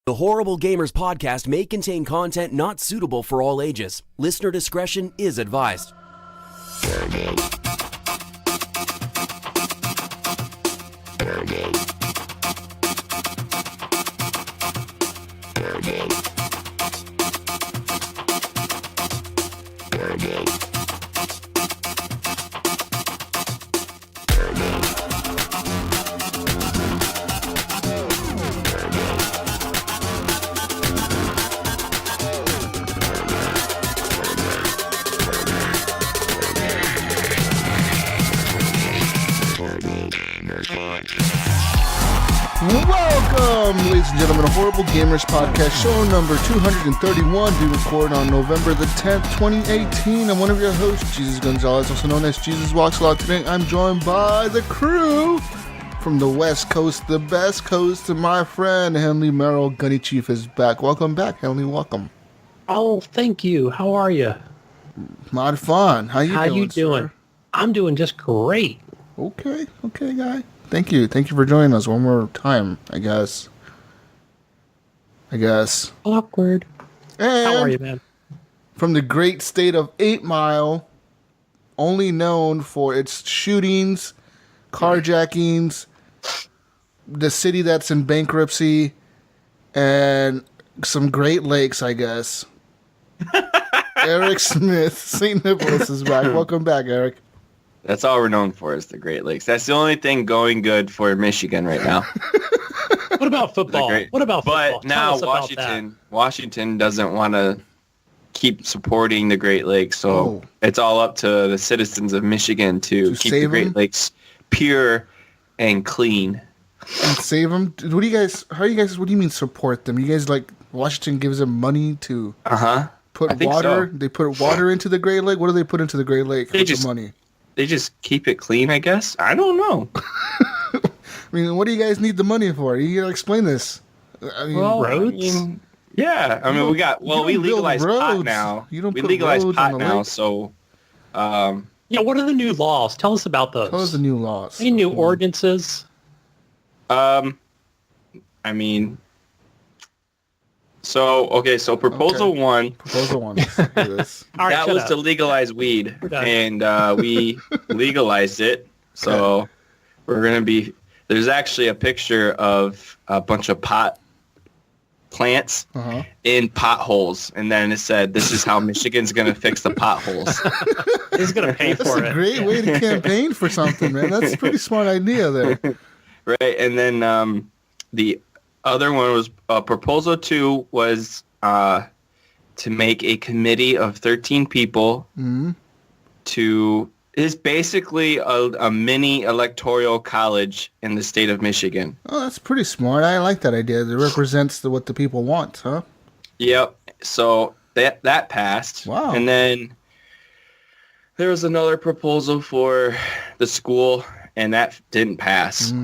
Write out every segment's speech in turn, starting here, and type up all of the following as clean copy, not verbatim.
The Horrible Gamers podcast may contain content not suitable for all ages. Listener discretion is advised. Welcome, ladies and gentlemen, to Horrible Gamers Podcast, show number 231, to be recorded on November the 10th, 2018. I'm one of your hosts, Jesus Gonzalez, also known as Jesus Walks Law. Today, I'm joined by the crew from the West Coast, the best coast, and my friend, Henley Merrill. Gunny Chief is back. Welcome back, Henley. Welcome. Oh, thank you. How are you? Mighty fun. How you doing? Sir? I'm doing just great. Okay, guy. Thank you for joining us one more time, I guess. Awkward. And how are you, man? From the great state of 8 Mile, only known for its shootings, carjackings, the city that's in bankruptcy, and some Great Lakes, I guess. Eric Smith, St. Nicholas is back. Welcome back, Eric. That's all we're known for is the Great Lakes. That's the only thing going good for Michigan right now. What about football? But now Washington doesn't want to keep supporting the Great Lakes, so it's all up to the citizens of Michigan to keep the Great Lakes pure and clean. And save them? What do you mean support them? You guys like Washington gives them money to put water? So. They put water into the Great Lake? What do they put into the Great Lake with the money? They just keep it clean, I guess. I don't know. I mean, what do you guys need the money for? You gotta explain this. I mean, roads. We legalized pot now. We legalized pot now, so. Yeah, what are the new laws? Tell us about those. Tell us the new laws. Any new ordinances? So proposal one. Proposal one. That was to legalize weed, and we legalized it. So we're going to be, there's actually a picture of a bunch of pot plants in potholes, and then it said, this is how Michigan's going to fix the potholes. He's going to pay for it. That's a great way to campaign for something, man. That's a pretty smart idea there. Right, and then the other one was proposal 2 was to make a committee of 13 people to is basically a mini electoral college in the state of Michigan. Oh, that's pretty smart. I like that idea. It represents what the people want, huh? Yep. So that passed. Wow. And then there was another proposal for the school, and that didn't pass.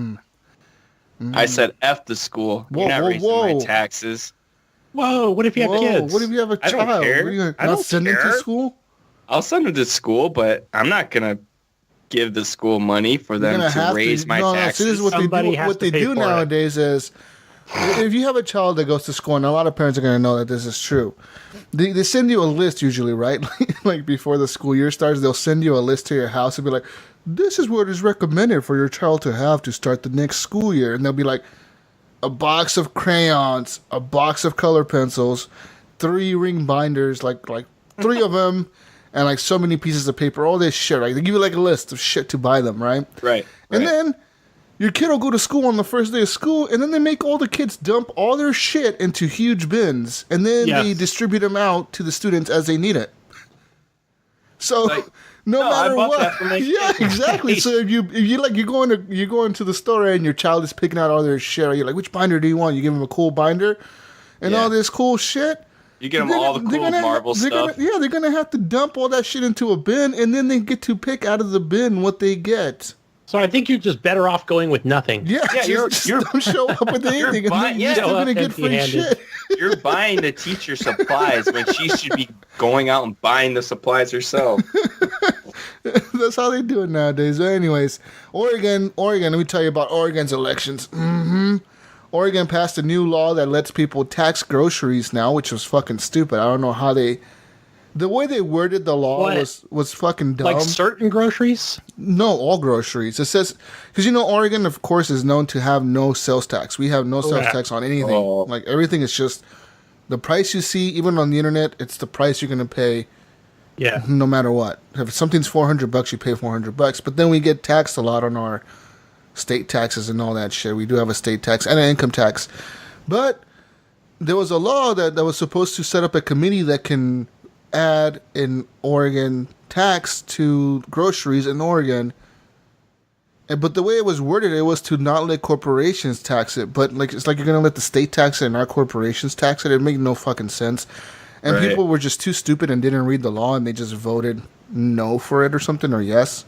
I said, F the school. You're not raising my taxes. Whoa, what if you have kids? What if you have a child? I don't care. Are you not send them to school? I'll send them to school, but I'm not going to give the school money for them to raise my taxes. This is what they do nowadays is, if you have a child that goes to school, and a lot of parents are going to know that this is true, they send you a list usually, right? Like before the school year starts, they'll send you a list to your house and be like, this is what is recommended for your child to have to start the next school year. And they'll be like, a box of crayons, a box of color pencils, 3 ring binders, like 3 of them, and like so many pieces of paper, all this shit, right? They give you like a list of shit to buy them, right? Right. And then your kid will go to school on the first day of school, and then they make all the kids dump all their shit into huge bins, and then they distribute them out to the students as they need it. So no matter what, exactly. So if you're going to the store and your child is picking out all their shit, you're like, which binder do you want? You give them a cool binder and all this cool shit. You get them all the cool Marvel stuff. They're gonna have to dump all that shit into a bin, and then they get to pick out of the bin what they get. So I think you're just better off going with nothing. Yeah, just don't show up with anything. You're still going to get free shit. You're buying the teacher supplies when she should be going out and buying the supplies herself. That's how they do it nowadays. But anyways, Oregon, let me tell you about Oregon's elections. Oregon passed a new law that lets people tax groceries now, which was fucking stupid. I don't know how they... The way they worded the law was fucking dumb. Like certain groceries? No, all groceries. It says... Because, Oregon, of course, is known to have no sales tax. We have no sales tax on anything. Oh. Like, everything is just... The price you see, even on the internet, it's the price you're going to pay. Yeah. No matter what. If something's $400, you pay $400. But then we get taxed a lot on our state taxes and all that shit. We do have a state tax and an income tax. But there was a law that was supposed to set up a committee that can add an Oregon tax to groceries in Oregon. But the way it was worded, it was to not let corporations tax it. But it's like you're going to let the state tax it and not corporations tax it. It made no fucking sense. And people were just too stupid and didn't read the law, and they just voted no for it or something, or yes.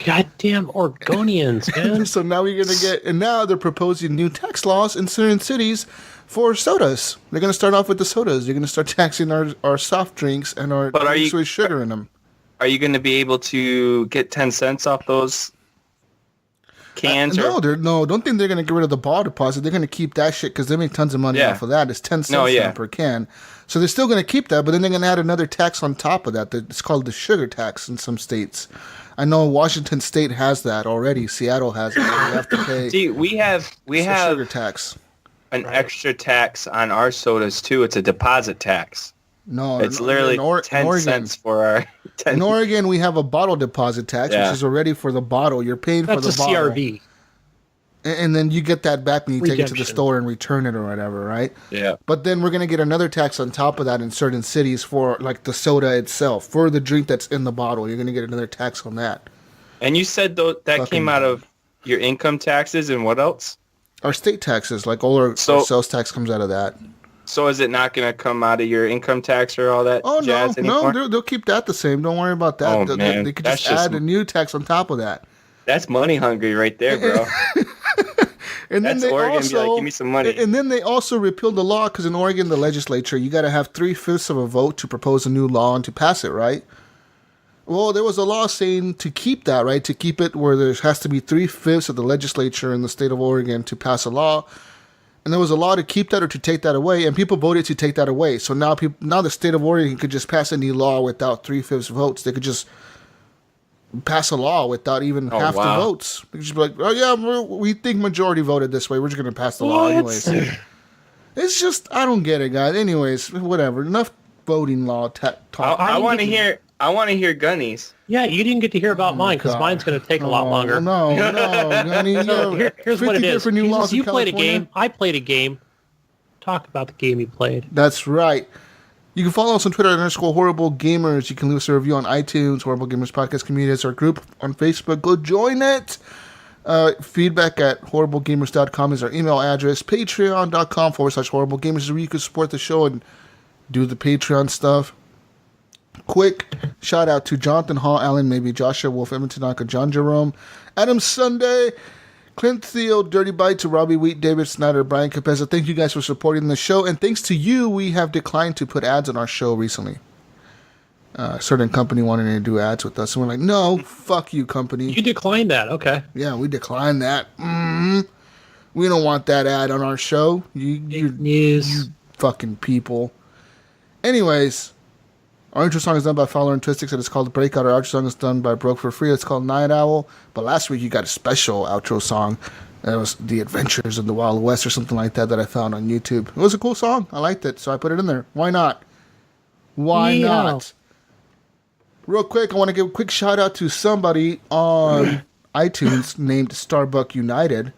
Goddamn Oregonians, man. So now we're going to get... And now they're proposing new tax laws in certain cities for sodas. They're going to start off with the sodas. They're going to start taxing our soft drinks and our drinks with sugar in them. Are you going to be able to get 10 cents off those cans? No, don't think they're going to get rid of the ball deposit. They're going to keep that shit because they make tons of money off of that. It's 10 cents per can. So they're still going to keep that, but then they're going to add another tax on top of that. It's called the sugar tax in some states. I know Washington State has that already. Seattle has it. You have to pay. See, we have sugar tax. An extra tax on our sodas too. It's a deposit tax. No, it's literally 10 cents for our. 10. In Oregon, we have a bottle deposit tax, which is already for the bottle. You're paying for the bottle. That's a CRV. And then you get that back when you take it to the store and return it or whatever, right? Yeah. But then we're going to get another tax on top of that in certain cities for like the soda itself. For the drink that's in the bottle, you're going to get another tax on that. And you said that came out of your income taxes and what else? Our state taxes, like all our sales tax comes out of that. So is it not going to come out of your income tax or all that jazz anymore? No, they'll keep that the same. Don't worry about that. Oh, man. They could just add a new tax on top of that. That's money hungry right there, bro. And then that's Oregon. Be like, give me some money. And then they also repealed the law because in Oregon, the legislature, you got to have 3/5 of a vote to propose a new law and to pass it, right? Well, there was a law saying to keep that, right? To keep it where there has to be 3/5 of the legislature in the state of Oregon to pass a law. And there was a law to keep that or to take that away, and people voted to take that away. So now the state of Oregon could just pass any law without 3/5 votes. They could just pass a law without even half the votes. They could just be like, oh yeah, we think majority voted this way. We're just going to pass the law anyways. It's just, I don't get it, guys. Anyways, whatever. Enough voting law talk. I want to hear Gunny's. Yeah, you didn't get to hear about mine because mine's going to take a lot longer. No, Gunny. Here's what it is. You played a game. I played a game. Talk about the game you played. That's right. You can follow us on Twitter @HorribleGamers. You can leave us a review on iTunes, Horrible Gamers Podcast Community. It's our group on Facebook. Go join it. Feedback at horriblegamers.com is our email address. Patreon.com/horriblegamers is where you can support the show and do the Patreon stuff. Quick shout out to Jonathan Hall, Alan Maybe, Joshua Wolf, Evan Tanaka, John Jerome, Adam Sunday, Clint Theo, Dirty Bite, to Robbie Wheat, David Snyder, Brian Capezza. Thank you guys for supporting the show. And thanks to you, we have declined to put ads on our show recently. A certain company wanted to do ads with us. And we're like, no, fuck you, company. You declined that. Okay. Yeah, we declined that. We don't want that ad on our show. You fucking people. Anyways, our intro song is done by Fowler and Twistics, and it's called Breakout. Our outro song is done by Broke for Free. It's called Night Owl. But last week you got a special outro song. It was The Adventures of the Wild West or something like that I found on YouTube. It was a cool song. I liked it, so I put it in there. Why not? Why not? Real quick, I want to give a quick shout out to somebody on iTunes named Starbuck United,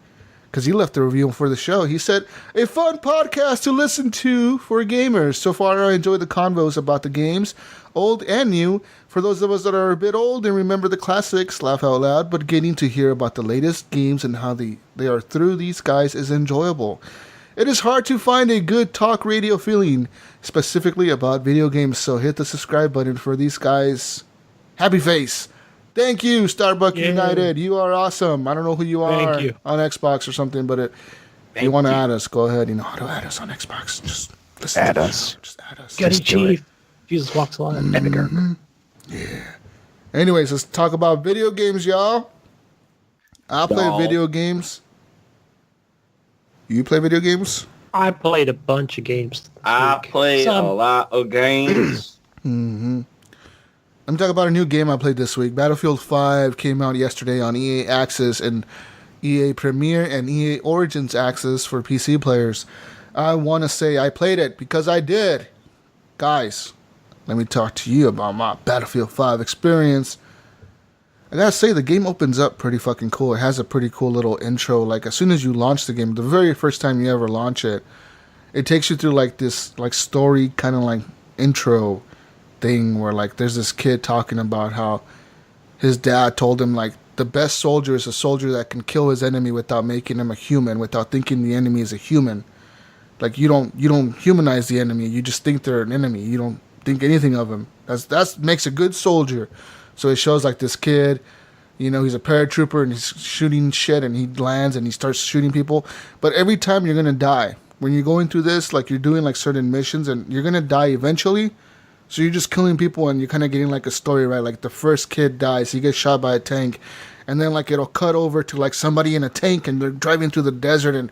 because he left a review for the show. He said, a fun podcast to listen to for gamers. So far, I enjoyed the convos about the games, old and new. For those of us that are a bit old and remember the classics, laugh out loud, but getting to hear about the latest games and how they are through these guys is enjoyable. It is hard to find a good talk radio feeling, specifically about video games, so hit the subscribe button for these guys. Happy face. Thank you, Starbuck United. You are awesome. I don't know who you are on Xbox or something, but if you want to add us, go ahead. You know how to add us on Xbox. Just listen add us. Just add us. Gunny Chief. Jesus walks alive. Yeah. Anyways, let's talk about video games, y'all. I play video games. You play video games? I played a bunch of games. I played a lot of games. Mm-hmm. I'm talking about a new game I played this week. Battlefield 5 came out yesterday on EA Access and EA Premier and EA Origins Access for PC players. I want to say I played it because I did. Guys, let me talk to you about my Battlefield 5 experience. I gotta say, the game opens up pretty fucking cool. It has a pretty cool little intro. Like, as soon as you launch the game, the very first time you ever launch it, it takes you through, like, this, like, story kind of, like, intro thing where, like, there's this kid talking about how his dad told him, like, the best soldier is a soldier that can kill his enemy without making him a human, without thinking the enemy is a human. Like, you don't humanize the enemy. You just think they're an enemy. You don't think anything of him. That's makes a good soldier. So it shows, like, this kid, you know, he's a paratrooper and he's shooting shit and he lands and he starts shooting people. But every time you're going to die. When you're going through this, like, you're doing, like, certain missions and you're going to die eventually. So you're just killing people and you're kind of getting, like, a story, right? Like, the first kid dies. He gets shot by a tank. And then, like, it'll cut over to, like, somebody in a tank and they're driving through the desert and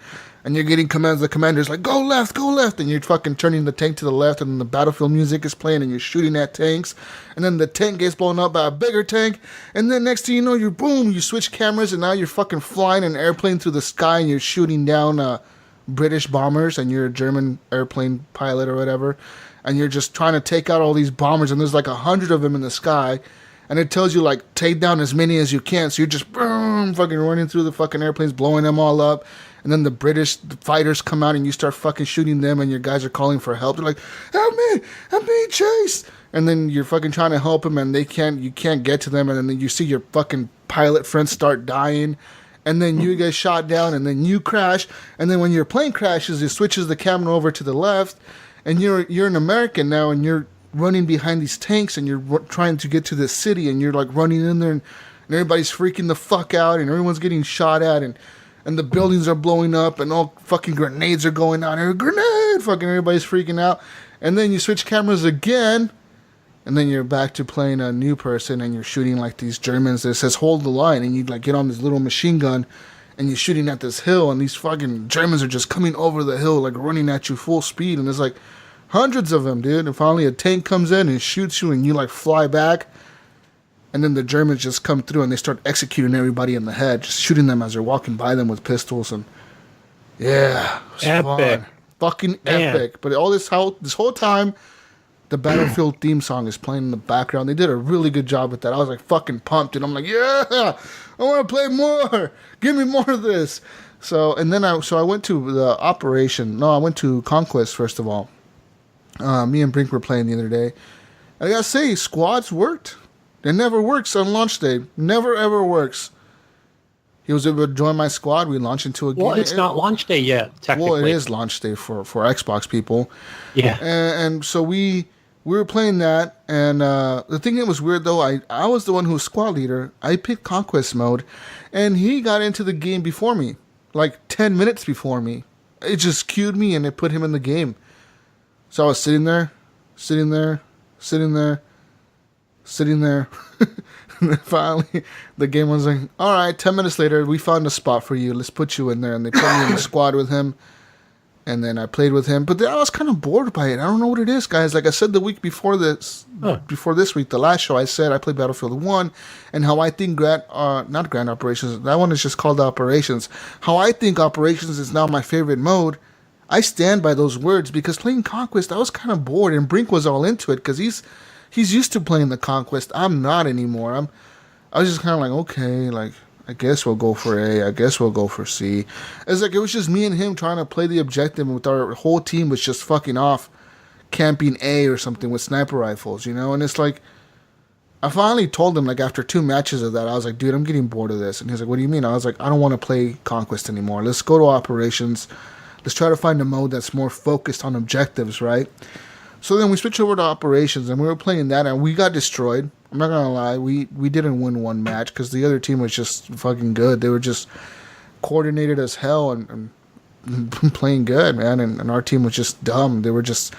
you're getting commands. The commander's like, go left. And you're fucking turning the tank to the left and the battlefield music is playing and you're shooting at tanks. And then the tank gets blown up by a bigger tank. And then next thing you know, you switch cameras and now you're fucking flying an airplane through the sky and you're shooting down British bombers and you're a German airplane pilot or whatever. And you're just trying to take out all these bombers and there's like 100 of them in the sky. And it tells you, like, take down as many as you can. So you're just fucking running through the fucking airplanes, blowing them all up. And then the British fighters come out and you start fucking shooting them and your guys are calling for help. They're like, help me, I'm being chased. And then you're fucking trying to help them and you can't get to them. And then you see your fucking pilot friends start dying. And then you get shot down and then you crash. And then when your plane crashes, it switches the camera over to the left. And you're an American now and you're running behind these tanks and you're trying to get to this city and you're like running in there and everybody's freaking the fuck out and everyone's getting shot at and the buildings are blowing up and all fucking grenades are going out and grenade fucking everybody's freaking out. And then you switch cameras again and then you're back to playing a new person and you're shooting like these Germans that says hold the line and you like get on this little machine gun and you're shooting at this hill and these fucking Germans are just coming over the hill like running at you full speed and there's like hundreds of them, dude. And finally a tank comes in and shoots you and you like fly back. And then the Germans just come through and they start executing everybody in the head, just shooting them as they're walking by them with pistols. And yeah, it was epic. Fun. Fucking epic. But all this whole time, the Battlefield theme song is playing in the background. They did a really good job with that. I was like fucking pumped. And I'm like, yeah, I want to play more. Give me more of this. So, and then I went to the operation. No, I went to Conquest first of all. Me and Brink were playing the other day. I gotta say, squads worked. It never works on launch day. Never ever works. He was able to join my squad. We launched into a game. Well, it's not launch day yet, technically. Well, it is launch day for Xbox people. Yeah. And so we were playing that. And the thing that was weird, though, I was the one who was squad leader. I picked Conquest mode. And he got into the game before me. Like 10 minutes before me. It just queued me and it put him in the game. So I was sitting there. And then finally, the game was like, all right, 10 minutes later, we found a spot for you. Let's put you in there. And they put me in the squad with him. And then I played with him. But then I was kind of bored by it. I don't know what it is, guys. Like I said the week before this, before this week, the last show, I said I played Battlefield 1 and how I think not Grand Operations, that one is just called Operations. How I think Operations is now my favorite mode. I stand by those words because playing Conquest, I was kind of bored, and Brink was all into it because he's used to playing the Conquest. I'm not anymore. I was just kind of like, okay, like I guess we'll go for A, I guess we'll go for C. It's like it was just me and him trying to play the objective, and with our whole team was just fucking off camping A or something with sniper rifles, you know. And it's like I finally told him, like after 2 matches of that, I was like, dude, I'm getting bored of this. And he's like, what do you mean? I was like, I don't want to play Conquest anymore. Let's go to Operations. Let's try to find a mode that's more focused on objectives, right? So then we switched over to Operations, and we were playing that, and we got destroyed. I'm not going to lie. We didn't win one match because the other team was just fucking good. They were just coordinated as hell and playing good, man. And our team was just dumb. They were just...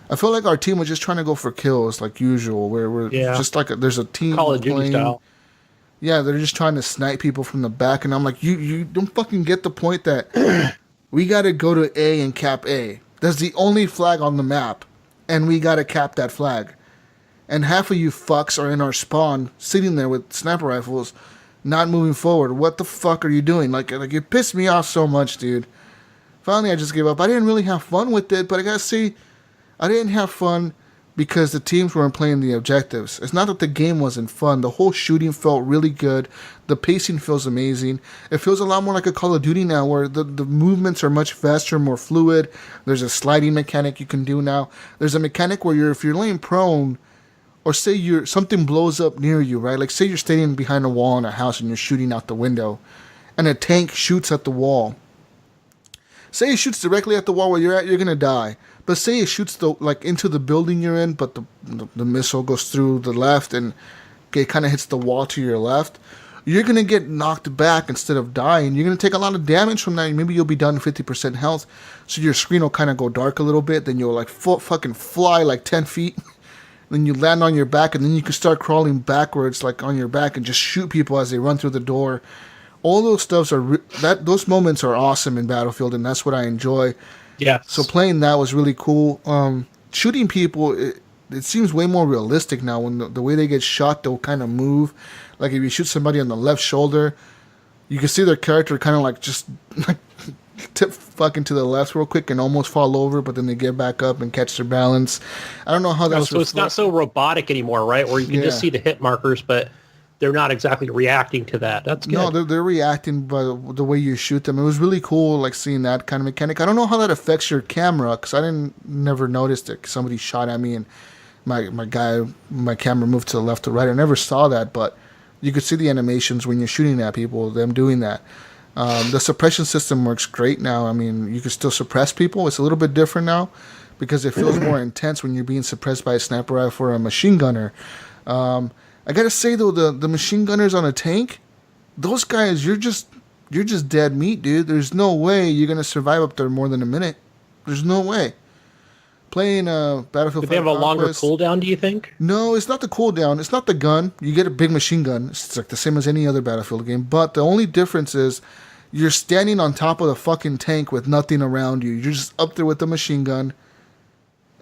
I feel like our team was just trying to go for kills like usual. We're just like there's a team Call of Duty style. Yeah, they're just trying to snipe people from the back, and I'm like, you don't fucking get the point that we got to go to A and cap A. That's the only flag on the map, and we got to cap that flag. And half of you fucks are in our spawn, sitting there with sniper rifles, not moving forward. What the fuck are you doing? Like it pissed me off so much, dude. Finally, I just gave up. I didn't really have fun with it, but I gotta say, I didn't have fun because the teams weren't playing the objectives. It's not that the game wasn't fun. The whole shooting felt really good. The pacing feels amazing. It feels a lot more like a Call of Duty now, where the movements are much faster, more fluid. There's a sliding mechanic you can do now. There's a mechanic where if you're laying prone, or say something blows up near you, right? Like say you're standing behind a wall in a house and you're shooting out the window, and a tank shoots at the wall. Say it shoots directly at the wall where you're at, you're gonna die. But say it shoots into the building you're in, but the missile goes through the left and it kind of hits the wall to your left. You're gonna get knocked back instead of dying. You're gonna take a lot of damage from that. Maybe you'll be down 50% health, so your screen will kind of go dark a little bit. Then you'll like fucking fly like 10 feet. Then you land on your back, and then you can start crawling backwards, like on your back, and just shoot people as they run through the door. All those stuffs those moments are awesome in Battlefield, and that's what I enjoy. Yeah. So playing that was really cool. Shooting people, it seems way more realistic now. When the way they get shot, they'll kind of move. Like if you shoot somebody on the left shoulder, you can see their character kind of like just like tip fucking to the left real quick and almost fall over, but then they get back up and catch their balance. I don't know how that's so it's not so robotic anymore, right? Where you can just see the hit markers, but they're not exactly reacting to that. That's good. No, they're reacting by the way you shoot them. It was really cool, like seeing that kind of mechanic. I don't know how that affects your camera, because I never noticed it. Somebody shot at me and my camera moved to the left or right. I never saw that, but you could see the animations when you're shooting at people, them doing that. The suppression system works great now. I mean, you can still suppress people. It's a little bit different now because it feels more intense when you're being suppressed by a sniper rifle or a machine gunner. I gotta say though, the machine gunners on a tank, those guys, you're just dead meat, dude. There's no way you're gonna survive up there more than a minute. There's no way. Playing Battlefield. Do they have a longer cooldown, do you think? No, it's not the cooldown. It's not the gun. You get a big machine gun. It's like the same as any other Battlefield game. But the only difference is you're standing on top of the fucking tank with nothing around you. You're just up there with the machine gun.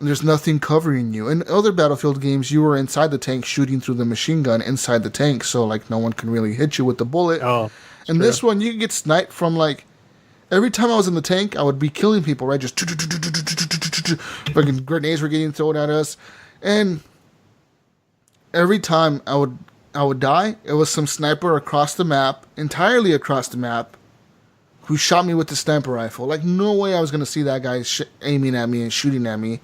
And there's nothing covering you. In other Battlefield games, you were inside the tank shooting through the machine gun inside the tank. So, like, no one can really hit you with the bullet. Oh, and this one, you can get sniped from, like... Every time I was in the tank, I would be killing people, right? Just fucking grenades were getting thrown at us, and every time I would die, it was some sniper across the map, entirely across the map, who shot me with the sniper rifle. Like, no way I was gonna see that guy aiming at me and shooting at me,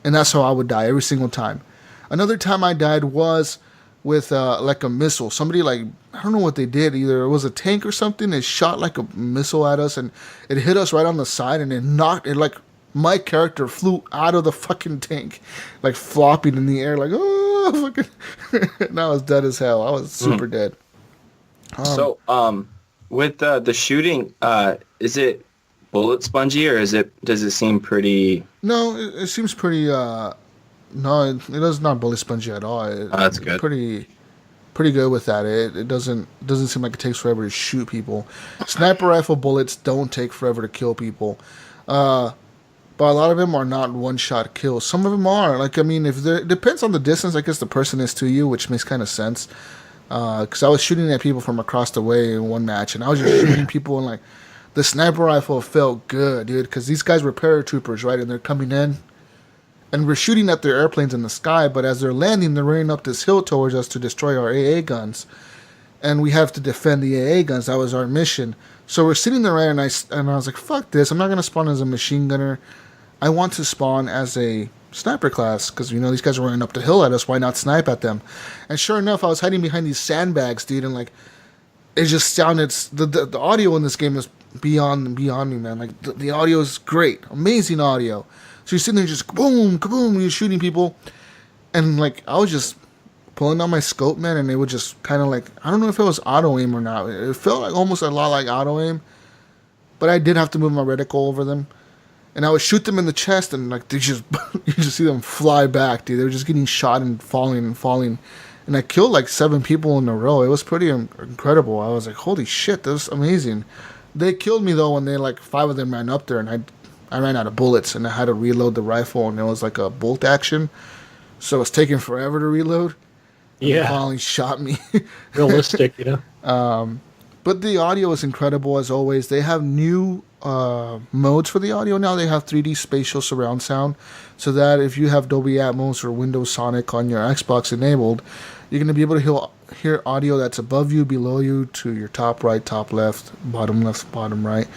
and that's how I would die every single time. Another time I died was with like a missile. Somebody, like, I don't know what they did. Either it was a tank or something. It shot like a missile at us and it hit us right on the side and it knocked it, like, my character flew out of the fucking tank, like flopping in the air, like, oh, fucking. And I was dead as hell. I was super dead. With the shooting, is it bullet spongy or does it seem pretty? No, it seems pretty. No, it does not bullet spongy at all. That's good. Pretty good with that. It doesn't seem like it takes forever to shoot people. Sniper rifle bullets don't take forever to kill people, but a lot of them are not one-shot kills. Some of them are. Like, I mean, it depends on the distance, I guess, the person is to you, which makes kind of sense. Because I was shooting at people from across the way in one match, and I was just shooting people, and like the sniper rifle felt good, dude. Because these guys were paratroopers, right, and they're coming in. And we're shooting at their airplanes in the sky, but as they're landing, they're running up this hill towards us to destroy our AA guns. And we have to defend the AA guns. That was our mission. So we're sitting there, right, and I was like, fuck this. I'm not going to spawn as a machine gunner. I want to spawn as a sniper class, because, you know, these guys are running up the hill at us. Why not snipe at them? And sure enough, I was hiding behind these sandbags, dude, and, like, it just sounded... The audio in this game is beyond me, man. Like, the audio is great. Amazing audio. So you're sitting there just kaboom, kaboom, and you're shooting people. And, like, I was just pulling out my scope, man, and it would just kind of, like, I don't know if it was auto-aim or not. It felt like almost a lot like auto-aim. But I did have to move my reticle over them. And I would shoot them in the chest, and, like, they just, you just see them fly back, dude. They were just getting shot and falling and falling. And I killed, like, 7 people in a row. It was pretty incredible. I was like, holy shit, that was amazing. They killed me though when they 5 of them ran up there, and I ran out of bullets, and I had to reload the rifle, and it was like a bolt action, so it's taking forever to reload. Yeah, they finally shot me. Realistic, But the audio is incredible as always. They have new modes for the audio now. They have 3D spatial surround sound, so that if you have Dolby Atmos or Windows Sonic on your Xbox enabled, you're going to be able to hear audio that's above you, below you, to your top right, top left, bottom right,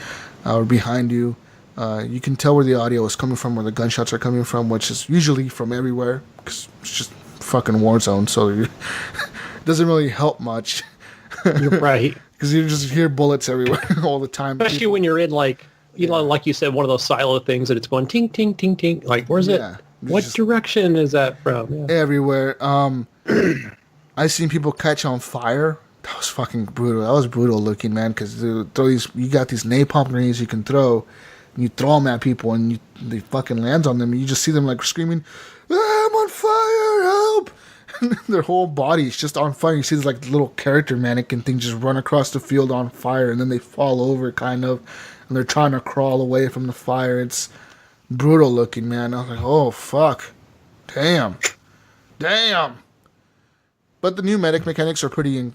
or behind you. You can tell where the audio is coming from, where the gunshots are coming from, which is usually from everywhere, because it's just fucking war zone, so it doesn't really help much. You're right. Because you just hear bullets everywhere all the time. Especially when you're in like you said, one of those silo things that it's going ting, ting, ting, ting. Like, where's it? What direction is that from? Yeah. Everywhere. I've seen people catch on fire. That was fucking brutal. That was brutal looking, man, because you got these napalm grenades you can throw, and you throw them at people, and they fucking lands on them, and you just see them screaming, I'm on fire, help! Their whole body is just on fire. You see this little character mannequin thing just run across the field on fire, and then they fall over kind of, and they're trying to crawl away from the fire. It's brutal looking, man. I was like, oh fuck, damn. But the new medic mechanics are pretty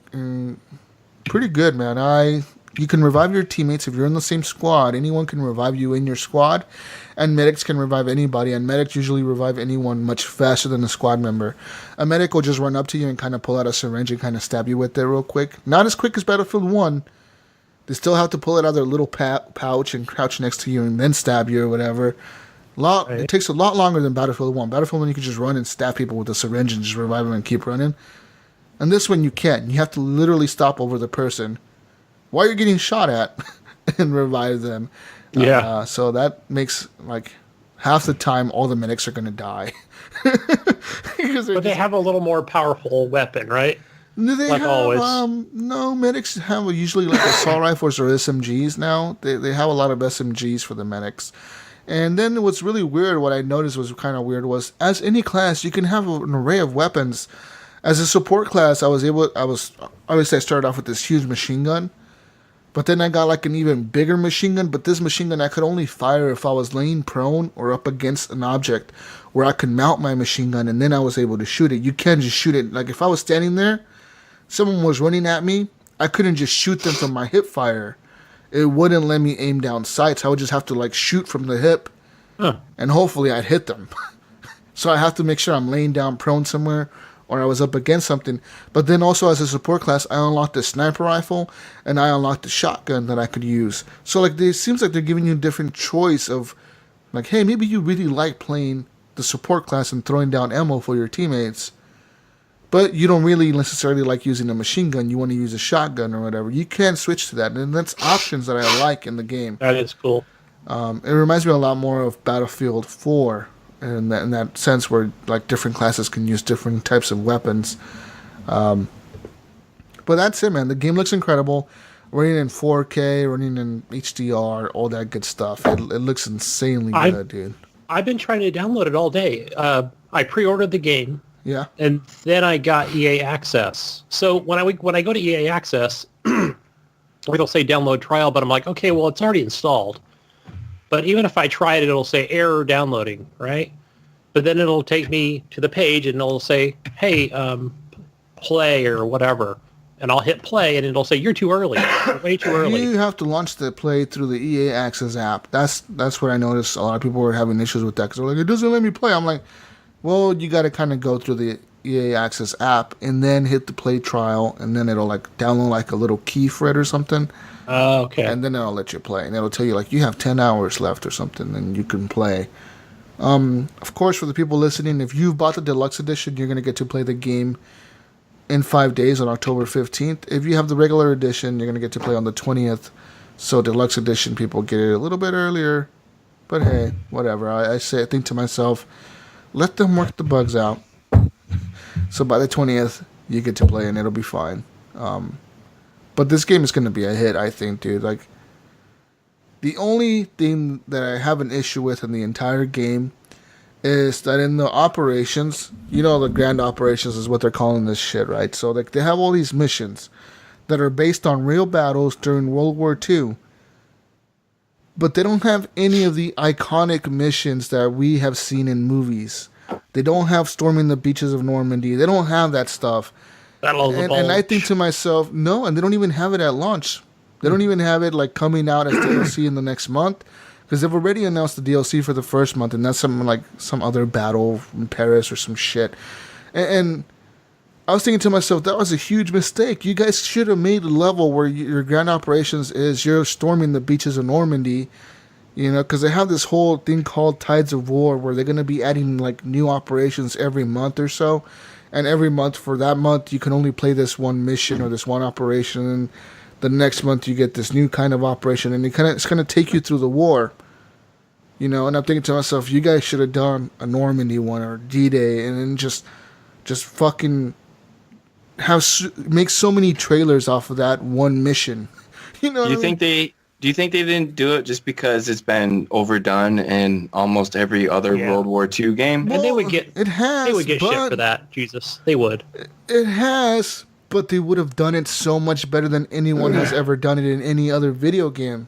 good, man. You can revive your teammates if you're in the same squad. Anyone can revive you in your squad, and medics can revive anybody, and medics usually revive anyone much faster than a squad member. A medic will just run up to you and kind of pull out a syringe and kind of stab you with it real quick. Not as quick as Battlefield 1. They still have to pull it out of their little pouch and crouch next to you and then stab you or whatever. Right. It takes a lot longer than Battlefield 1. Battlefield 1, you can just run and stab people with a syringe and just revive them and keep running. And this one, you can't. You have to literally stop over the person while you're getting shot at and revive them. Yeah. So that makes half the time all the medics are going to die. But they have a little more powerful weapon, right? Always. No, medics have usually assault rifles or SMGs now. They have a lot of SMGs for the medics. And then what's really weird, what I noticed was kind of weird, was as any class, you can have an array of weapons. As a support class, obviously I started off with this huge machine gun. But then I got an even bigger machine gun. But this machine gun I could only fire if I was laying prone or up against an object where I could mount my machine gun, and then I was able to shoot it. You can't just shoot it. If I was standing there, someone was running at me, I couldn't just shoot them from my hip fire. It wouldn't let me aim down sights. I would just have to shoot from the hip, and hopefully I'd hit them. So I have to make sure I'm laying down prone somewhere, or I was up against something. But then also as a support class, I unlocked the sniper rifle, and I unlocked the shotgun that I could use. So it seems like they're giving you a different choice of, hey, maybe you really like playing the support class and throwing down ammo for your teammates, but you don't really necessarily like using a machine gun. You want to use a shotgun or whatever. You can switch to that, and that's options that I like in the game. That is cool. It reminds me a lot more of Battlefield 4 in that sense, where different classes can use different types of weapons. But that's it, man. The game looks incredible. Running in 4K, running in HDR, all that good stuff. It looks insanely good, dude. I've been trying to download it all day. I pre-ordered the game. Yeah. And then I got EA Access. So when I go to EA Access, it'll say download trial, but I'm like, okay, well, it's already installed. But even if I try it, it'll say error downloading, right? But then it'll take me to the page and it'll say, hey, play or whatever. And I'll hit play and it'll say, you're too early. You're way too early. You have to launch the play through the EA Access app. That's what I noticed. A lot of people were having issues with that because they're like, it doesn't let me play. I'm like, well, you got to kind of go through the EA Access app and then hit the play trial, and then it'll download a little key for it or something. Okay. And then it'll let you play, and it'll tell you you have 10 hours left or something, and you can play. Of course, for the people listening, if you've bought the deluxe edition, you're going to get to play the game in 5 days on October 15th. If you have the regular edition, you're going to get to play on the 20th. So deluxe edition people get it a little bit earlier. But hey, whatever. I think to myself, let them work the bugs out. So by the 20th, you get to play and it'll be fine. But this game is going to be a hit, I think, dude. The only thing that I have an issue with in the entire game is that in the operations, the grand operations is what they're calling this shit, right? So they have all these missions that are based on real battles during World War II. but they don't have any of the iconic missions that we have seen in movies. They don't have storming the beaches of Normandy. They don't have that stuff. And I think to myself, no, and they don't even have it at launch. They don't even have it like coming out as DLC in the next month, because they've already announced the DLC for the first month, and that's something like some other battle in Paris or some shit. And I was thinking to myself, that was a huge mistake. You guys should have made a level where your grand operations is you're storming the beaches of Normandy, you know, because they have this whole thing called Tides of War where they're going to be adding like new operations every month or so. And every month for that month, you can only play this one mission or this one operation. And the next month, you get this new kind of operation. And it's going to take you through the war. You know, and I'm thinking to myself, you guys should have done a Normandy one or D-Day. And then just fucking make so many trailers off of that one mission. You know, do you think they didn't do it just because it's been overdone in almost every other World War II game? And they would get shit for that. Jesus, they would. It has, but they would have done it so much better than anyone has ever done it in any other video game.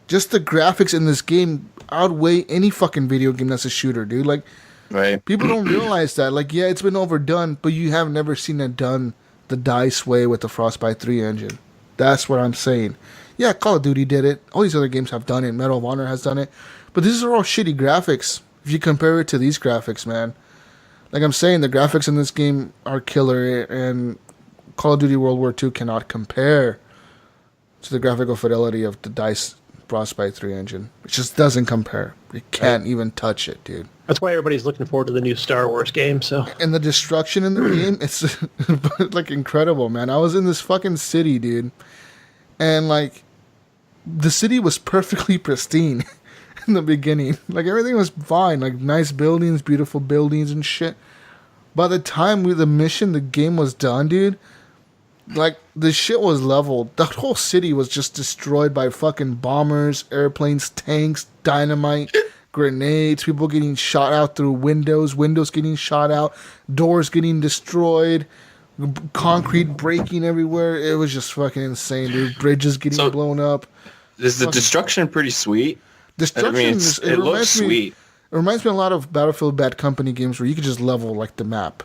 Just the graphics in this game outweigh any fucking video game that's a shooter, dude. Like, right. People don't realize that. Like, yeah, it's been overdone, but you have never seen it done the DICE way with the Frostbite 3 engine. That's what I'm saying. Yeah, Call of Duty did it. All these other games have done it. Medal of Honor has done it. But these are all shitty graphics. If you compare it to these graphics, man. Like I'm saying, the graphics in this game are killer, and Call of Duty World War II cannot compare to the graphical fidelity of the DICE Frostbite 3 engine. It just doesn't compare. You can't even touch it, dude. That's why everybody's looking forward to the new Star Wars game. So, and the destruction in the game, it's like incredible, man. I was in this fucking city, dude, and like the city was perfectly pristine in the beginning. Like everything was fine, like nice buildings, beautiful buildings and shit. By the time the game was done, dude, like the shit was leveled. The whole city was just destroyed by fucking bombers, airplanes, tanks, dynamite, grenades, people getting shot out through windows getting shot out, doors getting destroyed, concrete breaking everywhere. It was just fucking insane, dude. Bridges getting blown up. Is the destruction pretty sweet? Destruction, I mean, it looks sweet. It reminds me a lot of Battlefield Bad Company games where you could just level like the map,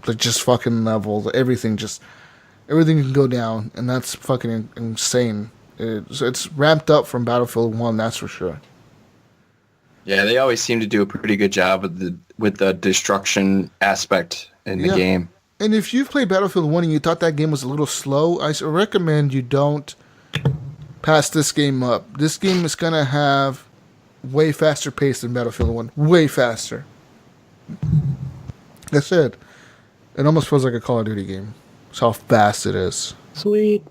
like just fucking level everything can go down, and that's fucking insane. It's ramped up from Battlefield 1, that's for sure. Yeah, they always seem to do a pretty good job with the destruction aspect in the game. And if you've played Battlefield 1 and you thought that game was a little slow, I recommend you don't pass this game up. This game is going to have way faster pace than Battlefield 1. Way faster. That's it. It almost feels like a Call of Duty game. That's how fast it is. Sweet.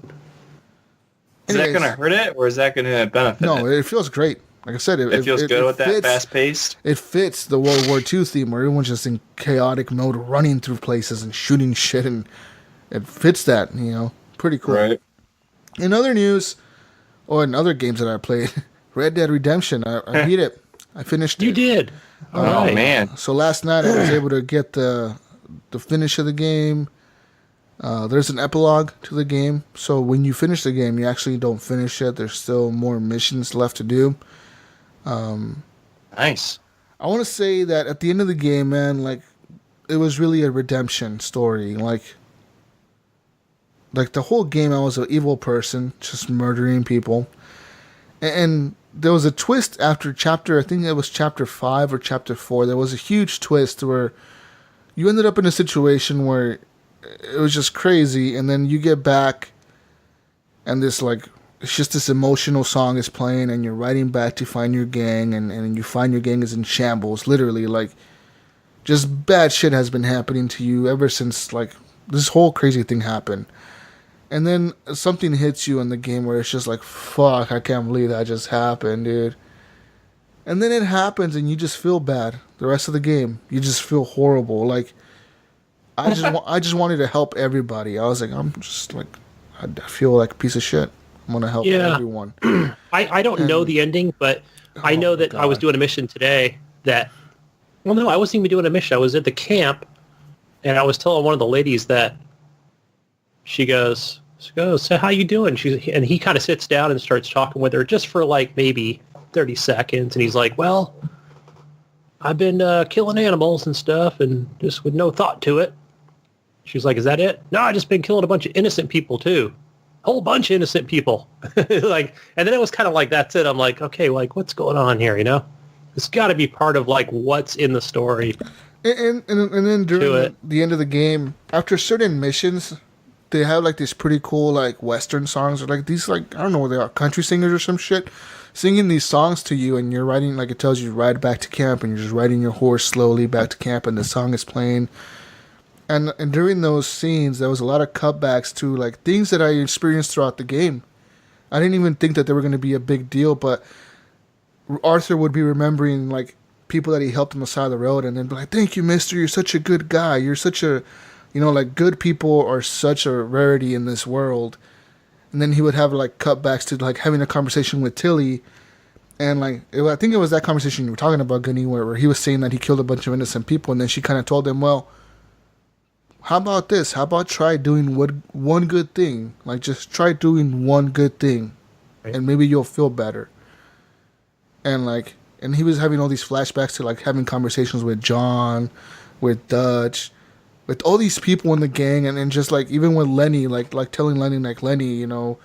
Is that going to hurt it, or is that going to benefit it? No, it feels great. Like I said, it feels good with that fast-paced? It fits the World War II theme where everyone's just in chaotic mode, running through places and shooting shit, and it fits that, you know. Pretty cool. Right. In other news, or in other games that I played, Red Dead Redemption, I beat it. I finished it. You did? Oh, man. So last night I was able to get the finish of the game. There's an epilogue to the game, so when you finish the game, you actually don't finish it. There's still more missions left to do. Nice. I want to say that at the end of the game, man, like it was really a redemption story. Like the whole game, I was an evil person, just murdering people, and there was a twist after chapter. I think it was chapter 5 or chapter 4. There was a huge twist where you ended up in a situation where it was just crazy, and then you get back, and this like it's just this emotional song is playing, and you're riding back to find your gang, and you find your gang is in shambles, literally, like just bad shit has been happening to you ever since like this whole crazy thing happened. And then something hits you in the game where it's just like, fuck, I can't believe that just happened, dude. And then it happens and you just feel bad. The rest of the game, you just feel horrible. Like, I just wanted to help everybody. I was like, I feel like a piece of shit. I'm going to help everyone. I don't know the ending, but I know that I was doing a mission today that, well, no, I wasn't even doing a mission. I was at the camp, and I was telling one of the ladies that she goes, She goes, so how you doing? And he kind of sits down and starts talking with her just for like maybe 30 seconds. And he's like, well, I've been killing animals and stuff and just with no thought to it. She's like, is that it? No, I just been killing a bunch of innocent people too. Whole bunch of innocent people. Like, and then it was kind of like, that's it. I'm like, okay, like what's going on here? You know, it's got to be part of like what's in the story. And then during the end of the game, after certain missions, they have like these pretty cool like Western songs or like these like, I don't know what they are, country singers or some shit, singing these songs to you, and you're riding, like it tells you to ride back to camp, and you're just riding your horse slowly back to camp, and the song is playing. And during those scenes, there was a lot of cutbacks to like things that I experienced throughout the game. I didn't even think that they were going to be a big deal, but Arthur would be remembering like people that he helped on the side of the road, and then be like, thank you, mister, you're such a good guy, you're such a, you know, like good people are such a rarity in this world. And then he would have like cutbacks to like having a conversation with Tilly, and like I think it was that conversation you were talking about, Gunny, where he was saying that he killed a bunch of innocent people, and then she kind of told him, well, how about this? How about try doing one good thing? Like just try doing one good thing, and maybe you'll feel better. And like, and he was having all these flashbacks to like having conversations with John, with Dutch, with all these people in the gang, and then just like even with Lenny, like telling Lenny, like, Lenny, you know,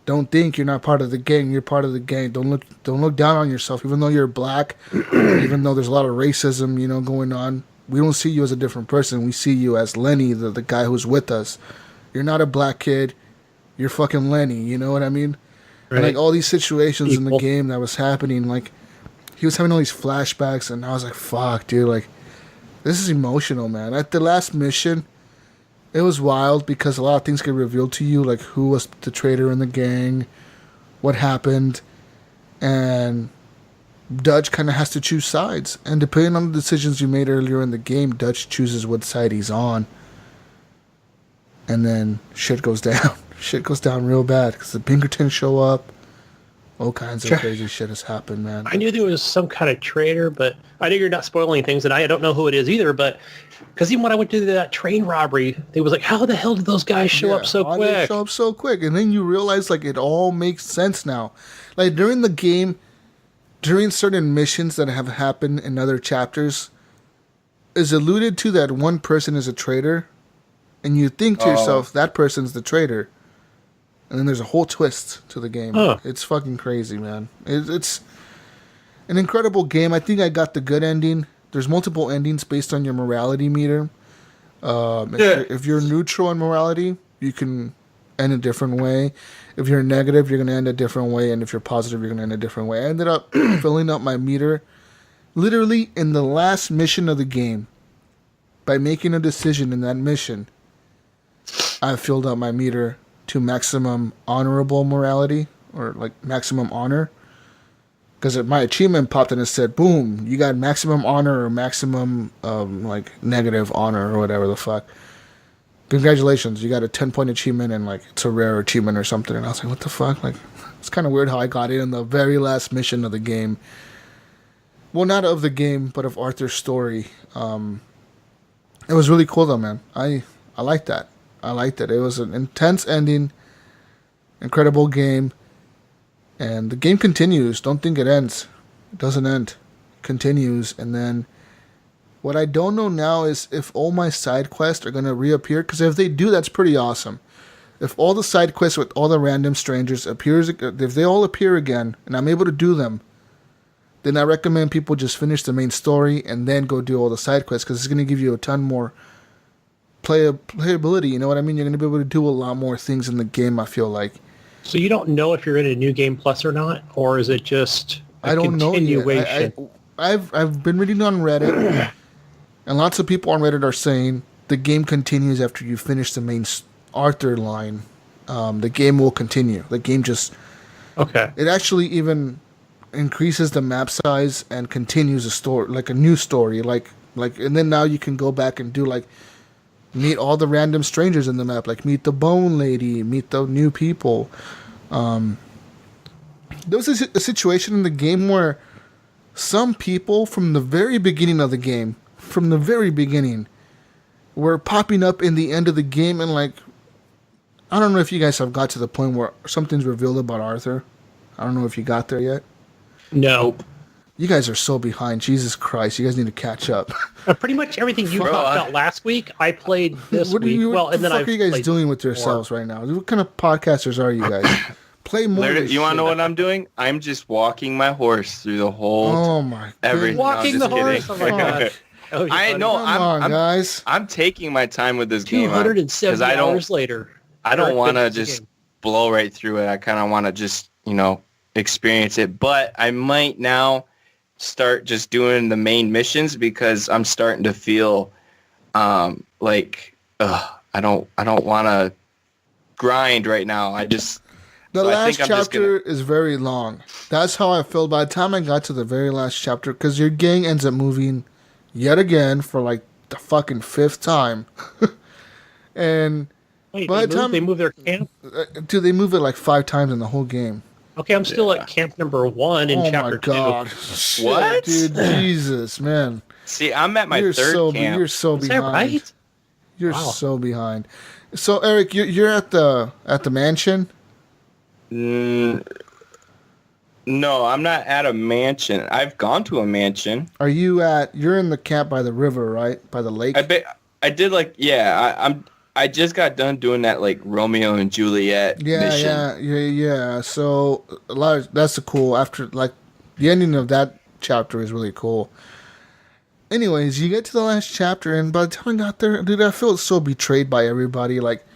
don't think you're not part of the gang. You're part of the gang. Don't look down on yourself, even though you're black, even though there's a lot of racism, you know, going on. We don't see you as a different person. We see you as Lenny, the guy who's with us. You're not a black kid. You're fucking Lenny. You know what I mean? Right. And like all these situations in the game that was happening, like he was having all these flashbacks, and I was like, fuck, dude, like this is emotional, man. At the last mission, it was wild because a lot of things get revealed to you, like who was the traitor in the gang, what happened, and Dutch kind of has to choose sides. And depending on the decisions you made earlier in the game, Dutch chooses what side he's on. And then shit goes down. Shit goes down real bad because the Pinkertons show up. All kinds of crazy shit has happened, man. I knew there was some kind of traitor, but I know you're not spoiling things, and I don't know who it is either, but because even when I went to that train robbery, they was like, how the hell did those guys show up so quick? They show up so quick? And then you realize, like, it all makes sense now. Like, during the game, during certain missions that have happened in other chapters, is alluded to that one person is a traitor, and you think to yourself, that person's the traitor. And then there's a whole twist to the game. It's fucking crazy, man. It's an incredible game. I think I got the good ending. There's multiple endings based on your morality meter. If you're neutral in morality, you can end a different way. If you're negative, you're going to end a different way. And if you're positive, you're going to end a different way. I ended up filling up my meter literally in the last mission of the game. By making a decision in that mission, I filled up my meter to maximum honorable morality, or like maximum honor, because my achievement popped and it said, boom, you got maximum honor or maximum like negative honor or whatever the fuck. Congratulations, you got a 10-point achievement, and like it's a rare achievement or something. And I was like, what the fuck? Like, it's kind of weird how I got it in the very last mission of the game. Well, not of the game, but of Arthur's story. It was really cool though, man. I liked that. I liked it. It was an intense ending, incredible game, and the game continues. Don't think it ends. It doesn't end. It continues, and then what I don't know now is if all my side quests are going to reappear, because if they do, that's pretty awesome. If all the side quests with all the random strangers appears, if they all appear again, and I'm able to do them, then I recommend people just finish the main story and then go do all the side quests, because it's going to give you a ton more playability, you know what I mean? You're going to be able to do a lot more things in the game, I feel like. So you don't know if you're in a New Game Plus or not, or is it just a continuation? I've been reading on Reddit, and lots of people on Reddit are saying the game continues after you finish the main Arthur line. The game will continue. The game just... Okay. It actually even increases the map size and continues a story, like a new story, like, and then now you can go back and do like meet all the random strangers in the map, like meet the Bone Lady, meet the new people. There was a situation in the game where some people from the very beginning of the game, were popping up in the end of the game and like I don't know if you guys have got to the point where something's revealed about Arthur. I don't know if you got there yet. No. You guys are so behind. Jesus Christ. You guys need to catch up. Pretty much everything you talked about last week, I played this week. What the fuck are you guys doing with yourselves right now? What kind of podcasters are you guys? Play more. You want to know what I'm doing? I'm just walking my horse through the whole. Oh my! Everything. Walking the horse. Oh my god! I know. Guys. I'm taking my time with this game. 270 hours later. I don't want to just blow right through it. I kind of want to just experience it. But I might now start just doing the main missions because I'm starting to feel I don't want to grind right now. The last chapter is very long. That's how I felt by the time I got to the very last chapter, because your gang ends up moving yet again for like the fucking 5th time. And wait, they move their camp? Dude, they move it like 5 times in the whole game. Okay, I'm still at camp number 1 in chapter 2. Oh my god. Shit, what? Dude, Jesus, man. See, I'm at my 3rd camp. You're so behind. Is that right? You're so behind. So, Eric, you're at the mansion? No, I'm not at a mansion. I've gone to a mansion. You're in the camp by the river, right? By the lake? I did I just got done doing that like Romeo and Juliet mission. Yeah. So that's cool. After like the ending of that chapter is really cool. Anyways, you get to the last chapter, and by the time I got there, dude, I felt so betrayed by everybody. Like,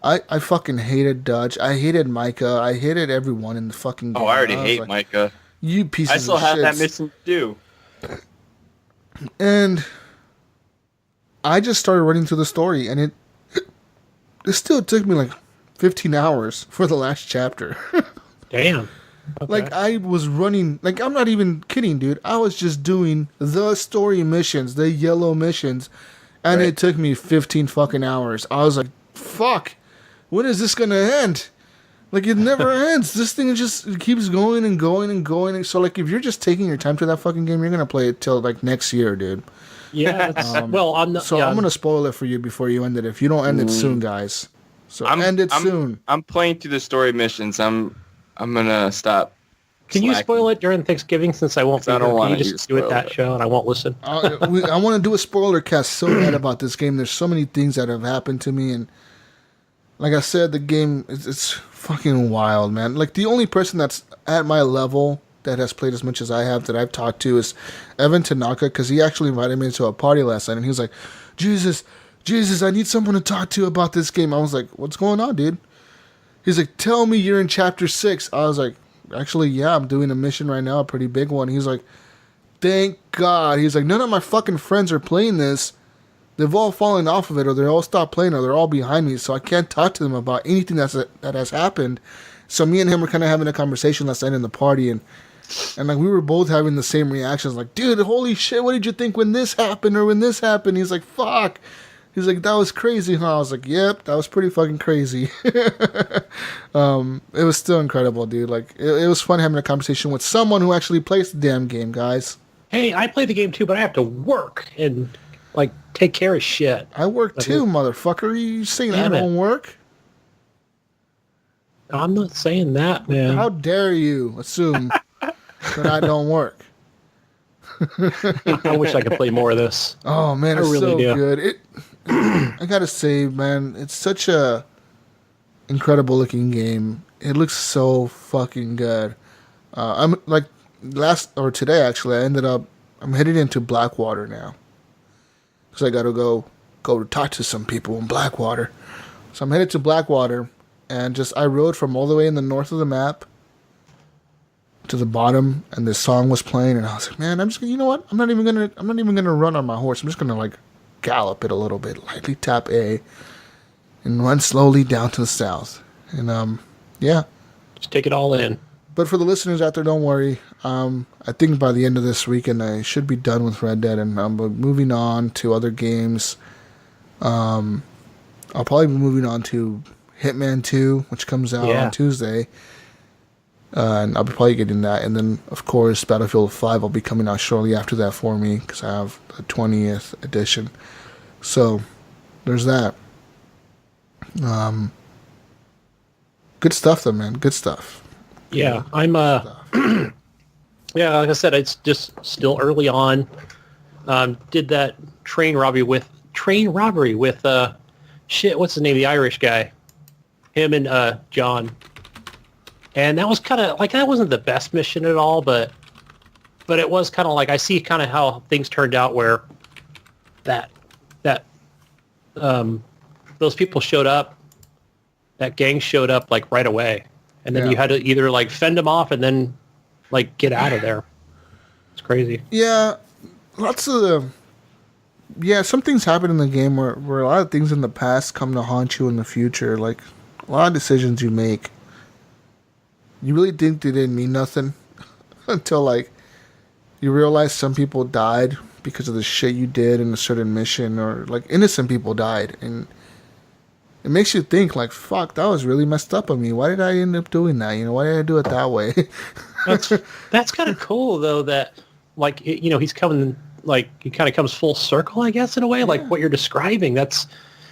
I fucking hated Dutch. I hated Micah. I hated everyone in the fucking game. Oh, I already hate Micah. You pieces of shit. I still have that mission to do. And I just started running through the story, and it still took me like 15 hours for the last chapter. Damn. Okay. Like, I was running, like, I'm not even kidding, dude. I was just doing the story missions, the yellow missions, and It took me 15 fucking hours. I was like, fuck, when is this gonna end? Like, it never ends. This thing just keeps going and going and going. So, like, if you're just taking your time to that fucking game, you're gonna play it till, like, next year, dude. Yeah, I'm gonna spoil it for you before you end it. If you don't end it soon, guys. So end it soon. I'm playing through the story missions. I'm gonna stop. Can you spoil it during Thanksgiving since I won't be here? Can you just do it that show and I won't listen? I want to do a spoiler cast so bad about this game. There's so many things that have happened to me, and like I said, the game it's fucking wild, man. Like, the only person that's at my level that has played as much as I have that I've talked to is Evan Tanaka, because he actually invited me to a party last night, and he was like, Jesus, I need someone to talk to about this game. I was like, what's going on, dude? He's like, tell me you're in chapter 6. I was like, actually, yeah, I'm doing a mission right now, a pretty big one. He's like, thank God. He's like, none of my fucking friends are playing this. They've all fallen off of it, or they all stopped playing, or they're all behind me, so I can't talk to them about anything that has happened. So me and him were kind of having a conversation last night in the party, and like, we were both having the same reactions. Like, dude, holy shit, what did you think when this happened or when this happened? He's like, fuck. He's like, that was crazy, huh? I was like, yep, that was pretty fucking crazy. It was still incredible, dude. Like, it was fun having a conversation with someone who actually plays the damn game, guys. Hey, I play the game too, but I have to work and, like, take care of shit. I work too, motherfucker. Are you saying I don't work? I'm not saying that, man. How dare you assume that I don't work? I wish I could play more of this. Oh, man, it's really so good. I gotta say, man, it's such a incredible looking game. It looks so fucking good. I'm like today actually, I'm headed into Blackwater now, because I gotta go talk to some people in Blackwater. So I'm headed to Blackwater, and I rode from all the way in the north of the map to the bottom, and this song was playing, and I was like, man, you know what? I'm not even gonna run on my horse. I'm just gonna like gallop it a little bit, lightly tap A, and run slowly down to the south. And yeah, just take it all in. But for the listeners out there, don't worry. I think by the end of this weekend, I should be done with Red Dead, and I'm moving on to other games. I'll probably be moving on to Hitman 2, which comes out on Tuesday. And I'll be probably getting that. And then, of course, Battlefield 5 will be coming out shortly after that for me, because I have the 20th edition. So, there's that. Good stuff, though, man. Good stuff. Yeah, I'm yeah, like I said, it's just still early on. Did that train robbery with shit, what's his name? The Irish guy. Him and John. And that was kind of like, that wasn't the best mission at all, but it was kind of like, I see kind of how things turned out where those people showed up, that gang showed up like right away. And then you had to either like fend them off and then like get out of there. It's crazy. Yeah, some things happen in the game where a lot of things in the past come to haunt you in the future. Like a lot of decisions you make, you really think they didn't mean nothing until like you realize some people died because of the shit you did in a certain mission, or like innocent people died, and it makes you think like, fuck, that was really messed up of me. Why did I end up doing that? Why did I do it that way? That's kind of cool though, that like, he's coming, like he kind of comes full circle, I guess, in a way, like what you're describing. That's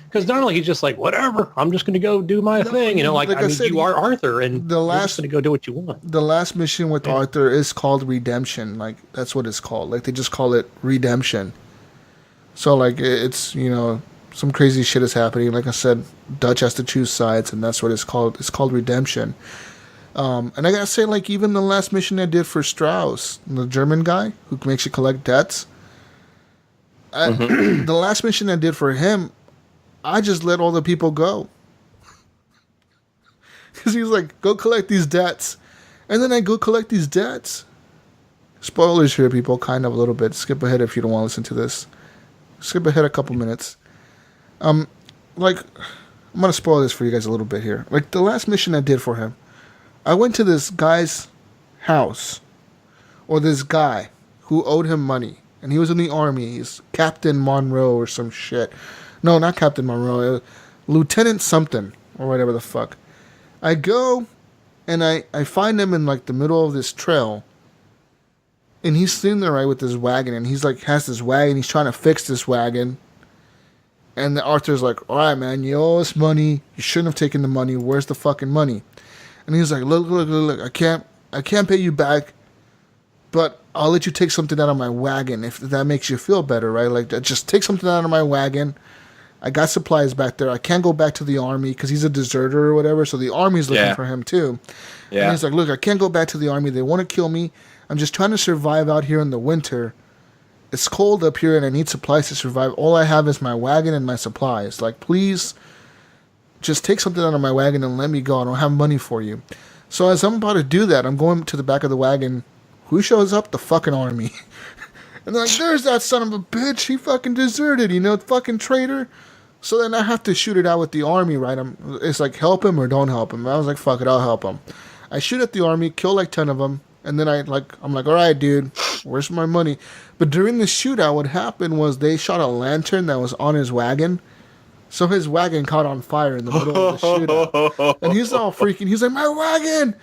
because normally he's just like, whatever, I'm just going to go do my thing. Like I mean, you are Arthur, and you're just going to go do what you want. The last mission with Arthur is called Redemption. Like that's what it's called. Like they just call it Redemption. So like it's, some crazy shit is happening. Like I said, Dutch has to choose sides, and that's what it's called. It's called Redemption. And I gotta say, like, even the last mission I did for Strauss, the German guy who makes you collect debts, the last mission I did for him, I just let all the people go. Because he was like, go collect these debts. And then I go collect these debts. Spoilers here, people, kind of a little bit. Skip ahead if you don't want to listen to this. Skip ahead a couple minutes. Like, I'm going to spoil this for you guys a little bit here. Like, the last mission I did for him, I went to this guy's house, or this guy who owed him money, and he was in the army. He's Captain Monroe or some shit. No, not Captain Monroe. Lieutenant something, or whatever the fuck. I go, and I find him in, like, the middle of this trail, and he's sitting there, right, with this wagon, and he's, like, has this wagon. He's trying to fix this wagon. And the Arthur's like, all right, man, you owe us money. You shouldn't have taken the money. Where's the fucking money? And he's like, look, I can't pay you back, but I'll let you take something out of my wagon if that makes you feel better, right? Like, just take something out of my wagon. I got supplies back there. I can't go back to the army because he's a deserter or whatever, so the army's looking for him too. Yeah. And he's like, look, I can't go back to the army. They want to kill me. I'm just trying to survive out here in the winter. It's cold up here and I need supplies to survive. All I have is my wagon and my supplies. Like, please, just take something out of my wagon and let me go. I don't have money for you. So as I'm about to do that, I'm going to the back of the wagon. Who shows up? The fucking army. And they're like, there's that son of a bitch. He fucking deserted, fucking traitor. So then I have to shoot it out with the army, right? It's like, help him or don't help him. I was like, fuck it, I'll help him. I shoot at the army, kill like 10 of them. And then I'm like, all right, dude, where's my money? But during the shootout, what happened was they shot a lantern that was on his wagon. So his wagon caught on fire in the middle of the shootout. And he's all freaking. He's like, my wagon!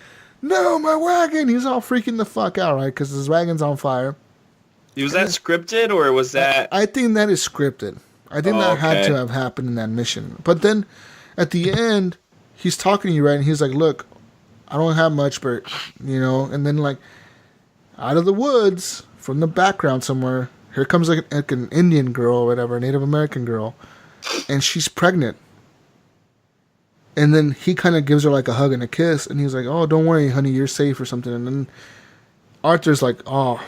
No, my wagon! He's all freaking the fuck out, right? Because his wagon's on fire. Was that scripted, or was that... I think that is scripted. I think that had to have happened in that mission. But then, at the end, he's talking to you, right? And he's like, look, I don't have much, but, and then, like, out of the woods, from the background somewhere, here comes, like an Indian girl or whatever, a Native American girl, and she's pregnant. And then he kind of gives her, like, a hug and a kiss, and he's like, oh, don't worry, honey, you're safe or something. And then Arthur's like, oh,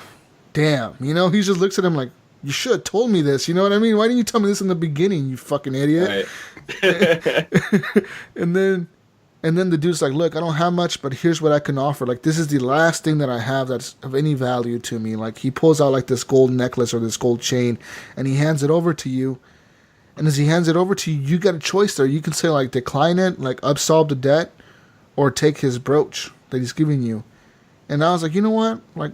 damn. He just looks at him like, you should have told me this, you know what I mean? Why didn't you tell me this in the beginning, you fucking idiot? Right. And then the dude's like, look, I don't have much, but here's what I can offer. Like, this is the last thing that I have that's of any value to me. Like, he pulls out, like, this gold necklace or this gold chain, and he hands it over to you. And as he hands it over to you, you got a choice there. You can say, like, decline it, like, absolve the debt, or take his brooch that he's giving you. And I was like, you know what? Like,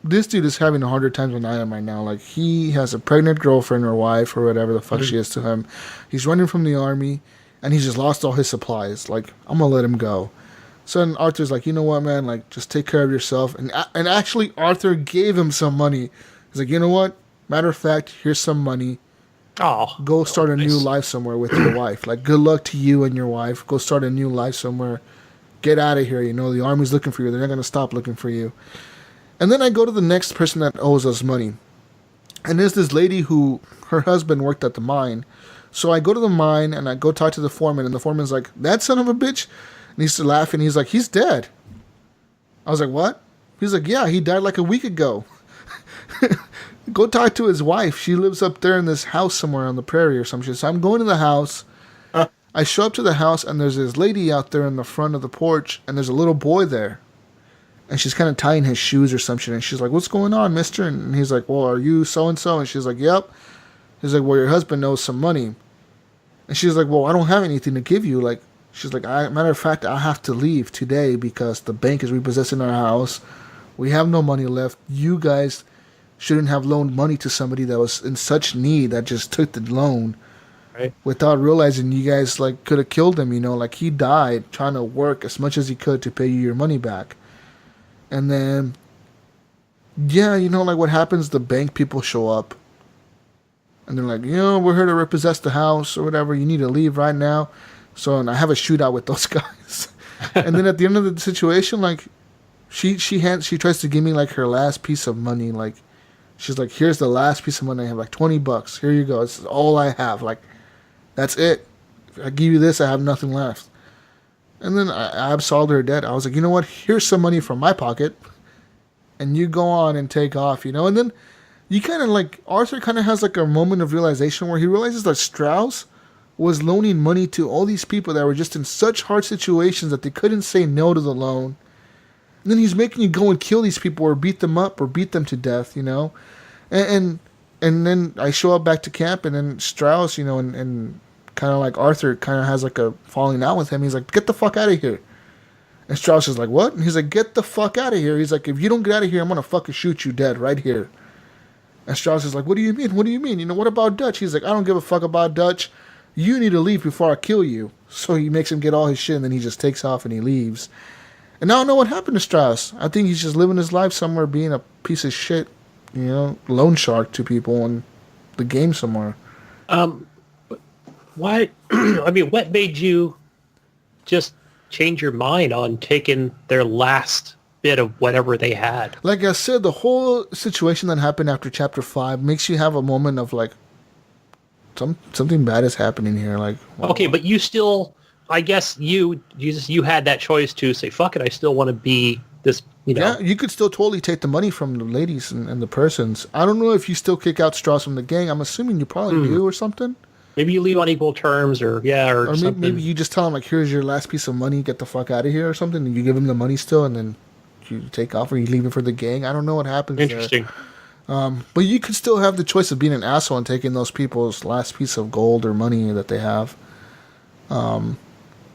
this dude is having a harder time than I am right now. Like, he has a pregnant girlfriend or wife or whatever the fuck she is to him. He's running from the army. And he's just lost all his supplies. Like, I'm going to let him go. So then Arthur's like, you know what, man? Like, just take care of yourself. And actually, Arthur gave him some money. He's like, you know what? Matter of fact, here's some money. Oh. Go start a new life somewhere with your wife. Like, good luck to you and your wife. Go start a new life somewhere. get out of here. You know, the army's looking for you. They're not going to stop looking for you. And then I go to the next person that owes us money. And there's this lady who, her husband worked at the mine. So I go to the mine and I go talk to the foreman. And the foreman's like, that son of a bitch? And he's laughing. He's like, he's dead. I was like, what? He's like, yeah, he died like a week ago. Go talk to his wife. She lives up there in this house somewhere on the prairie or some shit. So I'm going to the house. I show up to the house, and there's this lady out there in the front of the porch, and there's a little boy there. And she's kind of tying his shoes or some shit. And she's like, what's going on, mister? And he's like, well, are you so-and-so? And she's like, yep. He's like, well, your husband knows some money. And she's like, well, I don't have anything to give you. Like, she's like, matter of fact, I have to leave today because the bank is repossessing our house. We have no money left. You guys shouldn't have loaned money to somebody that was in such need that just took the loan. Right. Without realizing you guys like could have killed him, you know, like he died trying to work as much as he could to pay you your money back. And then, yeah, you know, like what happens, the bank people show up and they're like, you know, we're here to repossess the house or whatever. You need to leave right now. So, and I have a shootout with those guys. And then at the end of the situation, like she tries to give me like her last piece of money. Like she's like, here's the last piece of money I have, like $20. Here you go. It's all I have. Like, that's it. If I give you this, I have nothing left. And then I absolved her debt. I was like, you know what? Here's some money from my pocket. And you go on and take off, you know? And then you kind of like, Arthur kind of has like a moment of realization where he realizes that Strauss was loaning money to all these people that were just in such hard situations that they couldn't say no to the loan. And then he's making you go and kill these people or beat them up or beat them to death, you know? And then I show up back to camp, and then Strauss, you know, and kind of like Arthur kind of has like a falling out with him. He's like, get the fuck out of here. And Strauss is like, what? And he's like, get the fuck out of here. He's like, if you don't get out of here, I'm going to fucking shoot you dead right here. And Strauss is like, what do you mean? What do you mean? You know, what about Dutch? He's like, I don't give a fuck about Dutch. You need to leave before I kill you. So he makes him get all his shit, and then he just takes off and he leaves. And I don't know what happened to Strauss. I think he's just living his life somewhere being a piece of shit, you know, loan shark to people in the game somewhere. Why? I mean, what made you just change your mind on taking their last bit of whatever they had? Like I said, the whole situation that happened after Chapter 5 makes you have a moment of like, something bad is happening here. Like, wow. Okay, but you still, I guess you had that choice to say, fuck it, I still want to be this, you know. Yeah, you could still totally take the money from the ladies and the persons. I don't know if you still kick out Strauss from the gang. I'm assuming you probably do or something. Maybe you leave on equal terms or something. Maybe you just tell him, like, here's your last piece of money, get the fuck out of here or something, and you give him the money still, and then you take off or you leave it for the gang. I don't know what happens Interesting. there. But you could still have the choice of being an asshole and taking those people's last piece of gold or money that they have.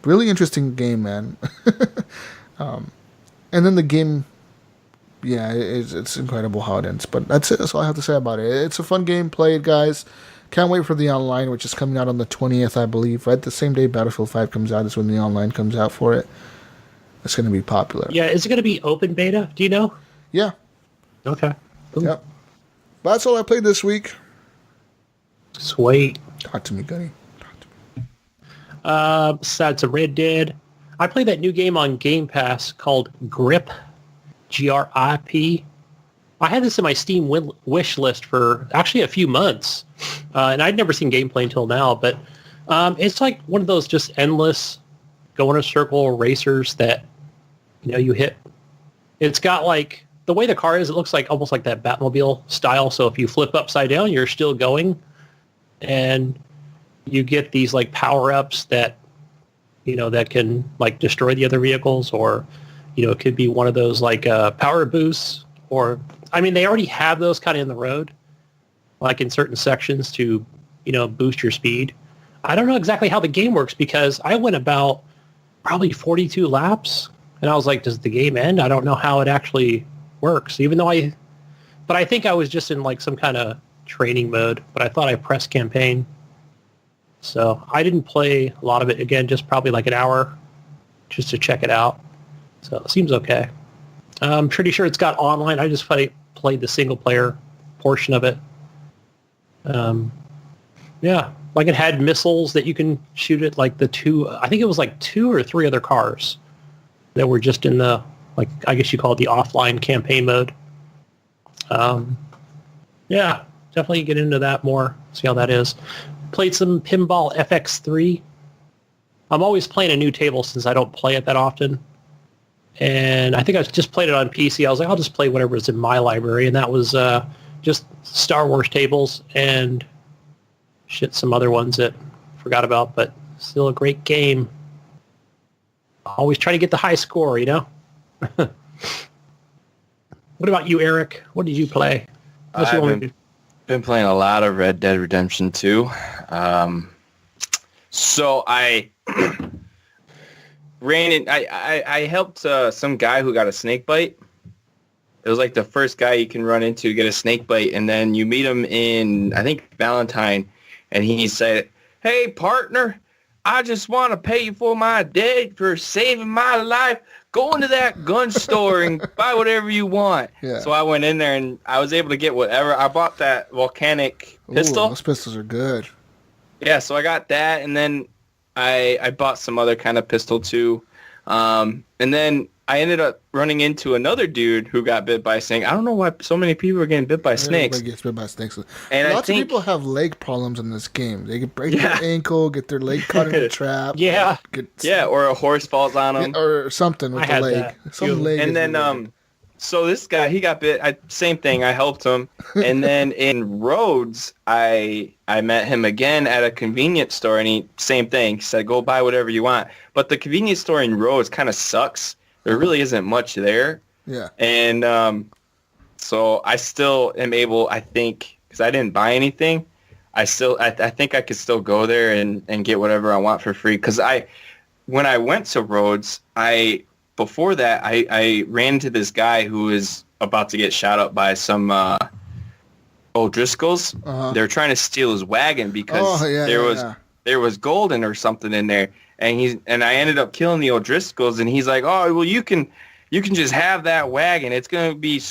Really interesting game, man. And then the game, yeah, it's incredible how it ends. But that's it. That's all I have to say about it. It's a fun game. Play it, guys. Can't wait for the online, which is coming out on the 20th, I believe. Right the same day Battlefield 5 comes out is when the online comes out for it. It's going to be popular. Yeah, is it going to be open beta? Do you know? Yeah. Okay. Cool. Yep. But that's all I played this week. Sweet. Talk to me, Gunny. Besides the Red Dead, I played that new game on Game Pass called Grip, Grip. I had this in my Steam wish list for actually a few months, and I'd never seen gameplay until now, but it's like one of those just endless go in a circle racers that, you know, you hit. It's got like, the way the car is, it looks like almost like that Batmobile style, so if you flip upside down, you're still going, and you get these like power-ups that, you know, that can like destroy the other vehicles, or, you know, it could be one of those like power boosts, or, I mean, they already have those kind of in the road, like in certain sections to, you know, boost your speed. I don't know exactly how the game works because I went about probably 42 laps, and I was like, does the game end? I don't know how it actually works, even though but I think I was just in like some kind of training mode, but I thought I pressed campaign. So I didn't play a lot of it. Again, just probably like an hour just to check it out. So it seems okay. I'm pretty sure it's got online. I just played the single player portion of it. Yeah, like it had missiles that you can shoot at like I think it was like 2 or 3 other cars. that were just in the, like, I guess you call it the offline campaign mode. Yeah, definitely get into that more, see how that is. Played some Pinball FX3. I'm always playing a new table since I don't play it that often. And I think I just played it on PC. I was like, I'll just play whatever's in my library. And that was just Star Wars tables and some other ones that I forgot about, but still a great game. Always try to get the high score, you know? What about you, Eric? What did you play? I've been playing a lot of Red Dead Redemption 2. So I ran in. I helped some guy who got a snake bite. It was like the first guy you can run into get a snake bite, and then you meet him in, I think, Valentine, and he said, "Hey, partner, I just want to pay you for my debt for saving my life. Go into that gun store and buy whatever you want." Yeah. So I went in there and I was able to get whatever. I bought that volcanic pistol. Ooh, those pistols are good. Yeah, so I got that, and then I bought some other kind of pistol too. And then I ended up running into another dude who got bit by a snake. I don't know why so many people are getting bit by snakes. Everybody gets bit by snakes. And Lots of people have leg problems in this game. They can break their ankle, get their leg caught in a trap. Yeah. Or a horse falls on them. Or something with the leg. Some leg. And then, so this guy, he got bit. Same thing. I helped him. And then in Rhodes, I met him again at a convenience store, and same thing. He said, "Go buy whatever you want." But the convenience store in Rhodes kind of sucks. There really isn't much there. Yeah. And so I still am able, I think, because I didn't buy anything, I think I could still go there and get whatever I want for free. Because when I went to Rhodes, before that, I ran into this guy who was about to get shot up by some O'Driscolls. Uh-huh. They were trying to steal his wagon because there was gold or something in there. And I ended up killing the O'Driscolls, and he's like, "Oh, well, you can just have that wagon. It's going to be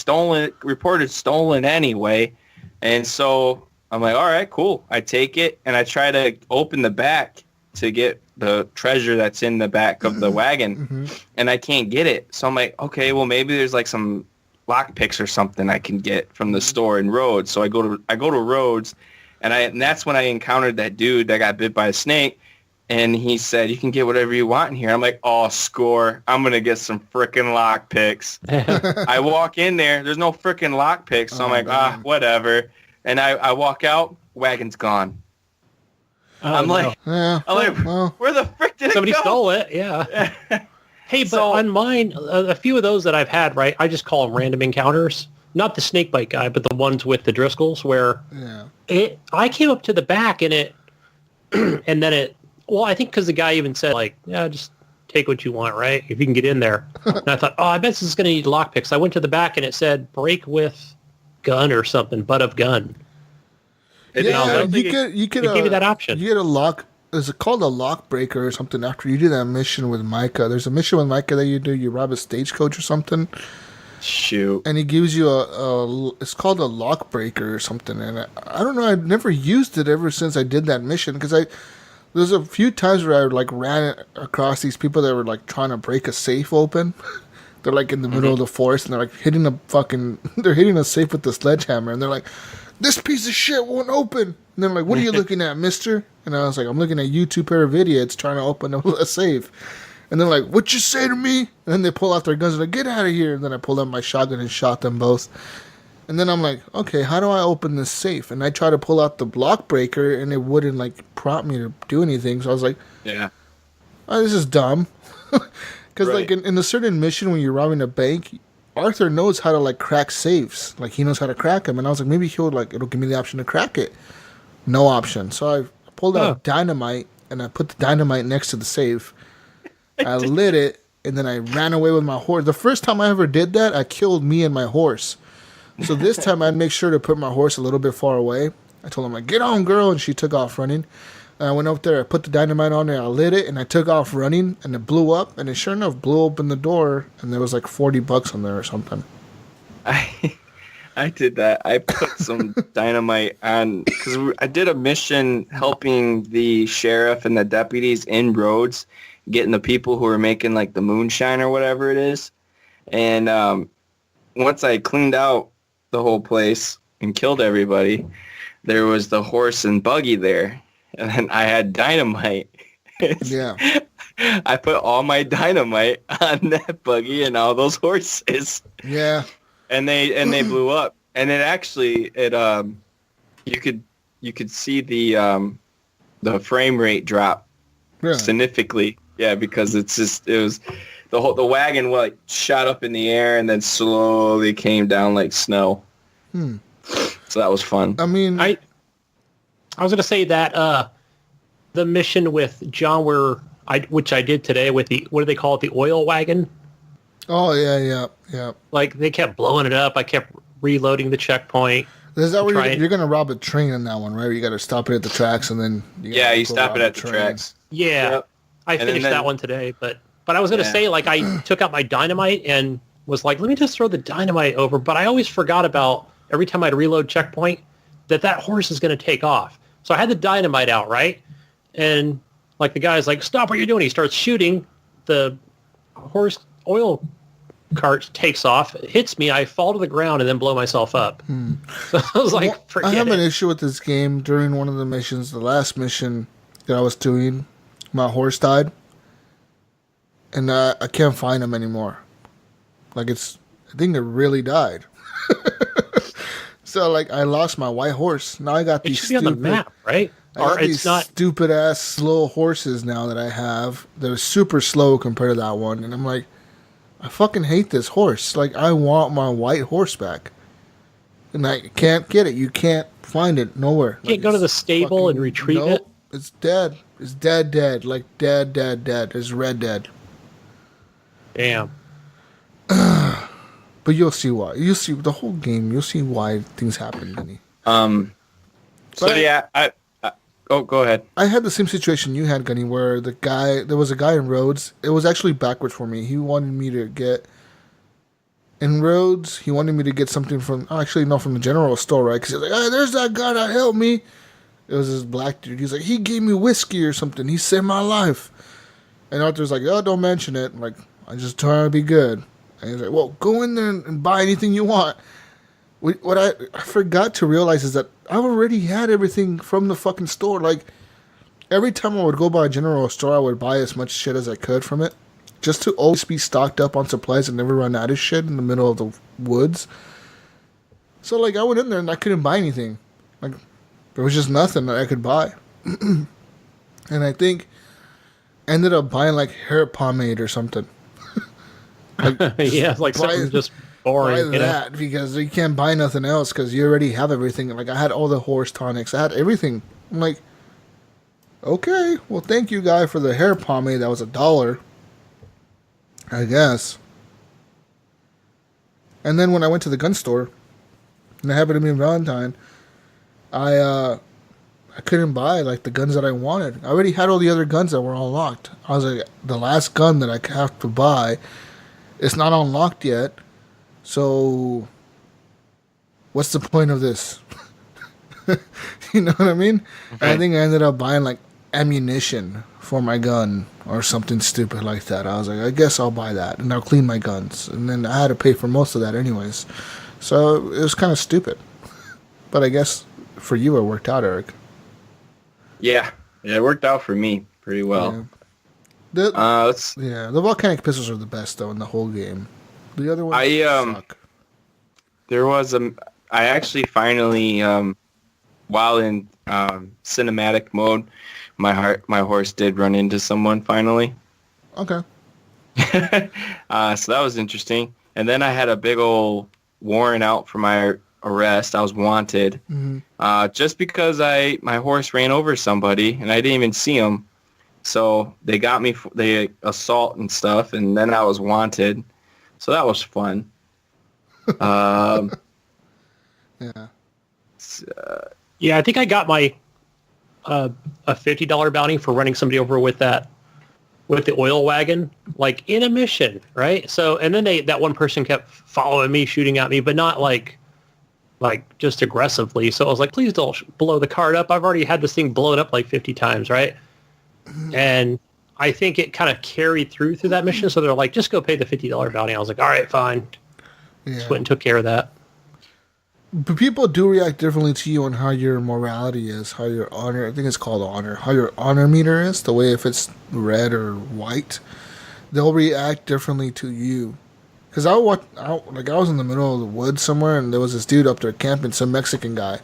reported stolen anyway." And so I'm like, "All right, cool." I take it, and I try to open the back to get the treasure that's in the back of the wagon, and I can't get it. So I'm like, okay, well, maybe there's like some lock picks or something I can get from the store in Rhodes. So I go to Rhodes, and that's when I encountered that dude that got bit by a snake. And he said, "You can get whatever you want in here." I'm like, "Oh, score. I'm going to get some frickin' lock picks." I walk in there. There's no frickin' lock picks. So I'm like, whatever. And I walk out. Wagon's gone. I'm like, where the frick did somebody it go? Stole it, yeah. Hey, but on mine, a few of those that I've had, right, I just call them random encounters. Not the snakebite guy, but the ones with the Driscolls where I came up to the back and and then well, I think because the guy even said, like, yeah, just take what you want, right? If you can get in there. And I thought, I bet this is going to need lockpicks. I went to the back and it said, break with gun or something, butt of gun. You give you that option. You get a lock. Is it called a lock breaker or something after you do that mission with Micah? There's a mission with Micah that you do. You rob a stagecoach or something. Shoot. And he gives you it's called a lock breaker or something. And I don't know. I've never used it ever since I did that mission because there's a few times where I ran across these people that were like trying to break a safe open. They're like in the middle of the forest and they're like hitting a safe with the sledgehammer and they're like, "This piece of shit won't open." And they're like, "What are you looking at, mister?" And I was like, "I'm looking at you two pair of idiots trying to open a safe." And they're like, "What you say to me?" And then they pull out their guns and like, "Get out of here." And then I pulled out my shotgun and shot them both. And then I'm like, okay, how do I open this safe? And I try to pull out the block breaker, and it wouldn't, like, prompt me to do anything. So I was like, this is dumb. Because, like, in a certain mission when you're robbing a bank, Arthur knows how to, like, crack safes. Like, he knows how to crack them. And I was like, maybe it'll give me the option to crack it. No option. So I pulled out dynamite, and I put the dynamite next to the safe. I lit it, and then I ran away with my horse. The first time I ever did that, I killed me and my horse. So this time I'd make sure to put my horse a little bit far away. I told him, like, "Get on, girl," and she took off running. And I went up there, I put the dynamite on there, I lit it, and I took off running, and it blew up, and it sure enough blew open the door, and there was like $40 on there or something. I did that. I put some dynamite on, because I did a mission helping the sheriff and the deputies in Rhodes, getting the people who are making like the moonshine or whatever it is. And once I cleaned out the whole place and killed everybody, there was the horse and buggy there. And then I had dynamite. Yeah. I put all my dynamite on that buggy and all those horses. Yeah. And they blew up. And you could see the frame rate drop significantly. Yeah, because it was the wagon shot up in the air and then slowly came down like snow. So that was fun. I mean, I was going to say that the mission with John which I did today with what do they call it? The oil wagon. Oh yeah. Like they kept blowing it up. I kept reloading the checkpoint. Is that where you're going to rob a train in that one, right? You got to stop it at the tracks and then... you stop it at the tracks. Yeah. Yep. I finished that one today, but I was going to say, like, I took out my dynamite and was like, let me just throw the dynamite over. But I always forgot about, every time I'd reload checkpoint, that horse is going to take off. So I had the dynamite out, right? And, like, the guy's like, stop what you're doing. He starts shooting. The horse oil cart takes off, hits me, I fall to the ground and then blow myself up. So I was like, forget it. I have an issue with this game. During one of the missions, the last mission that I was doing, my horse died. And I can't find him anymore. Like I think it really died. So like I lost my white horse. Now I got these stupid... It should be on the map, right? Or it's not... stupid ass slow horses now that I have. They're super slow compared to that one. And I'm like, I fucking hate this horse. Like, I want my white horse back. And I can't get it. You can't find it nowhere. You can't go to the stable and retrieve it? It's dead. It's dead. Like, dead. It's red dead. Damn. But you'll see why. You'll see the whole game. You'll see why things happen, Gunny. Go ahead. I had the same situation you had, Gunny, where there was a guy in Rhodes. It was actually backwards for me. He wanted me to get, in Rhodes, he wanted me to get something from the general store, right? Because he was like, hey, there's that guy that helped me. It was this black dude. He's like, he gave me whiskey or something. He saved my life. And Arthur's like, oh, don't mention it. I'm like, I just trying to be good. And he's like, well, go in there and buy anything you want. What I forgot to realize is that I already had everything from the fucking store. Like, every time I would go by a general store, I would buy as much shit as I could from it. Just to always be stocked up on supplies and never run out of shit in the middle of the woods. So, like, I went in there and I couldn't buy anything. Like, there was just nothing that I could buy. And I think I ended up buying, like, hair pomade or something. Like, yeah, like something just... boring, buy that because you can't buy nothing else because you already have everything. Like I had all the horse tonics, I had everything. I'm like, okay, well, thank you, guy, for the hair pomade. That was $1, I guess. And then when I went to the gun store, and it happened to be in Valentine, I couldn't buy like the guns that I wanted. I already had all the other guns that were unlocked. I was like, the last gun that I have to buy, it's not unlocked yet. So, what's the point of this? You know what I mean? Okay. I think I ended up buying like ammunition for my gun or something stupid like that. I was like, I guess I'll buy that and I'll clean my guns. And then I had to pay for most of that anyways. So, it was kind of stupid. But I guess for you it worked out, Eric. Yeah, it worked out for me pretty well. Yeah. The volcanic pistols are the best though in the whole game. The other one suck. I actually finally, while in cinematic mode, my horse did run into someone finally. Okay. So that was interesting. And then I had a big old warrant out for my arrest. I was wanted. Mm-hmm. Just because my horse ran over somebody and I didn't even see him. So they got me, they assault and stuff, and then I was wanted. So that was fun. Yeah. Yeah, I think I got my a $50 bounty for running somebody over with the oil wagon, like in a mission, right? So, and then that one person kept following me, shooting at me, but not like just aggressively. So I was like, please don't blow the cart up. I've already had this thing blown up like 50 times, right? And I think it kind of carried through that mission. So they're like, just go pay the $50 bounty. I was like, all right, fine. Just went and took care of that. But people do react differently to you on how your morality is, how your honor, I think it's called honor, how your honor meter is, the way if it's red or white, they'll react differently to you. Because I was in the middle of the woods somewhere, and there was this dude up there camping, some Mexican guy.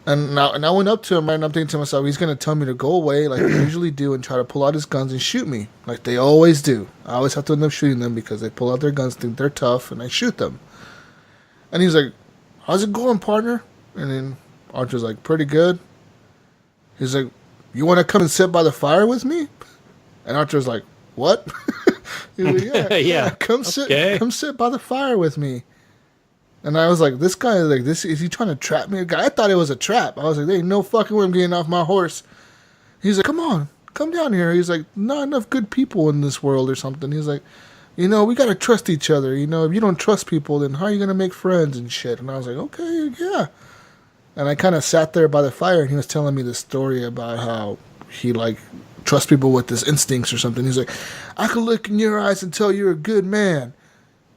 And I went up to him, right, and I'm thinking to myself, he's going to tell me to go away like they usually do and try to pull out his guns and shoot me, like they always do. I always have to end up shooting them because they pull out their guns, think they're tough, and I shoot them. And he's like, how's it going, partner? And then Archer's like, pretty good. He's like, you want to come and sit by the fire with me? And Archer's like, what? He's like, yeah, come sit by the fire with me. And I was like, this guy is like, is he trying to trap me? I thought it was a trap. I was like, there ain't no fucking way I'm getting off my horse. He's like, come on, come down here. He's like, not enough good people in this world or something. He's like, we got to trust each other. If you don't trust people, then how are you going to make friends and shit? And I was like, okay, yeah. And I kind of sat there by the fire, and he was telling me this story about how he, trusts people with his instincts or something. He's like, I can look in your eyes and tell you're a good man.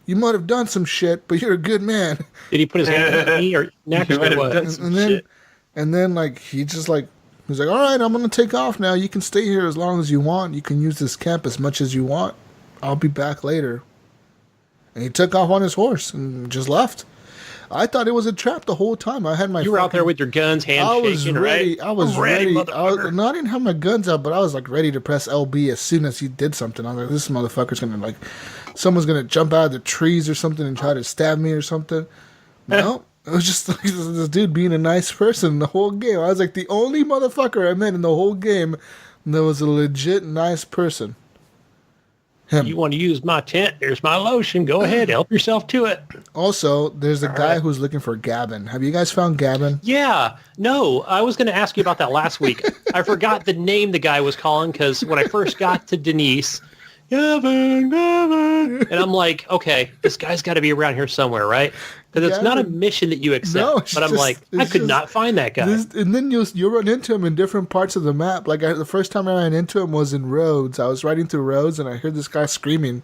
You might have done some shit, but you're a good man. Did he put his hand on me or next or what? And then he's like, all right, I'm going to take off now. You can stay here as long as you want. You can use this camp as much as you want. I'll be back later. And he took off on his horse and just left. I thought it was a trap the whole time. I had my. You were out there with your guns, shaking, right? I was ready. I didn't have my guns out, but I was ready to press LB as soon as he did something. I was like, this motherfucker's gonna someone's gonna jump out of the trees or something and try to stab me or something. No, it was just this dude being a nice person the whole game. I was like the only motherfucker I met in the whole game that was a legit nice person. Him. You want to use my tent? There's my lotion. Go ahead. Help yourself to it. Also, there's a guy who's looking for Gavin. Have you guys found Gavin? Yeah. No, I was going to ask you about that last week. I forgot the name the guy was calling because when I first got to Denise, Gavin. And I'm like, okay, this guy's got to be around here somewhere, right? Because it's not a mission that you accept. No, but I'm like, I could not find that guy. And then you'll run into him in different parts of the map. The first time I ran into him was in Rhodes. I was riding through Rhodes, and I heard this guy screaming.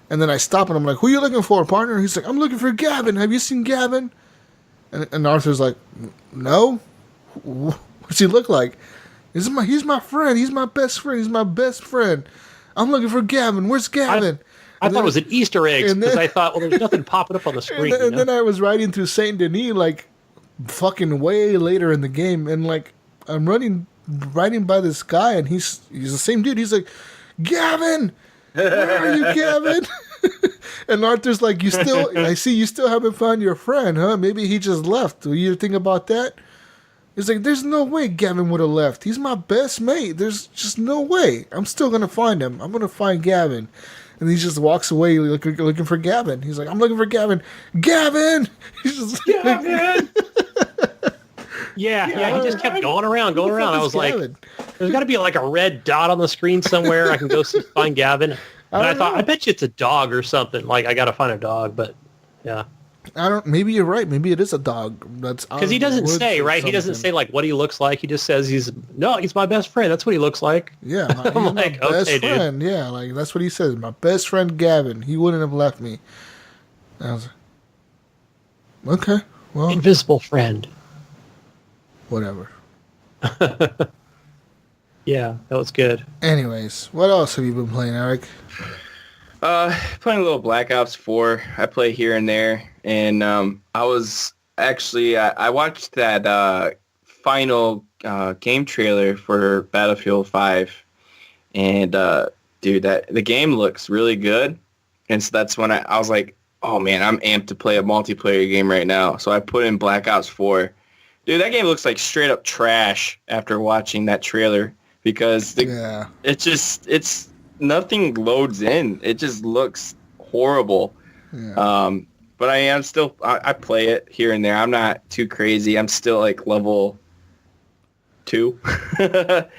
And then I stop, and I'm like, who are you looking for, partner? He's like, I'm looking for Gavin. Have you seen Gavin? And Arthur's like, no. What's he look like? He's my friend. He's my best friend. He's my best friend. I'm looking for Gavin. Where's Gavin? I thought it was an Easter egg because I thought, well, there's nothing popping up on the screen. And then I was riding through Saint Denis, fucking way later in the game, and I'm riding by this guy, and he's the same dude. He's like, Gavin, where are you, Gavin? And Arthur's like, I see you still haven't found your friend, huh? Maybe he just left. Do you think about that? He's like, there's no way Gavin would have left. He's my best mate. There's just no way. I'm still going to find him. I'm going to find Gavin. And he just walks away looking for Gavin. He's like, I'm looking for Gavin. Gavin! He's just Gavin! Yeah, he just kept going around. I was like, there's got to be a red dot on the screen somewhere. I can go find Gavin. And I thought, I bet you it's a dog or something. I got to find a dog, but yeah. Maybe you're right. Maybe it is a dog. That's because he doesn't say, right? He doesn't say what he looks like. He just says he's my best friend. That's what he looks like. Yeah, I'm my best friend. Dude. Yeah, that's what he says. My best friend Gavin. He wouldn't have left me. And I was like, okay, well, invisible friend. Whatever. Yeah, that was good. Anyways, what else have you been playing, Eric? Playing a little Black Ops 4. I play here and there, and I was actually I watched that final game trailer for Battlefield 5, and dude, the game looks really good, and so that's when I was like, oh man, I'm amped to play a multiplayer game right now. So I put in Black Ops 4. Dude, that game looks like straight up trash after watching that trailer because it's nothing loads in. It just looks horrible. Yeah. But I play it here and there. I'm not too crazy. I'm still level 2.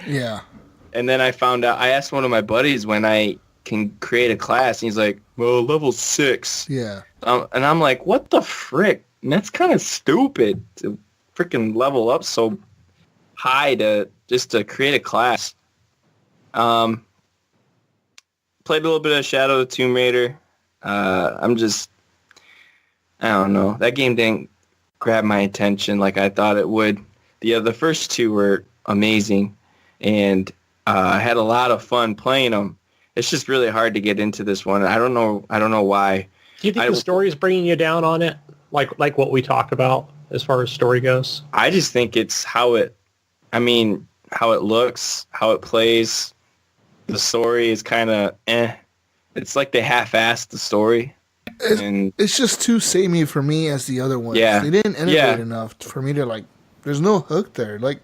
Yeah. And then I found out, I asked one of my buddies when I can create a class, and he's like, well, level 6. Yeah. And I'm like, what the frick? And that's kind of stupid to freaking level up so high to create a class. Played a little bit of Shadow of the Tomb Raider. I don't know. That game didn't grab my attention like I thought it would. The first two were amazing, and I had a lot of fun playing them. It's just really hard to get into this one. I don't know why. Do you think the story is bringing you down on it, like what we talked about as far as story goes? I just think it's how it looks, how it plays. The story is kind of It's like they half-assed the story. It's just too samey for me as the other ones. Yeah. They didn't innovate enough for me to like. There's no hook there. Like,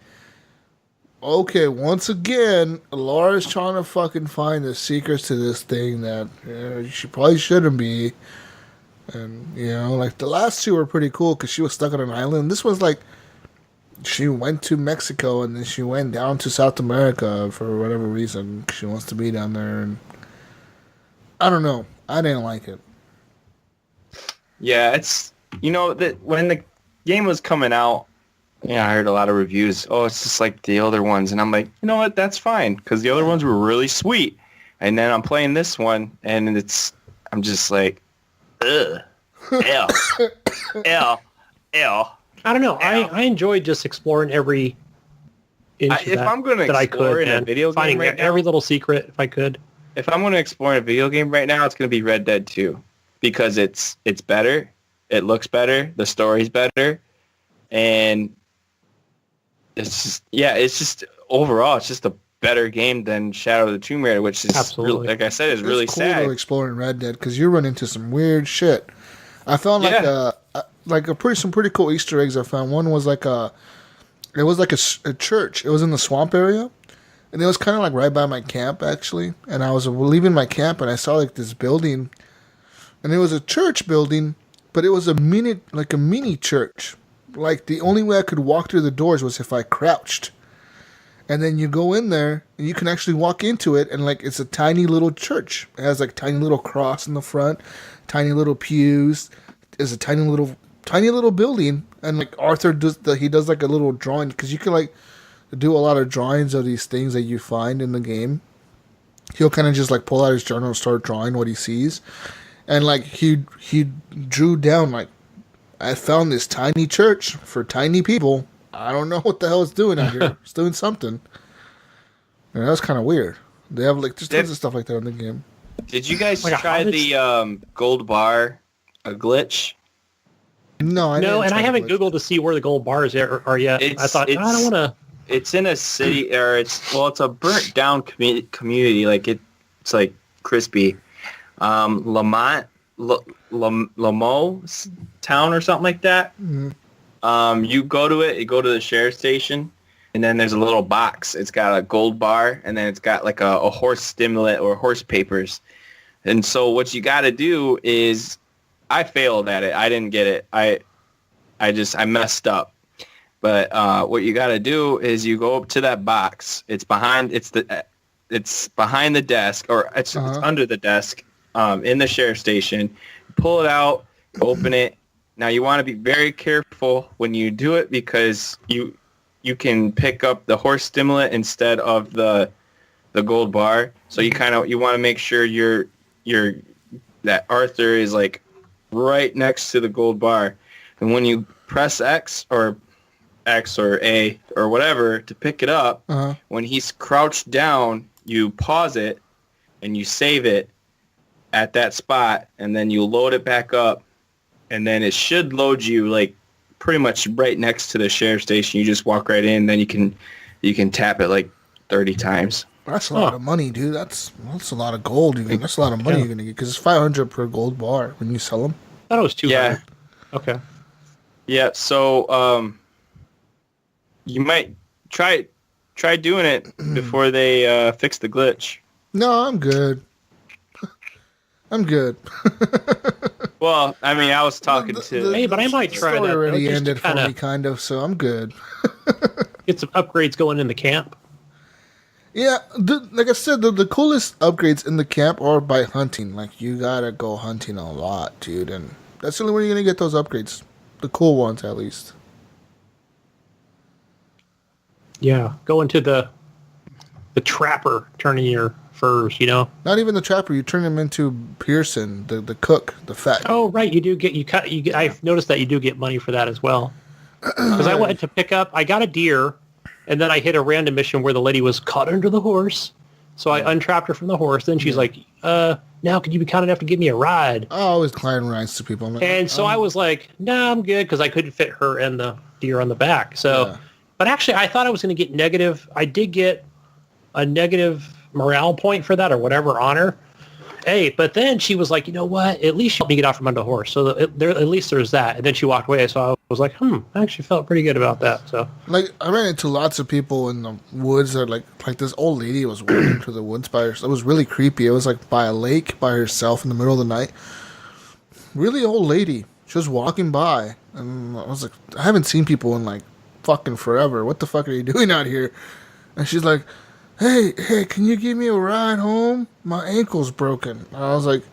okay, once again, Laura's trying to fucking find the secrets to this thing that she probably shouldn't be. And, like the last two were pretty cool because she was stuck on an island. This one's like, she went to Mexico and then she went down to South America for whatever reason. She wants to be down there. And I don't know. I didn't like it. Yeah, it's, that when the game was coming out, I heard a lot of reviews. Oh, it's just like the other ones. And I'm like, you know what? That's fine. Because the other ones were really sweet. And then I'm playing this one, and I'm just like, ugh. Ew. Ew. Ew. I don't know. I enjoyed just exploring every inch if I'm going to explore in a video game finding right now, every little secret if I could. If I'm going to explore in a video game right now, it's going to be Red Dead 2. Because it's better. It looks better. The story's better. And it's just overall, it's just a better game than Shadow of the Tomb Raider, which is really, like I said, is really cool sad. To explore in Red Dead because you run into some weird shit. I found some pretty cool Easter eggs. I found one was like it was like a church. It was in the swamp area, and it was kind of like right by my camp actually. And I was leaving my camp, and I saw like this building, and it was a church building, but it was a mini church. Like, the only way I could walk through the doors was if I crouched. And then you go in there, and you can actually walk into it, and, like, it's a tiny little church. It has, like, tiny little cross in the front, tiny little pews. It's a tiny little building. And, like, Arthur does, like, a little drawing, because you can, like, do a lot of drawings of these things that you find in the game. He'll kind of just, like, pull out his journal and start drawing what he sees. And, like, he drew down, like, I found this tiny church for tiny people. I don't know what the hell it's doing out here. It's doing something. And that's kind of weird. They have like there's tons of stuff like that in the game. Did you guys try the gold bar glitch? No, I didn't. And I haven't Googled to see where the gold bars are yet. I thought I don't want to. It's in a city, or it's a burnt down community. Like it's like crispy. Lamont. Lamo town or something like that. Mm-hmm. You go to it. You go to the sheriff station, and then there's a little box. It's got a gold bar, and then it's got like a horse stimulant or horse papers. And so what you got to do is, I failed at it. I didn't get it. I messed up. But what you got to do is you go up to that box. It's behind the desk, or it's under the desk. In the sheriff station, pull it out, open it. Now you want to be very careful when you do it because you can pick up the horse stimulant instead of the gold bar. So you want to make sure that Arthur is like right next to the gold bar, and when you press X or A or whatever to pick it up, when he's crouched down, you pause it and you save it at that spot, and then you load it back up, and then it should load you like pretty much right next to the sheriff station. You just walk right in, then you can tap it like 30 times. That's a lot of money, dude. That's a lot of gold. That's a lot of money you're gonna get because it's 500 per gold bar when you sell them. I thought it was 200. Yeah. Okay. Yeah. So you might try doing it before they fix the glitch. No, I'm good. I'm good. Well, I mean, I was talking to... Hey, but I might try that. The story already ended for me, kind of, so I'm good. Get some upgrades going in the camp. Yeah, like I said, the coolest upgrades in the camp are by hunting. Like, you gotta go hunting a lot, dude, and that's the only way you're gonna get those upgrades. The cool ones, at least. Yeah, go into the the trapper turning your furs, you know? Not even the trapper. You turn him into Pearson, the cook, the fat. Oh, right. You do get, I've noticed that you do get money for that as well. Because I went to pick up, I got a deer, and then I hit a random mission where the lady was caught under the horse. So I untrapped her from the horse. Then she's like, now could you be kind enough to give me a ride? I always decline rides to people. So I was like, no, I'm good, because I couldn't fit her and the deer on the back. So, but actually, I thought I was going to get negative. I did get a negative morale point for that or whatever, honor. Hey, but then she was like, you know what? At least she helped me get off from under the horse. So at least there's that. And then she walked away. So I was like, I actually felt pretty good about that. So like I ran into lots of people in the woods that like this old lady was walking through the woods by herself. It was really creepy. It was like by a lake by herself in the middle of the night. Really old lady. She was walking by. And I was like, I haven't seen people in like fucking forever. What the fuck are you doing out here? And she's like, Hey, can you give me a ride home? My ankle's broken. And I was like,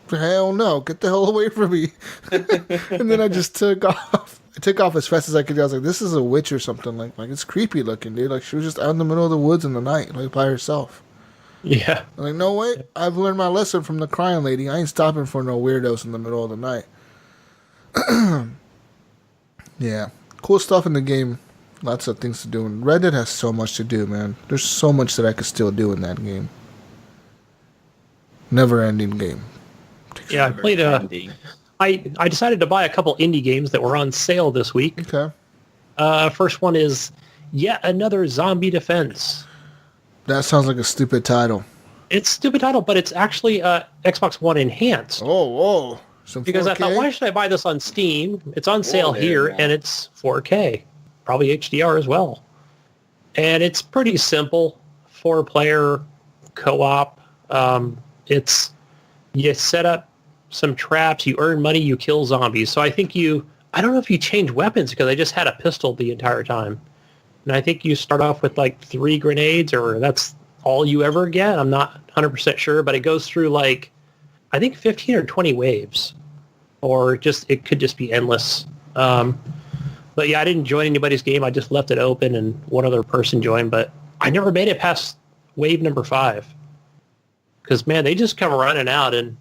hell no, get the hell away from me. And then I just took off. I took off as fast as I could. I was like, this is a witch or something. Like it's creepy looking, dude. Like she was just out in the middle of the woods in the night, like by herself. Yeah. I'm like, no way. I've learned my lesson from the crying lady. I ain't stopping for no weirdos in the middle of the night. Yeah. Cool stuff in the game. Lots of things to do. And Red Dead has so much to do, man. There's so much that I could still do in that game. Never-ending game. Yeah, I played I decided to buy a couple indie games that were on sale this week. Okay. First one is Yet Another Zombie Defense. That sounds like a stupid title. It's a stupid title, but it's actually Xbox One enhanced. Oh. Because 4K? I thought, why should I buy this on Steam? It's on sale here, and it's 4K. Probably HDR as well. And it's pretty simple. 4-player co-op. You set up some traps, you earn money, you kill zombies. So I think I don't know if you change weapons, because I just had a pistol the entire time. And I think you start off with like 3 grenades, or that's all you ever get. I'm not 100% sure, but it goes through like, I think 15 or 20 waves. Or it could just be endless. But yeah, I didn't join anybody's game. I just left it open, and one other person joined. But I never made it past wave number 5. Because, man, they just come running out. And,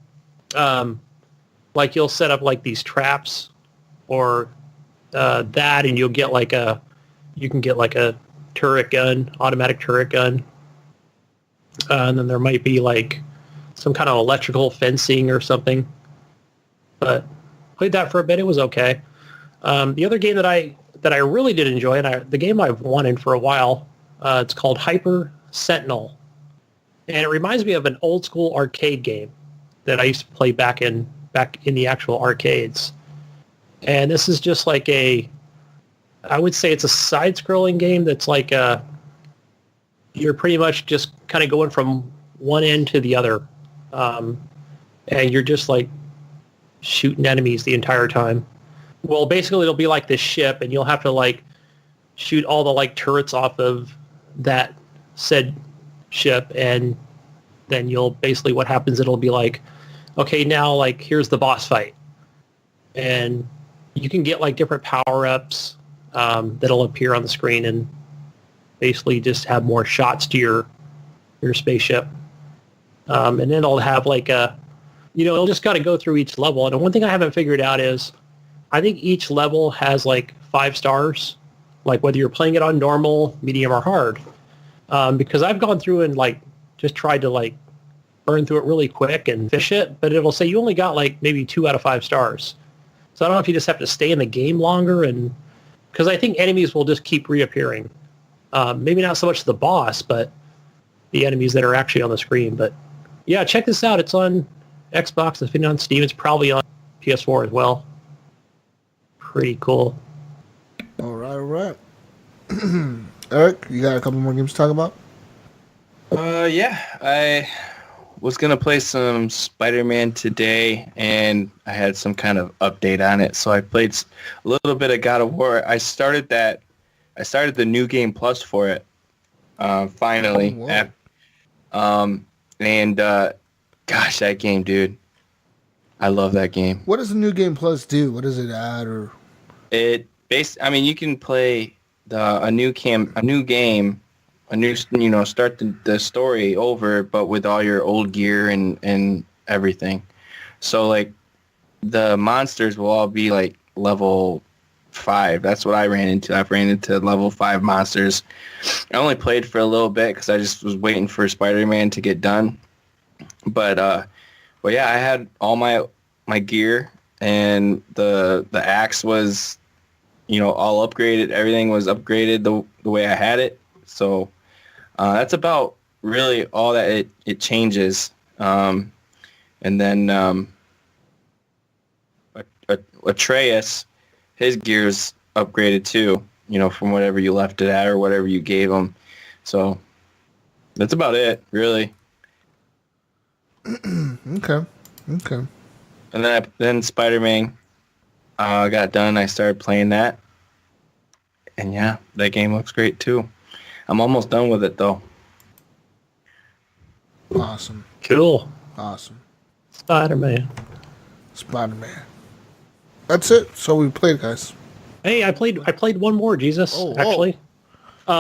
like, you'll set up, like, these traps or that, and you can get, like, a turret gun, automatic turret gun. And then there might be, like, some kind of electrical fencing or something. But played that for a bit. It was okay. The other game that I really did enjoy, and the game I've wanted for a while, it's called Hyper Sentinel, and it reminds me of an old school arcade game that I used to play back in the actual arcades. And this is just like I would say it's a side-scrolling game that's like you're pretty much just kind of going from one end to the other, and you're just like shooting enemies the entire time. Well, basically, it'll be like this ship, and you'll have to, like, shoot all the, like, turrets off of that said ship, and then what happens, it'll be like, okay, now, like, here's the boss fight. And you can get, like, different power-ups that'll appear on the screen and basically just have more shots to your spaceship. And then it'll have, like, it'll just got to go through each level. And one thing I haven't figured out is, I think each level has like 5 stars, like whether you're playing it on normal, medium, or hard. Because I've gone through and like just tried to like burn through it really quick and fish it, but it'll say you only got like maybe 2 out of 5 stars. So I don't know if you just have to stay in the game longer, and because I think enemies will just keep reappearing. Maybe not so much the boss, but the enemies that are actually on the screen. But yeah, check this out. It's on Xbox, it's been on Steam. It's probably on PS4 as well. Pretty cool. All right. Eric, you got a couple more games to talk about? Yeah. I was going to play some Spiderman today, and I had some kind of update on it. So I played a little bit of God of War. I started the New Game Plus for it, finally. Gosh, that game, dude. I love that game. What does the New Game Plus do? What does it add? Or you can play a new game start the story over, but with all your old gear and everything. So like the monsters will all be like level 5. That's what I ran into. I ran into level 5 monsters. I only played for a little bit because I just was waiting for Spider-Man to get done. But yeah, I had all my gear, and the axe was, all upgraded. Everything was upgraded the way I had it. So that's about really all that it changes. And then Atreus, his gear's upgraded too, from whatever you left it at or whatever you gave him. So that's about it, really. Okay. And then Spider-Man got done. I started playing that. And yeah, that game looks great too. I'm almost done with it though. Awesome. Cool. Awesome. Spider-Man. That's it. So we played, guys. Hey, I played one more, Jesus. Actually.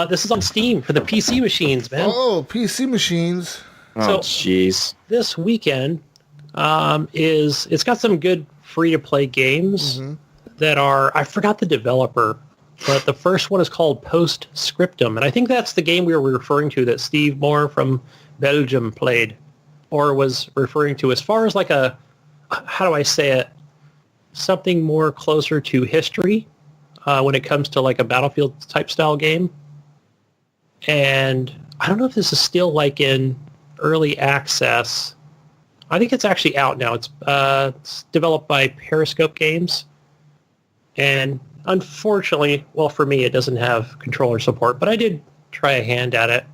This is on Steam for the PC machines, man. Oh, PC machines. Oh, jeez. This weekend it's got some good free-to-play games that are, I forgot the developer, but the first one is called Scriptum, and I think that's the game we were referring to that Steve Moore from Belgium played, or was referring to as far as like a, how do I say it, something more closer to history when it comes to like a Battlefield type style game. And I don't know if this is still like in early access. I think it's actually out now. It's developed by Periscope Games. And unfortunately, well, for me, it doesn't have controller support, but I did try a hand at it.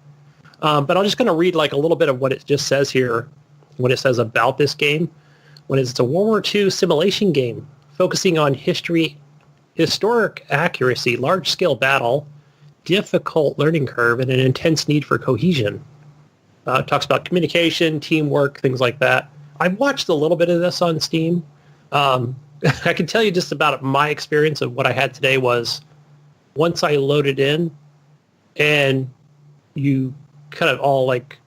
But I'm just going to read like a little bit of what it just says here, what it says about this game. When it's a World War II simulation game focusing on historic accuracy, large-scale battle, difficult learning curve, and an intense need for cohesion. It talks about communication, teamwork, things like that. I've watched a little bit of this on Steam. I can tell you just about my experience of what I had today was once I loaded in and you kind of all like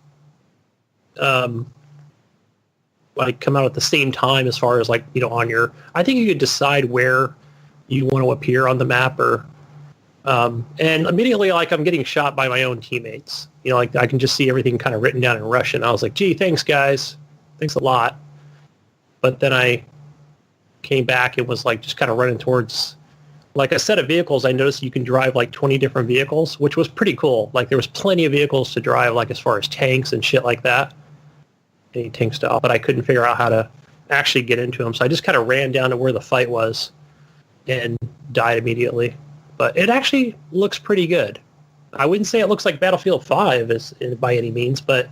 come out at the same time as far as like, on your, I think you could decide where you want to appear on the map or, and immediately like I'm getting shot by my own teammates. Like I can just see everything kind of written down in Russian. I was like, gee, thanks guys. Thanks a lot. But then I came back and was like just kind of running towards like a set of vehicles. I noticed you can drive like 20 different vehicles, which was pretty cool. Like there was plenty of vehicles to drive, like as far as tanks and shit like that. Any tank style, but I couldn't figure out how to actually get into them. So I just kind of ran down to where the fight was and died immediately. But it actually looks pretty good. I wouldn't say it looks like Battlefield 5 by any means, but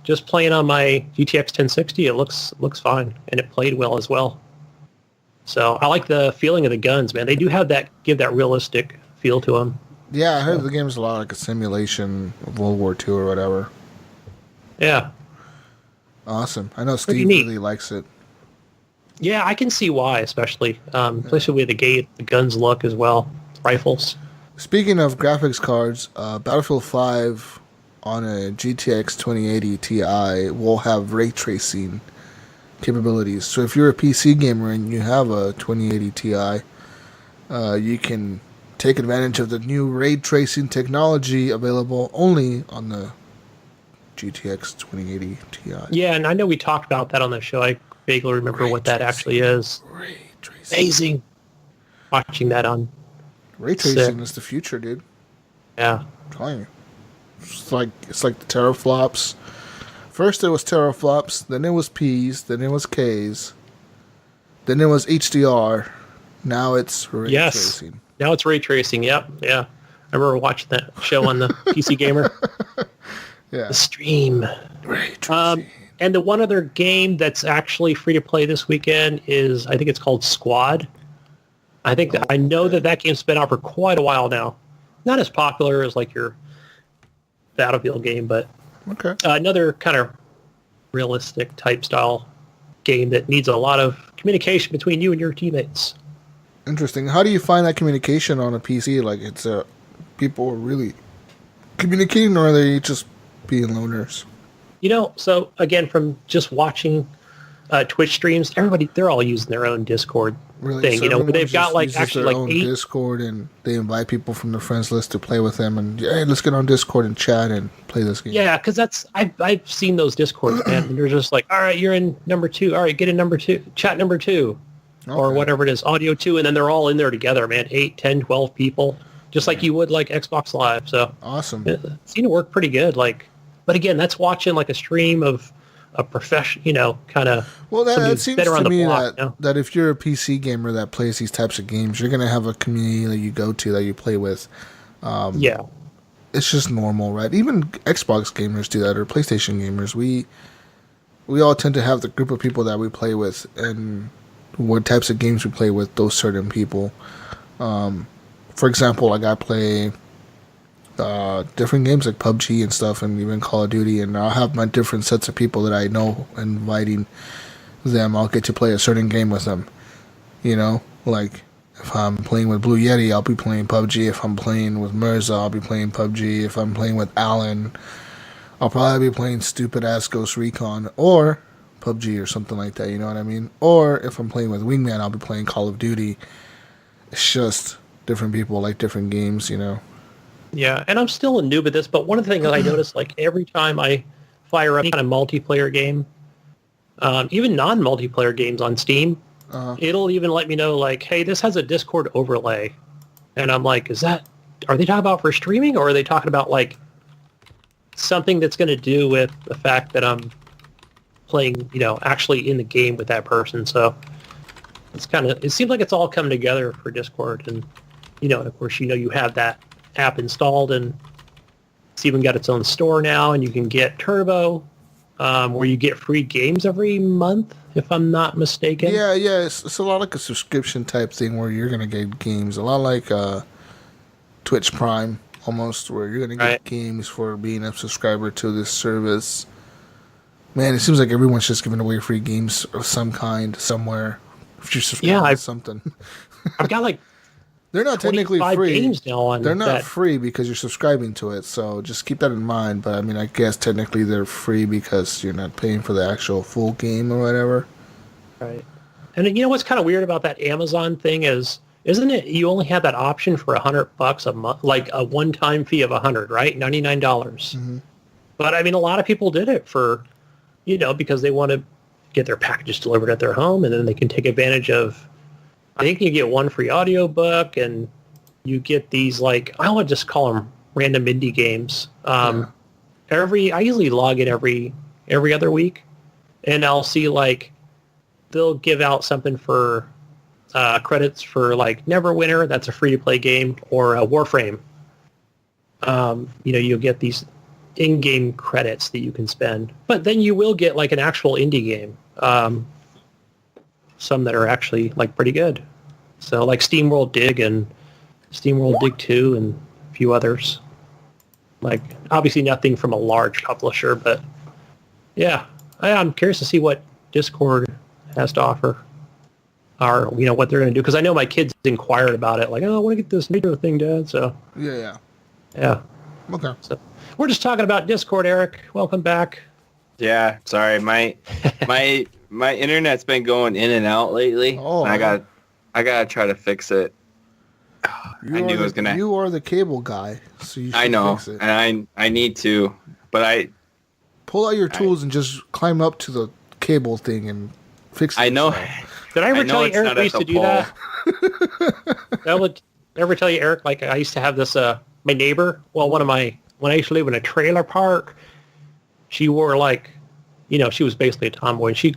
just playing on my GTX 1060, it looks fine, and it played well as well. So I like the feeling of the guns, man. They do give that realistic feel to them. Yeah, I heard the game's a lot like a simulation of World War II or whatever. Yeah. Awesome. I know Steve really likes it. Yeah, I can see why, especially with the guns look as well, rifles. Speaking of graphics cards, Battlefield 5 on a GTX 2080 Ti will have ray tracing capabilities. So if you're a PC gamer and you have a 2080 Ti, you can take advantage of the new ray tracing technology available only on the GTX 2080 Ti. Yeah, and I know we talked about that on the show. I vaguely remember what that actually is. Ray tracing. Amazing. Watching that on. Ray tracing is the future, dude. Yeah. I'm telling you. It's like the teraflops. First it was teraflops, then it was Ps, then it was Ks, then it was HDR. Now it's ray tracing. Now it's ray tracing. Yep. Yeah. I remember watching that show on the PC Gamer. Yeah. The stream. Ray tracing. And the one other game that's actually free to play this weekend is, I think it's called Squad. I know that game's been out for quite a while now. Not as popular as like your Battlefield game, but okay. Another kind of realistic type style game that needs a lot of communication between you and your teammates. Interesting. How do you find that communication on a PC? Like people are really communicating, or are they just being loners? So again, from just watching Twitch streams, they're all using their own Discord thing. So they've got actually their own 8 Discord, and they invite people from their friends list to play with them, and hey, let's get on Discord and chat and play this game. Yeah, because I've seen those Discords, man. And they're just like, all right, you're in number 2. All right, get in number 2, chat number 2, or whatever it is, audio 2, and then they're all in there together, man. 8, 10, 12 people, just like you would like Xbox Live. So awesome. It seemed to work pretty good. But again, that's watching like a stream of a professional, kind of. Well, that seems to me that if you're a PC gamer that plays these types of games, you're going to have a community that you go to, that you play with. Yeah. It's just normal, right? Even Xbox gamers do that, or PlayStation gamers. We all tend to have the group of people that we play with, and what types of games we play with those certain people. For example, like I play different games like PUBG and stuff, and even Call of Duty, and I'll have my different sets of people that I know, inviting them. I'll get to play a certain game with them. Like if I'm playing with Blue Yeti, I'll be playing PUBG. If I'm playing with Mirza, I'll be playing PUBG. If I'm playing with Alan, I'll probably be playing stupid ass Ghost Recon or PUBG or something like that. You know what I mean? Or if I'm playing with Wingman, I'll be playing Call of Duty. It's just different people like different games, Yeah, and I'm still a noob at this, but one of the things that I notice, like every time I fire up any kind of multiplayer game, even non-multiplayer games on Steam, it'll even let me know, like, hey, this has a Discord overlay. And I'm like, are they talking about for streaming, or are they talking about, like, something that's going to do with the fact that I'm playing, actually in the game with that person? So it seems like it's all coming together for Discord. And, and of course, you have that app installed, and it's even got its own store now, and you can get Turbo, where you get free games every month, if I'm not mistaken. Yeah, it's a lot like a subscription type thing where you're gonna get games, a lot like Twitch Prime almost, where you're gonna get games for being a subscriber to this service. Man, it seems like everyone's just giving away free games of some kind somewhere. If you're subscribing to something, I've got like. They're not technically free. Games now on they're not free because you're subscribing to it, so just keep that in mind. But I mean, I guess technically they're free because you're not paying for the actual full game or whatever. Right. And what's kind of weird about that Amazon thing isn't it? You only have that option for $100 a month, like a one-time fee of $100, right? $99. Mm-hmm. But I mean, a lot of people did it for, because they want to get their packages delivered at their home, and then they can take advantage of. I think you get one free audiobook, and you get these, like, I would just call them random indie games. I usually log in every other week, and I'll see, like, they'll give out something for credits for, like, Neverwinter. That's a free-to-play game, or Warframe. You'll get these in-game credits that you can spend. But then you will get, like, an actual indie game. Some that are actually, like, pretty good. So, like SteamWorld Dig and SteamWorld Dig 2 and a few others. Like, obviously nothing from a large publisher, but yeah, I'm curious to see what Discord has to offer, or, what they're going to do. Because I know my kids inquired about it, like, oh, I want to get this video thing, Dad. So Yeah. Okay. So we're just talking about Discord, Eric. Welcome back. Yeah, sorry, my internet's been going in and out lately. Oh, I gotta try to fix it. You are the cable guy, so you should fix it. And I need to, but pull out your tools and just climb up to the cable thing and fix it. I know. Did I ever tell you Eric used to do that? Did I ever tell you, Eric, like, I used to have this my neighbor, when I used to live in a trailer park, she wore, like, she was basically a tomboy, and she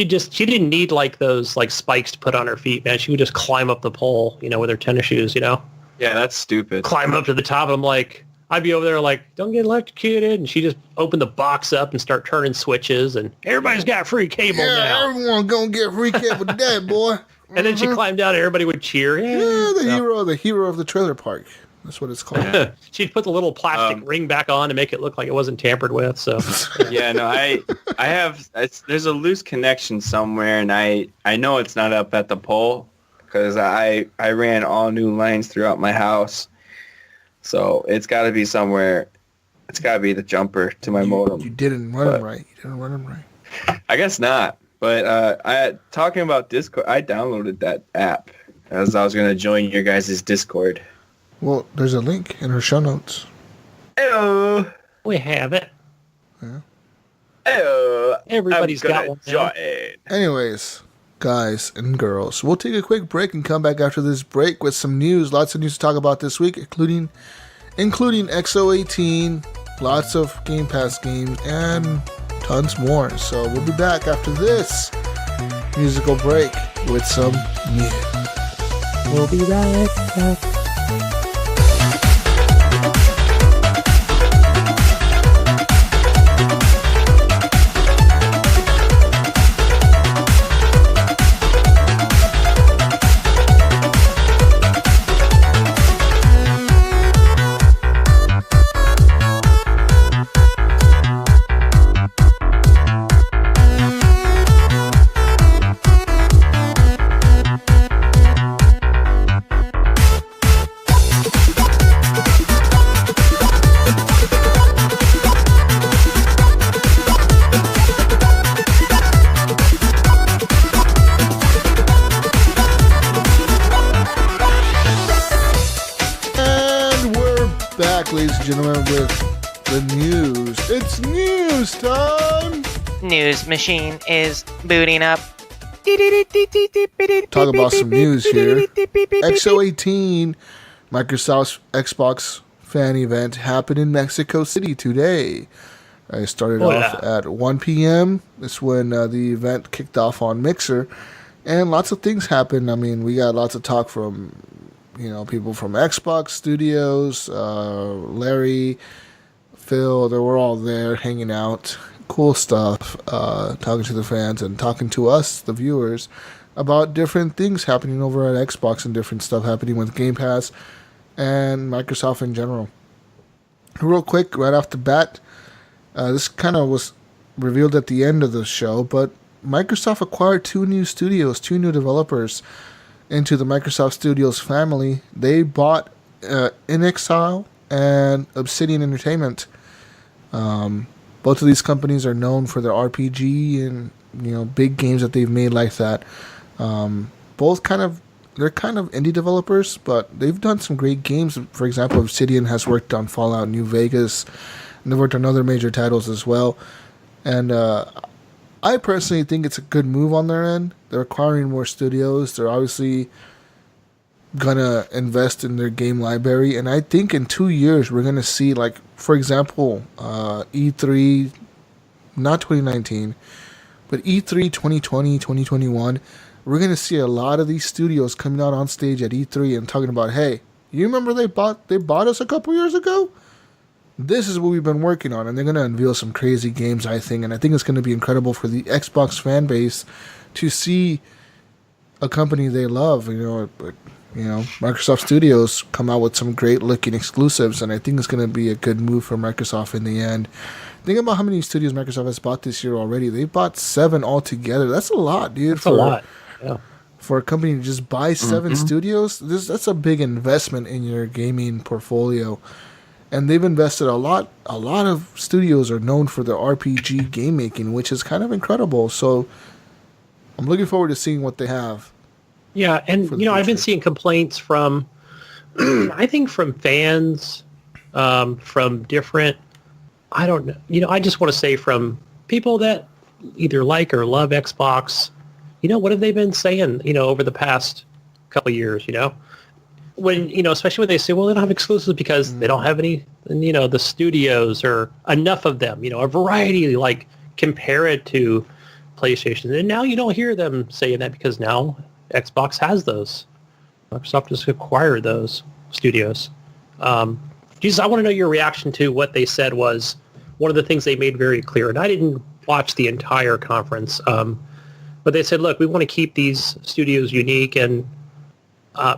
didn't need, like, those, like, spikes to put on her feet, man. She would just climb up the pole, with her tennis shoes, Yeah, that's stupid. Climb up to the top, and I'm like, I'd be over there like, don't get electrocuted, and she just opened the box up and start turning switches, and everybody's got free cable now. Yeah, everyone gonna get free cable today, boy. And then she climbed down, and everybody would cheer. Yeah, the hero of the trailer park. That's what it's called. Yeah. She'd put the little plastic ring back on to make it look like it wasn't tampered with. So yeah, no, I have. There's a loose connection somewhere, and I know it's not up at the pole because I ran all new lines throughout my house. So it's got to be somewhere. It's got to be the jumper to my modem. You didn't run them right. You didn't run them right. I guess not. But talking about Discord, I downloaded that app as I was going to join your guys' Discord. Well, there's a link in our show notes. Hello. We have it. Yeah. Hello. Everybody's got one. Join. Anyways, guys and girls, we'll take a quick break and come back after this break with some news. Lots of news to talk about this week, including Xo 18, lots of Game Pass games, and tons more. So we'll be back after this musical break with some news. We'll be right back. Ladies and gentlemen, with the news. It's news time! News machine is booting up. Talk about some news here. Xo 18, Microsoft's Xbox fan event, happened in Mexico City today. I started off at 1 p.m. That's when the event kicked off on Mixer. And lots of things happened. I mean, we got lots of talk from people from Xbox Studios, Larry, Phil, they were all there hanging out. Cool stuff, talking to the fans and talking to us, the viewers, about different things happening over at Xbox and different stuff happening with Game Pass and Microsoft in general. Real quick, right off the bat, this kind of was revealed at the end of the show, but Microsoft acquired two new developers into the Microsoft Studios family. They bought inXile and Obsidian Entertainment. Both of these companies are known for their RPG and big games that they've made like that. They're kind of indie developers, but they've done some great games. For example, Obsidian has worked on Fallout New Vegas, and they've worked on other major titles as well. And I personally think it's a good move on their end. They're acquiring more studios. They're obviously going to invest in their game library. And I think in 2 years, we're going to see, like, for example, E3, not 2019, but E3 2020, 2021, we're going to see a lot of these studios coming out on stage at E3 and talking about, hey, you remember they bought us a couple years ago? This is what we've been working on, and they're going to unveil some crazy games, I think, and I think it's going to be incredible for the Xbox fan base to see a company they love, Microsoft Studios come out with some great-looking exclusives, and I think it's going to be a good move for Microsoft in the end. Think about how many studios Microsoft has bought this year already. They bought 7 altogether. That's a lot, dude. That's a lot, yeah. For a company to just buy 7 studios, that's a big investment in your gaming portfolio. And they've invested a lot of studios are known for their RPG game making, which is kind of incredible. So I'm looking forward to seeing what they have. Yeah, and I've been seeing complaints from I think from fans, from different, I don't know, I just want to say from people that either like or love Xbox, what have they been saying, over the past couple of years, when especially when they say, well, they don't have exclusives because they don't have any, the studios or enough of them, a variety, like compare it to PlayStation. And now you don't hear them saying that because now Xbox has those. Microsoft just acquired those studios. Jesus, I want to know your reaction to what they said was one of the things they made very clear. And I didn't watch the entire conference, but they said, look, we want to keep these studios unique and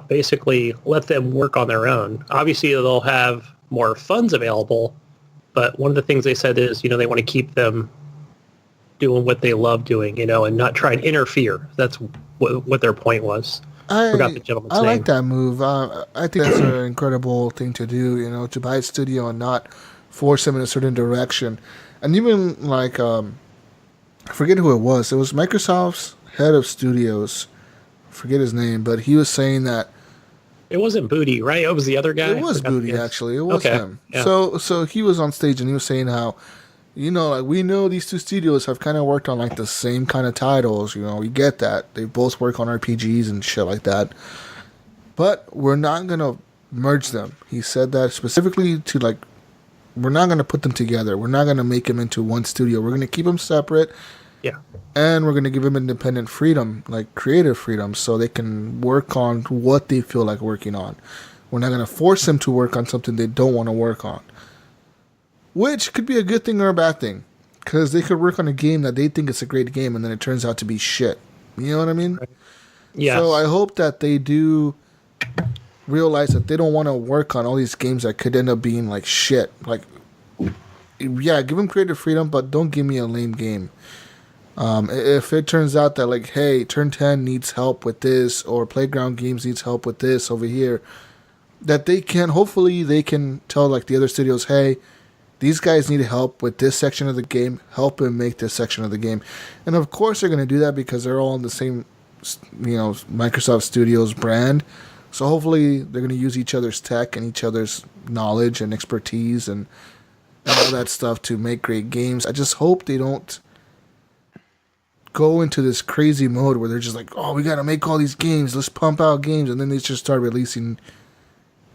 basically let them work on their own. Obviously, they'll have more funds available, but one of the things they said is, they want to keep them doing what they love doing, and not try and interfere. That's what their point was. Forgot the gentleman's name. I like that move. I think that's an incredible thing to do, to buy a studio and not force them in a certain direction. And even like, I forget who it was. It was Microsoft's head of studios. I forget his name, but he was saying that it wasn't Booty, right? It was the other guy. It was Booty, actually. It was him. Yeah. So he was on stage and he was saying how, like we know these two studios have kind of worked on like the same kind of titles. We get that they both work on RPGs and shit like that, but we're not gonna merge them. He said that specifically to like, we're not gonna put them together. We're not gonna make them into one studio. We're gonna keep them separate. Yeah. And we're gonna give them independent freedom, like creative freedom, so they can work on what they feel like working on. We're not gonna force them to work on something they don't want to work on. Which could be a good thing or a bad thing. Because they could work on a game that they think is a great game and then it turns out to be shit. You know what I mean? Right. Yeah. So I hope that they do realize that they don't want to work on all these games that could end up being like shit. Like, yeah, give them creative freedom, but don't give me a lame game. If it turns out that like, hey, Turn 10 needs help with this, or Playground Games needs help with this over here, that hopefully they can tell like the other studios, hey, these guys need help with this section of the game. Help them make this section of the game. And of course they're going to do that because they're all in the same, Microsoft Studios brand. So hopefully they're going to use each other's tech and each other's knowledge and expertise and all that stuff to make great games. I just hope they don't go into this crazy mode where they're just like, oh, we got to make all these games. Let's pump out games. And then they just start releasing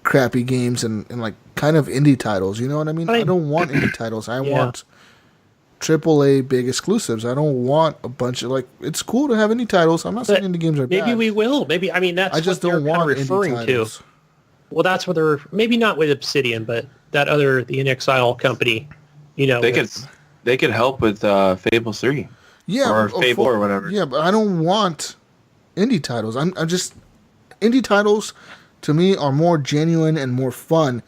crappy games and like kind of indie titles. You know what I mean? I don't want indie titles. I want AAA big exclusives. I don't want a bunch of like. It's cool to have indie titles. I'm not saying indie games are bad. Maybe we will. Maybe that's. I just don't want referring to. Well, that's what they're maybe not with Obsidian, but the In Exile company. They could help with Fable 3. Yeah, or Fable or whatever. Yeah, but I don't want indie titles. I'm just indie titles. To me, are more genuine and more fun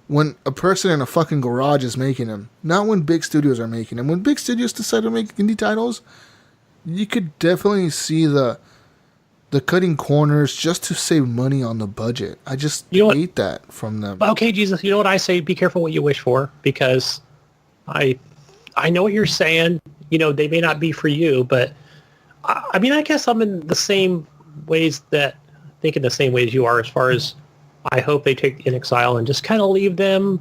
when a person in a fucking garage is making them. Not when big studios are making them. When big studios decide to make indie titles, you could definitely see the cutting corners just to save money on the budget. I just hate that from them. Okay, Jesus, you know what I say? Be careful what you wish for, because I know what you're saying. They may not be for you, but I mean, I guess I'm in the same ways that think in the same way as you are, as far as I hope they take In Exile and just kind of leave them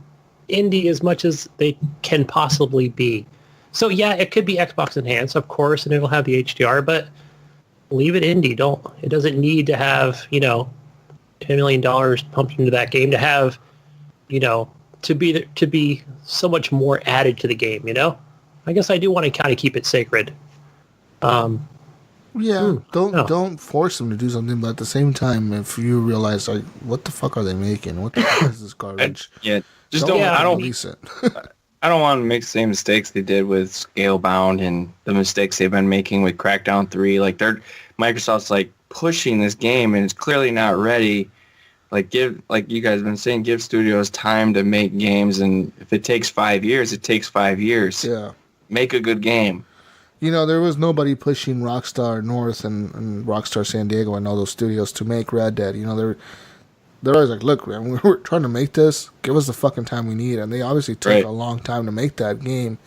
indie as much as they can possibly be. So yeah, it could be Xbox enhanced, of course, and it'll have the HDR, but leave it indie. It doesn't need to have, $10 million pumped into that game to have, to be so much more added to the game, I guess I do want to kind of keep it sacred. Don't force them to do something, but at the same time, if you realize like, what the fuck are they making? What the fuck is this garbage? I don't release it. I don't want to make the same mistakes they did with Scalebound and the mistakes they've been making with Crackdown 3. Like Microsoft's like pushing this game and it's clearly not ready. Like you guys have been saying, give studios time to make games, and if it takes 5 years, it takes 5 years. Yeah. Make a good game. There was nobody pushing Rockstar North and Rockstar San Diego and all those studios to make Red Dead. They're always like, look, man, we're trying to make this. Give us the fucking time we need. And they obviously took a long time to make that game.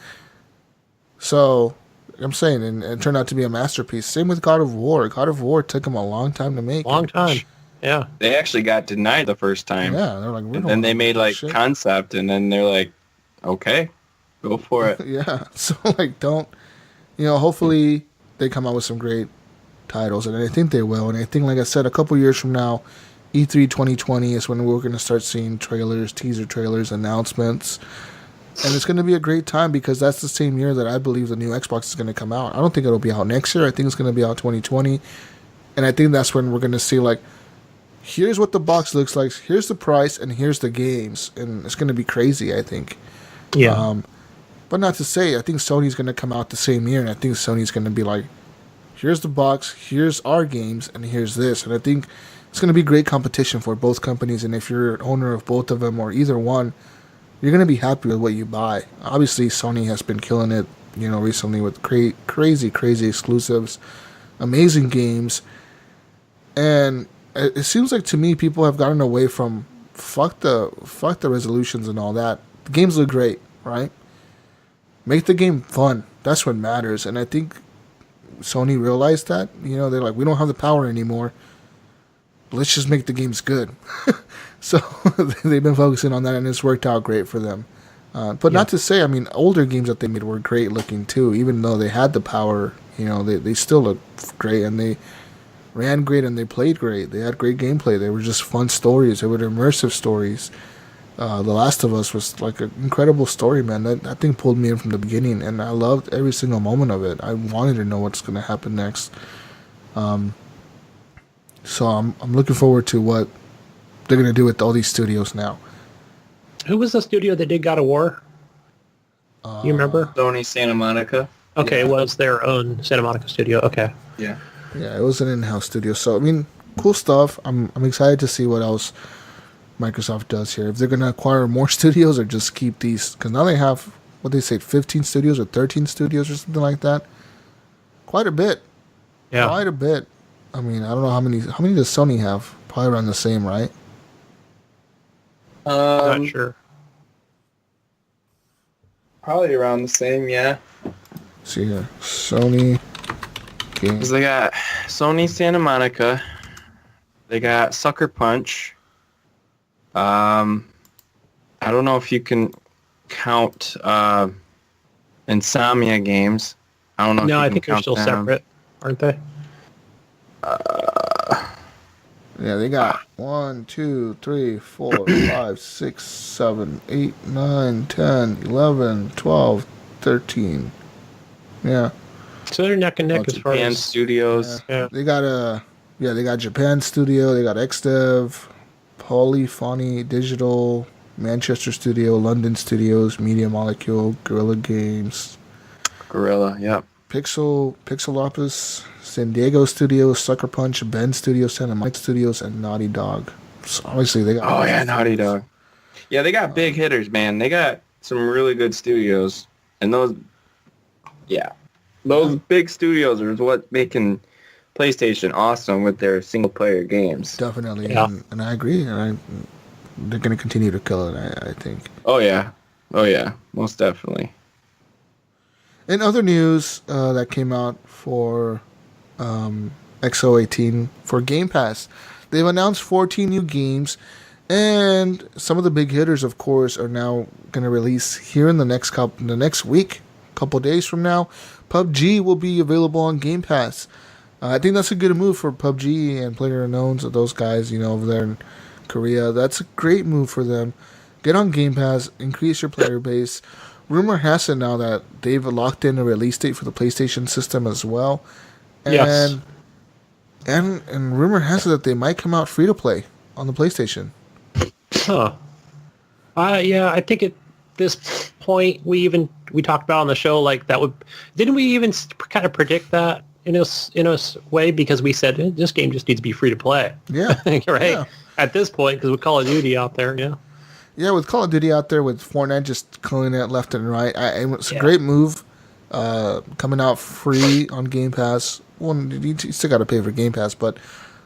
So, I'm saying, and it turned out to be a masterpiece. Same with God of War. God of War took them a long time to make. Long time. Yeah. They actually got denied the first time. Yeah. They're like, and then they made concept, and then they're like, okay, go for it. Yeah. So, don't... hopefully they come out with some great titles, and I think they will. And I think, like I said, a couple years from now, E3 2020 is when we're going to start seeing trailers, teaser trailers, announcements. And it's going to be a great time because that's the same year that I believe the new Xbox is going to come out. I don't think it'll be out next year. I think it's going to be out 2020. And I think that's when we're going to see, here's what the box looks like, here's the price, and here's the games. And it's going to be crazy, I think. Yeah. But not to say, I think Sony's going to come out the same year, and I think Sony's going to be like, here's the box, here's our games, and here's this. And I think it's going to be great competition for both companies, and if you're an owner of both of them or either one, you're going to be happy with what you buy. Obviously, Sony has been killing it, recently with crazy exclusives, amazing games, and it seems like to me people have gotten away from fuck the resolutions and all that. The games look great, right? Make the game fun. That's what matters. And I think Sony realized that. They're like, we don't have the power anymore. Let's just make the games good. So they've been focusing on that, and it's worked out great for them. But not to say, older games that they made were great looking too. Even though they had the power, they still look great, and they ran great, and they played great. They had great gameplay. They were just fun stories. They were immersive stories. The Last of Us was like an incredible story, man. That thing pulled me in from the beginning, and I loved every single moment of it. I wanted to know what's going to happen next. So I'm looking forward to what they're going to do with all these studios now. Who was the studio that did God of War? You remember? Sony Santa Monica. Okay, it was their own Santa Monica studio. Okay. Yeah. Yeah, it was an in-house studio. So, cool stuff. I'm excited to see what else Microsoft does here. If they're going to acquire more studios or just keep these. Because now they have, 15 studios or 13 studios or something like that. Quite a bit. Yeah. Quite a bit. I don't know how many does Sony have? Probably around the same, right? Not sure. Probably around the same, yeah. See here. Sony games. Because they got Sony Santa Monica. They got Sucker Punch. I don't know if you can count Insomnia games. I don't know. No, if you I can think they're count still them. separate, aren't they? Yeah, they got 1, 2, 3, 4, 5, 6, 7, 8, 9, 10, 11, 12, 13. Yeah. So they're neck and neck as far Japan as Studios. Yeah. They got they got Japan Studio, they got XDev, Polyphony Digital, Manchester Studio, London Studios, Media Molecule, Guerrilla Games. Gorilla, yep. Pixelopus, San Diego Studios, Sucker Punch, Bend Studios, Santa Monica Studios, and Naughty Dog. So obviously they got. Oh yeah, Naughty Dog. Yeah, they got big hitters, man. They got some really good studios, and those big studios are what making PlayStation awesome with their single player games. Definitely, Yeah. and I agree, and they're going to continue to kill it. I think. Oh yeah, most definitely. In other news that came out for XO18 for Game Pass, they've announced 14 new games, and some of the big hitters, of course, are now going to release here in the next week, couple days from now. PUBG will be available on Game Pass. I think that's a good move for PUBG and PlayerUnknown's, those guys, over there in Korea. That's a great move for them. Get on Game Pass, increase your player base. Rumor has it now that they've locked in a release date for the PlayStation system as well. And, Yes. And rumor has it that they might come out free to play on the PlayStation. Huh. Yeah, I think at this point we talked about on the show didn't we even kind of predict that in a way, because we said this game just needs to be free to play. Yeah. Right. Yeah. At this point, because with Call of Duty out there, yeah. Yeah, with Call of Duty out there, with Fortnite just killing it left and right. It's a great move. Coming out free on Game Pass. Well, you still got to pay for Game Pass, but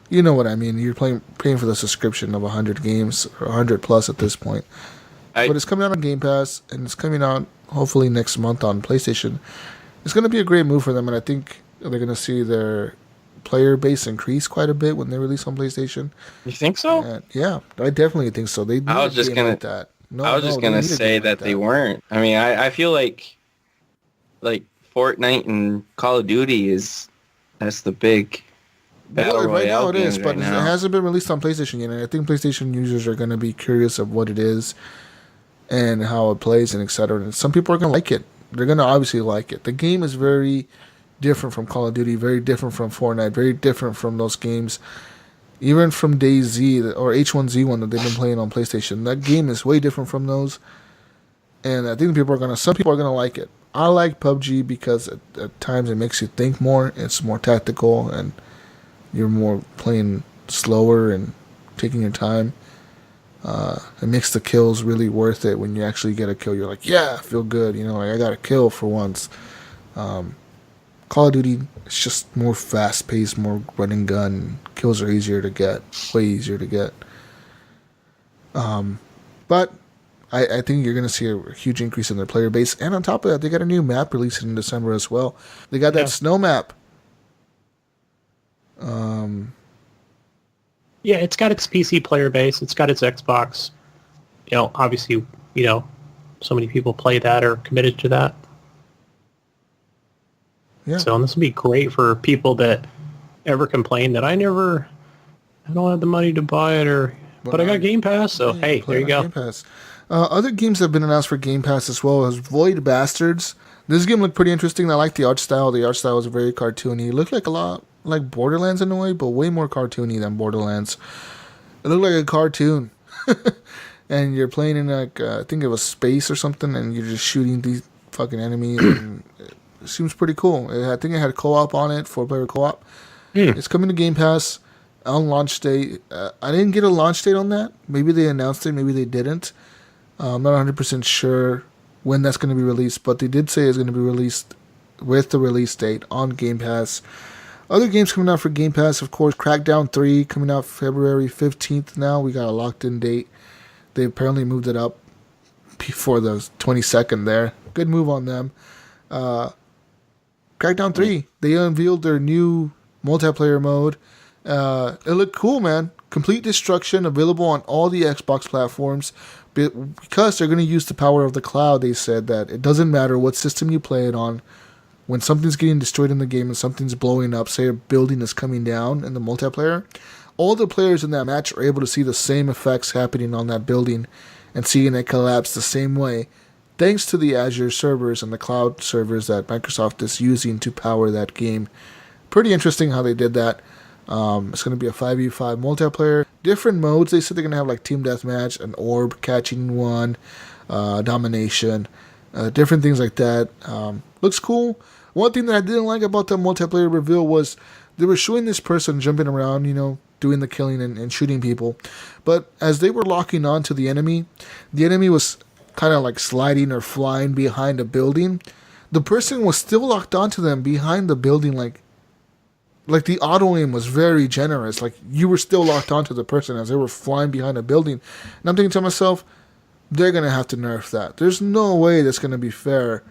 you know what I mean. You're paying for the subscription of 100 games, or 100 plus at this point. But it's coming out on Game Pass, and it's coming out hopefully next month on PlayStation. It's going to be a great move for them, and I think they're going to see their player base increase quite a bit when they release on PlayStation. You think so? And yeah, I definitely think so. They I was just gonna that. I was just gonna say that they weren't. I mean, I feel like Fortnite and Call of Duty that's the big battle royale right now it is, games but right it now. hasn't been released on PlayStation yet. And I think PlayStation users are going to be curious of what it is and how it plays and etc. And some people are going to like it. They're going to obviously like it. The game is very different from Call of Duty, very different from Fortnite, very different from those games. Even from DayZ or H1Z1 that they've been playing on PlayStation, that game is way different from those. And I think some people are gonna like it. I like PUBG because at times it makes you think more. It's more tactical, and you're more playing slower and taking your time. It makes the kills really worth it when you actually get a kill. You're like, yeah, I feel good. I got a kill for once. Call of Duty, it's just more fast-paced, more run and gun, kills are easier to get, way easier to get. But I think you're going to see a huge increase in their player base. And on top of that, they got a new map released in December as well. They got that snow map. Yeah, it's got its PC player base. It's got its Xbox. Obviously, so many people play that or committed to that. Yeah. So and this will be great for people that ever complain that I don't have the money to buy it but I got Game Pass. So hey, there you go. Game Pass. Other games that have been announced for Game Pass as well as Void Bastards. This game looked pretty interesting. I like the art style. The art style was very cartoony. It looked like a lot like Borderlands in a way, but way more cartoony than Borderlands. It looked like a cartoon. And you're playing in I think it was space or something, and you're just shooting these fucking enemies. And it seems pretty cool. I think it had co-op on it, 4-player co-op. It's coming to Game Pass on launch date. I didn't get a launch date on that. Maybe they announced it, maybe they didn't. I'm not 100% sure when that's going to be released, but they did say it's going to be released with the release date on Game Pass. Other games coming out for Game Pass, of course, Crackdown 3 coming out February 15th now. We got a locked-in date. They apparently moved it up before the 22nd there. Good move on them. Crackdown 3, they unveiled their new multiplayer mode. It looked cool, man. Complete destruction, available on all the Xbox platforms. Because they're going to use the power of the cloud, they said that it doesn't matter what system you play it on. When something's getting destroyed in the game and something's blowing up, say a building is coming down in the multiplayer, all the players in that match are able to see the same effects happening on that building and seeing it collapse the same way, thanks to the Azure servers and the cloud servers that Microsoft is using to power that game. Pretty interesting how they did that. It's going to be a 5v5 multiplayer. Different modes. They said they're going to have like team deathmatch, an orb catching one, domination, different things like that. Looks cool. One thing that I didn't like about the multiplayer reveal was they were showing this person jumping around, doing the killing and shooting people. But as they were locking on to the enemy was kind of like sliding or flying behind a building. The person was still locked onto them behind the building, like the auto aim was very generous. Like you were still locked onto the person as they were flying behind a building. And I'm thinking to myself, they're gonna have to nerf that. There's no way that's gonna be fair.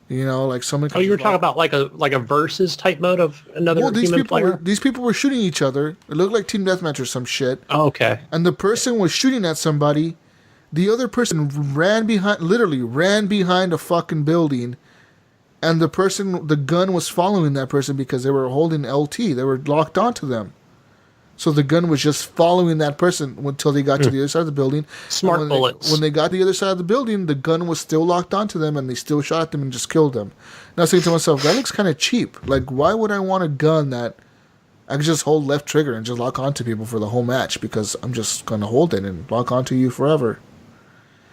Like someone. Oh, you were talking about like a versus type mode of another human player. These people were shooting each other. It looked like team deathmatch or some shit. Oh, okay. And the person was shooting at somebody. The other person literally ran behind a fucking building. And the gun was following that person because they were holding LT. They were locked onto them. So the gun was just following that person until they got to the other side of the building. Smart bullets. When they got to the other side of the building, the gun was still locked onto them, and they still shot at them and just killed them. And I was thinking to myself, that looks kind of cheap. Like, why would I want a gun that I could just hold left trigger and just lock onto people for the whole match? Because I'm just going to hold it and lock onto you forever.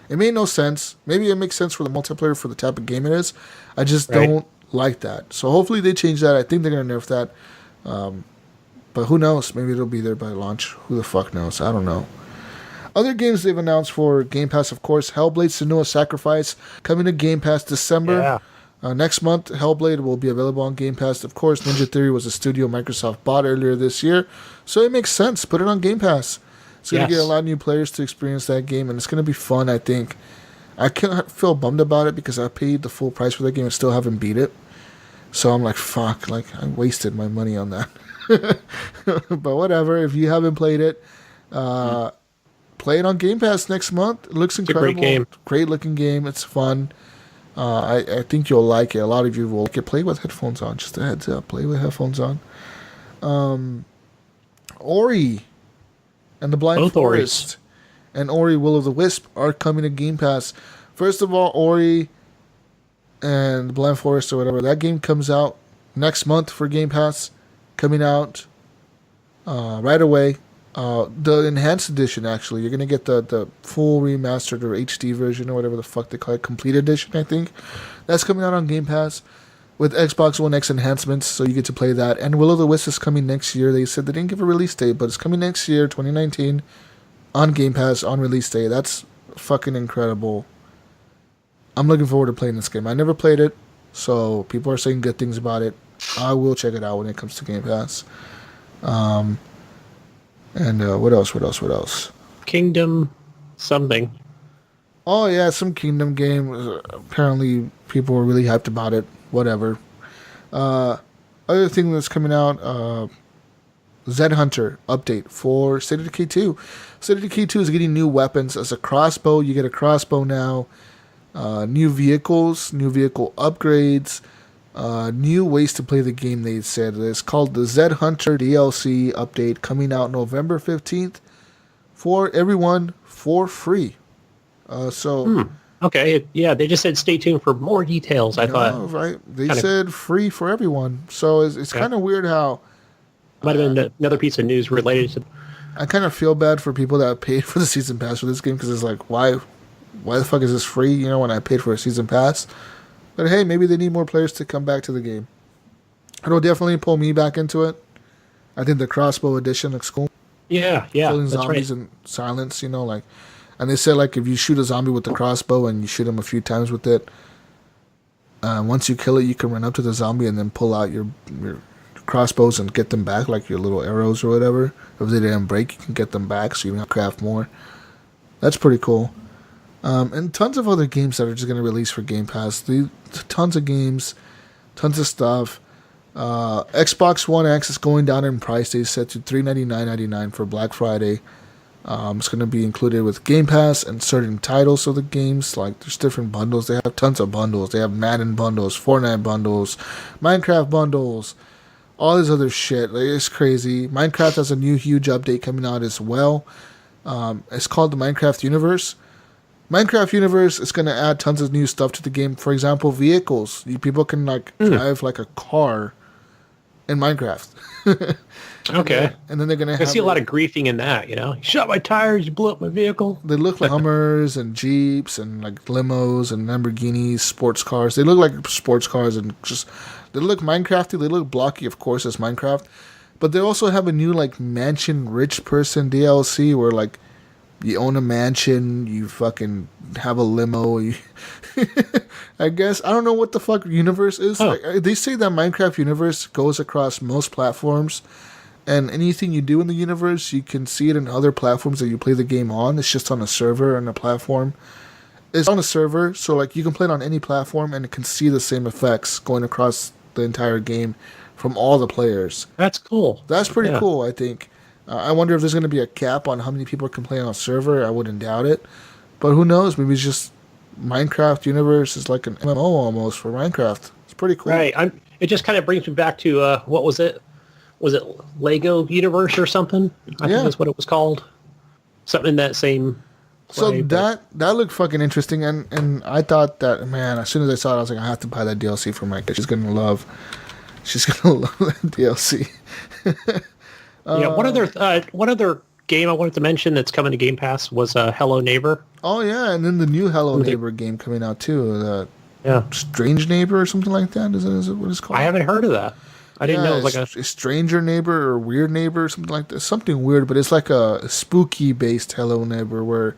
It made no sense. Maybe it makes sense for the multiplayer for the type of game it is. I just don't like that. So hopefully they change that. I think they're going to nerf that. But who knows? Maybe it'll be there by launch. Who the fuck knows? I don't know. Other games they've announced for Game Pass, of course, Hellblade: Senua's Sacrifice coming to Game Pass December. Yeah. Next month, Hellblade will be available on Game Pass. Of course, Ninja Theory was a studio Microsoft bought earlier this year, so it makes sense. Put it on Game Pass. It's going to get a lot of new players to experience that game, and it's going to be fun, I think. I can't feel bummed about it because I paid the full price for that game and still haven't beat it. So I'm like, fuck, like I wasted my money on that. But whatever, if you haven't played it, play it on Game Pass next month. It looks incredible. It's a great game. Great looking game. It's fun. I think you'll like it. A lot of you will like it. Play with headphones on. Just a heads up. Play with headphones on. Ori and the Blind Forest and Ori Will of the Wisp are coming to Game Pass. First of all, Ori and the Blind Forest or whatever, that game comes out next month for Game Pass. Coming out right away. The enhanced edition, actually. You're going to get the full remastered or HD version or whatever the fuck they call it. Complete edition, I think. That's coming out on Game Pass with Xbox One X enhancements, so you get to play that. And Will of the Wisp is coming next year. They said they didn't give a release date, but it's coming next year, 2019, on Game Pass on release day. That's fucking incredible. I'm looking forward to playing this game. I never played it, so people are saying good things about it. I will check it out when it comes to Game Pass. And what else? Kingdom something. Oh yeah, some Kingdom game. Apparently, people were really hyped about it. Whatever. Other thing that's coming out, Zed Hunter update for State of Decay 2. State of Decay 2 is getting new weapons. As a crossbow, you get a crossbow now. New vehicles, new vehicle upgrades, new ways to play the game, they said. It's called the Zed Hunter DLC update, coming out November 15th for everyone for free. Okay, yeah, they just said stay tuned for more details, I thought. Right. They said free for everyone. So it's kind of weird how... Might have been another piece of news related to... I kind of feel bad for people that paid for the season pass for this game, because it's like, why the fuck is this free, when I paid for a season pass? But hey, maybe they need more players to come back to the game. It'll definitely pull me back into it. I think the crossbow edition looks cool. Yeah, killing that's zombies in silence, and they said, like, if you shoot a zombie with the crossbow and you shoot him a few times with it, once you kill it, you can run up to the zombie and then pull out your crossbows and get them back, like your little arrows or whatever. If they didn't break, you can get them back, so you can craft more. That's pretty cool. And tons of other games that are just going to release for Game Pass. Tons of games, tons of stuff. Xbox One X is going down in price. They set to $399.99 for Black Friday. It's going to be included with Game Pass and certain titles of the games. Like, there's different bundles. They have tons of bundles. They have Madden bundles, Fortnite bundles, Minecraft bundles, all this other shit. Like, it's crazy. Minecraft has a new huge update coming out as well. It's called the Minecraft Universe. Minecraft Universe is going to add tons of new stuff to the game. For example, vehicles. People can drive like a car in Minecraft. Okay. And then they're going to have... I see a lot of griefing in that, You shot my tires, you blew up my vehicle. They look like Hummers and Jeeps and like limos and Lamborghinis, sports cars. They look like sports cars and just... They look Minecrafty. They look blocky, of course, as Minecraft. But they also have a new like mansion rich person DLC where like you own a mansion, you fucking have a limo. I guess. I don't know what the fuck universe is. Oh. Like, they say that Minecraft universe goes across most platforms, and anything you do in the universe, you can see it in other platforms that you play the game on. It's just on a server and a platform. It's on a server, so like you can play it on any platform, and it can see the same effects going across the entire game from all the players. That's cool. That's pretty cool, I think. I wonder if there's going to be a cap on how many people can play on a server. I wouldn't doubt it. But who knows? Maybe it's just Minecraft Universe is like an MMO almost for Minecraft. It's pretty cool. Right. It just kind of brings me back to, what was it? Was it Lego Universe or something? I think that's what it was called. Something in that same play, that looked fucking interesting. And I thought that, man, as soon as I saw it, I was like, I have to buy that DLC for my kid. She's going to love that DLC. One other game I wanted to mention that's coming to Game Pass was Hello Neighbor. Oh yeah, and then the new Hello Neighbor game coming out too. Strange Neighbor or something like that. Is it what it's called? I haven't heard of that. I didn't know it was like a stranger neighbor or weird neighbor or something like that. Something weird, but it's like a spooky based Hello Neighbor where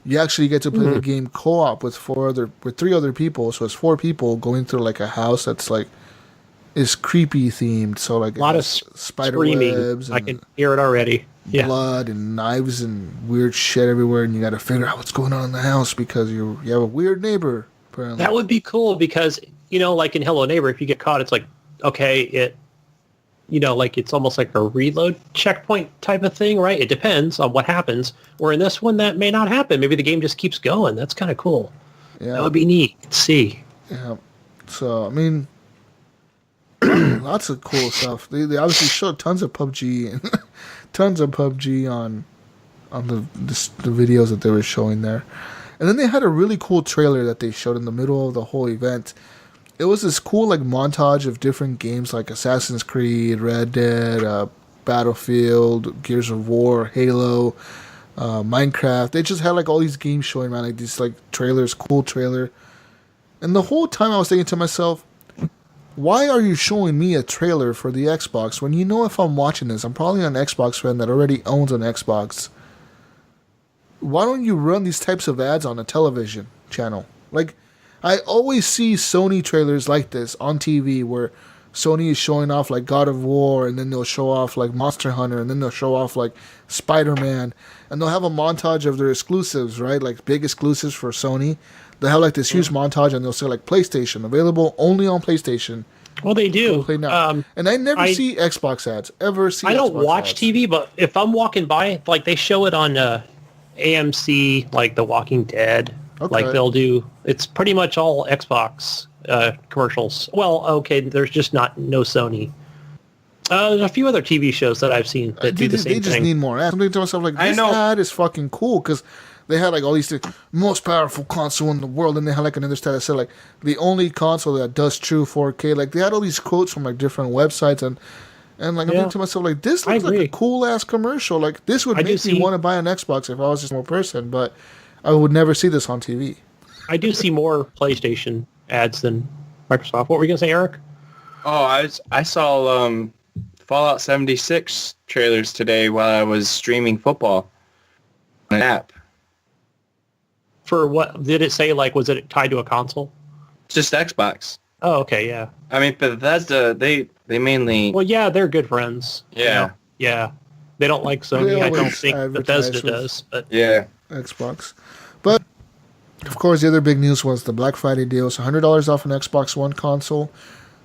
you actually get to play the game co-op with three other people. So it's 4 people going through like a house that's like is creepy themed. So like a lot of spider screaming. webs. I can hear it already. Blood and knives and weird shit everywhere, and you got to figure out what's going on in the house because you have a weird neighbor. Apparently, that would be cool because like in Hello Neighbor, if you get caught, it's like okay, like it's almost like a reload checkpoint type of thing, right? It depends on what happens. Where in this one, that may not happen. Maybe the game just keeps going. That's kind of cool. Yeah, that would be neat to see. Yeah. So I mean, lots of cool stuff. They obviously showed tons of PUBG and tons of PUBG on the videos that they were showing there. And then they had a really cool trailer that they showed in the middle of the whole event. It was this cool like montage of different games like Assassin's Creed, Red Dead, Battlefield, Gears of War, Halo, Minecraft. They just had like all these games showing around, like these like trailers, cool trailer. And the whole time I was thinking to myself, why are you showing me a trailer for the Xbox when you know if I'm watching this, I'm probably an Xbox fan that already owns an Xbox. Why don't you run these types of ads on a television channel? Like, I always see Sony trailers like this on TV where Sony is showing off like God of War, and then they'll show off like Monster Hunter, and then they'll show off like Spiderman, and they'll have a montage of their exclusives, right? Like big exclusives for Sony. They'll have like this huge montage, and they'll say like PlayStation available only on PlayStation. Well, they do. Play now. And I never see Xbox ads. I don't watch TV, but if I'm walking by, like they show it on AMC, like The Walking Dead. Okay. Like they'll do. It's pretty much all Xbox commercials. Well, okay, there's just no Sony. There's a few other TV shows that I've seen that do the same thing. They just need more ads. I'm thinking to myself, like, this ad is fucking cool because they had like all these things, most powerful console in the world, and they had like another stat that said like the only console that does true 4K. Like they had all these quotes from like different websites, and like I'm thinking to myself, like, this looks like a cool ass commercial. Like this would make me want to buy an Xbox if I was just a small person, but I would never see this on TV. I do see more PlayStation ads than Microsoft. What were you gonna say, Eric? Oh, I saw Fallout 76 trailers today while I was streaming football on an app. For what did it say? Like, was it tied to a console? Just Xbox. Oh, okay, yeah. I mean, Bethesda, they mainly. Well, yeah, they're good friends. Yeah, you know? Yeah. They don't like Sony. I don't think Bethesda does. But yeah, Xbox. But of course, the other big news was the Black Friday deal. It's $100 off an Xbox One console.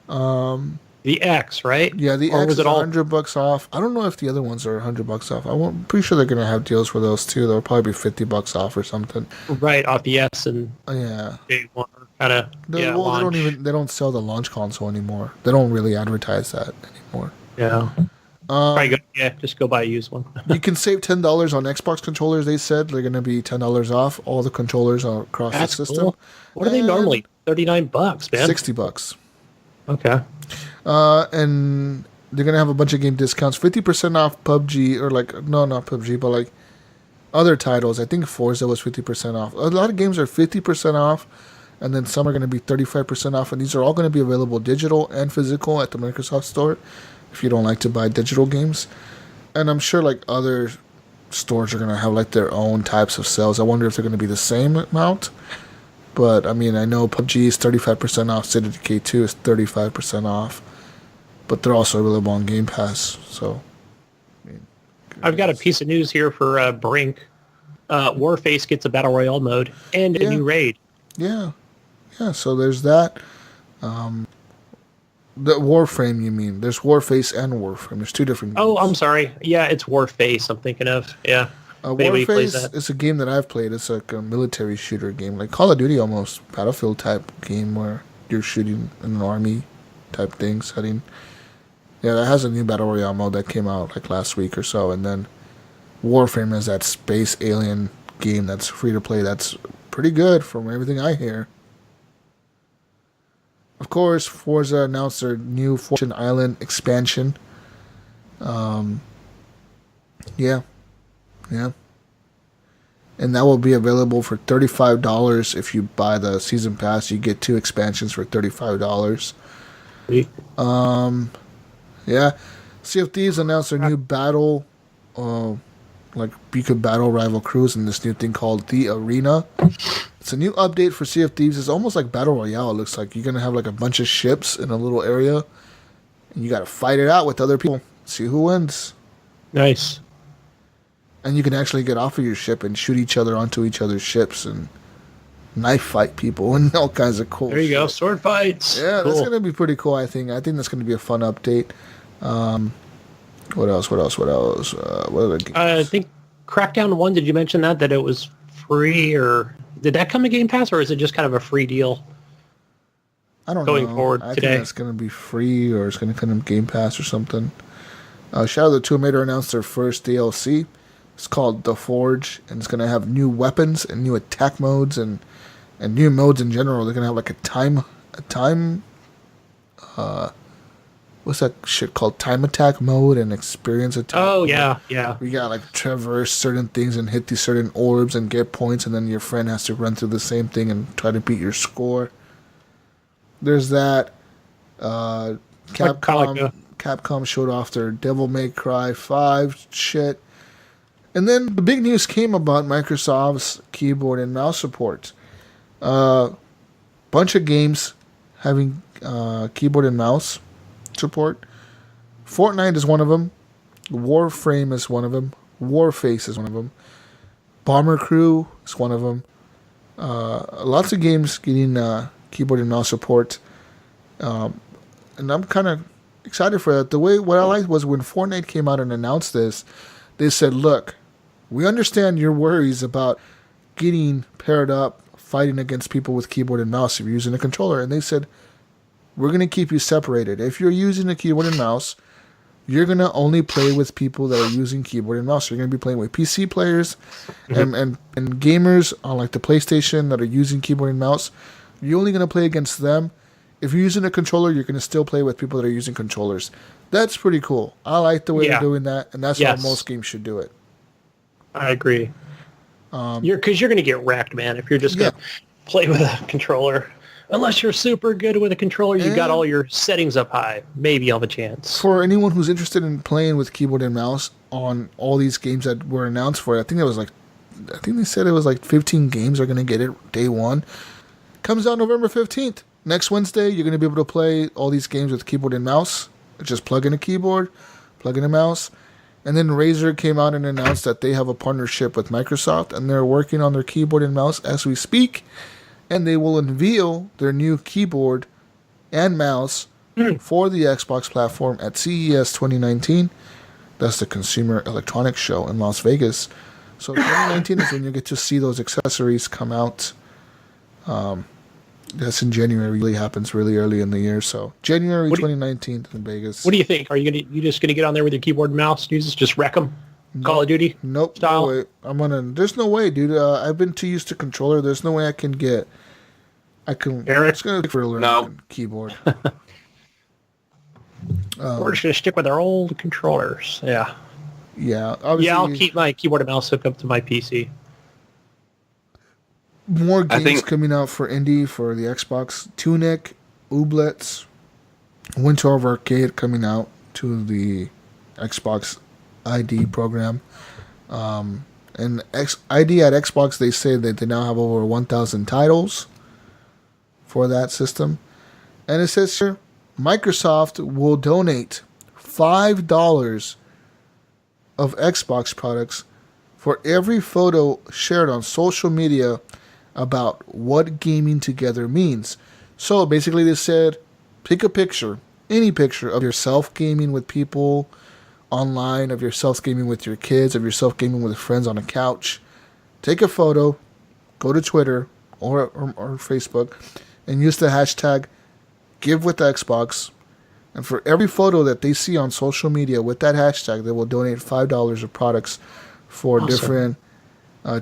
The X, right? Yeah, the or X was is it all $100 off. I don't know if the other ones are $100 off. I'm pretty sure they're gonna have deals for those too. They'll probably be $50 off or something. Right off the S and day one kind of. They don't sell the launch console anymore. They don't really advertise that anymore. Yeah. Just go buy a used one. You can save $10 on Xbox controllers. They said they're gonna be $10 off all the controllers across the system. Cool. What are they normally? $39, man. $60. Okay. And they're gonna have a bunch of game discounts, 50% off PUBG, or like not PUBG, but like other titles. I think Forza was 50% off. A lot of games are 50% off, and then some are gonna be 35% off, and these are all gonna be available digital and physical at the Microsoft Store if you don't like to buy digital games. And I'm sure like other stores are gonna have like their own types of sales. I wonder if they're gonna be the same amount. But I mean, I know PUBG is 35% off. State of Decay 2 is 35% off. But they're also available on Game Pass. So, I mean, I've got a piece of news here for Brink. Warface gets a Battle Royale mode and a new raid. Yeah. So there's that. The Warframe, you mean? There's Warface and Warframe. There's two different games. Oh, I'm sorry. Yeah, it's Warface I'm thinking of. Yeah. Warface is a game that I've played. It's like a military shooter game, like Call of Duty almost, Battlefield type game where you're shooting in an army type thing setting. Yeah, that has a new Battle Royale mode that came out like last week or so, and then Warframe is that space alien game that's free to play. That's pretty good from everything I hear. Of course, Forza announced their new Fortune Island expansion. Yeah. And that will be available for $35 if you buy the season pass. You get 2 expansions for $35. Yeah. Sea of Thieves announced their new battle, like you could battle rival crews in this new thing called The Arena. It's a new update for Sea of Thieves. It's almost like Battle Royale. It looks like you're gonna have like a bunch of ships in a little area, and you gotta fight it out with other people. See who wins. Nice. And you can actually get off of your ship and shoot each other onto each other's ships and knife fight people and all kinds of cool shit. There you go, sword fights. Yeah, cool. That's going to be pretty cool, I think. I think that's going to be a fun update. What else? What other games? I think Crackdown 1, did you mention that it was free, or did that come to Game Pass, or is it just kind of a free deal? I don't know. Going forward I today. think it's going to be free, or it's going to come to Game Pass or something. Shadow of the Tomb Raider announced their first DLC. It's called The Forge, and it's going to have new weapons and new attack modes and new modes in general. They're going to have like a time, what's that shit called? Time attack mode and experience attack. Oh, yeah. We got like traverse certain things and hit these certain orbs and get points, and then your friend has to run through the same thing and try to beat your score. There's that. Capcom showed off their Devil May Cry 5 shit. And then the big news came about Microsoft's keyboard and mouse support. Bunch of games having keyboard and mouse. support. Fortnite is one of them. Warframe is one of them. Warface is one of them. Bomber Crew is one of them. Lots of games getting keyboard and mouse support. And I'm kind of excited for that. What I liked was when Fortnite came out and announced this, they said, look, we understand your worries about getting paired up, fighting against people with keyboard and mouse if you're using a controller. And they said, we're going to keep you separated. If you're using a keyboard and mouse, you're going to only play with people that are using keyboard and mouse. You're going to be playing with PC players and gamers on like the PlayStation that are using keyboard and mouse. You're only going to play against them. If you're using a controller, you're going to still play with people that are using controllers. That's pretty cool. I like the way they're doing that, and that's how most games should do it. I agree. Because you're going to get wrecked, man, if you're just going to play with a controller. Unless you're super good with a controller, you got all your settings up high. Maybe you'll have a chance. For anyone who's interested in playing with keyboard and mouse on all these games that were announced for it, I think they said it was like 15 games are going to get it day one. Comes out November 15th. Next Wednesday, you're going to be able to play all these games with keyboard and mouse. Just plug in a keyboard, plug in a mouse. And then Razer came out and announced that they have a partnership with Microsoft, and they're working on their keyboard and mouse as we speak. And they will unveil their new keyboard and mouse for the Xbox platform at CES 2019. That's the Consumer Electronics Show in Las Vegas. So 2019 is when you get to see those accessories come out. That's in January. It really happens really early in the year. So January 2019 in Vegas. What do you think? Are you just gonna get on there with your keyboard and mouse? Just wreck them? Call of Duty? Nope. Style? No way. There's no way, dude. I've been too used to controller. There's no way I can. Eric? It's gonna take for a learning keyboard. We're just gonna stick with our old controllers. Yeah. Yeah. Obviously, I'll keep my keyboard and mouse hooked up to my PC. More games coming out for indie for the Xbox. Tunic, Ooblets, Winter of Arcade coming out to the Xbox ID program. And ID at Xbox, they say that they now have over 1,000 titles for that system. And it says here, Microsoft will donate $5 of Xbox products for every photo shared on social media about what gaming together means. So basically they said, pick a picture, any picture of yourself gaming with people online, of yourself gaming with your kids, of yourself gaming with friends on a couch. Take a photo, go to Twitter or Facebook, and use the hashtag #GiveWithXbox. And for every photo that they see on social media with that hashtag, they will donate $5 of products for different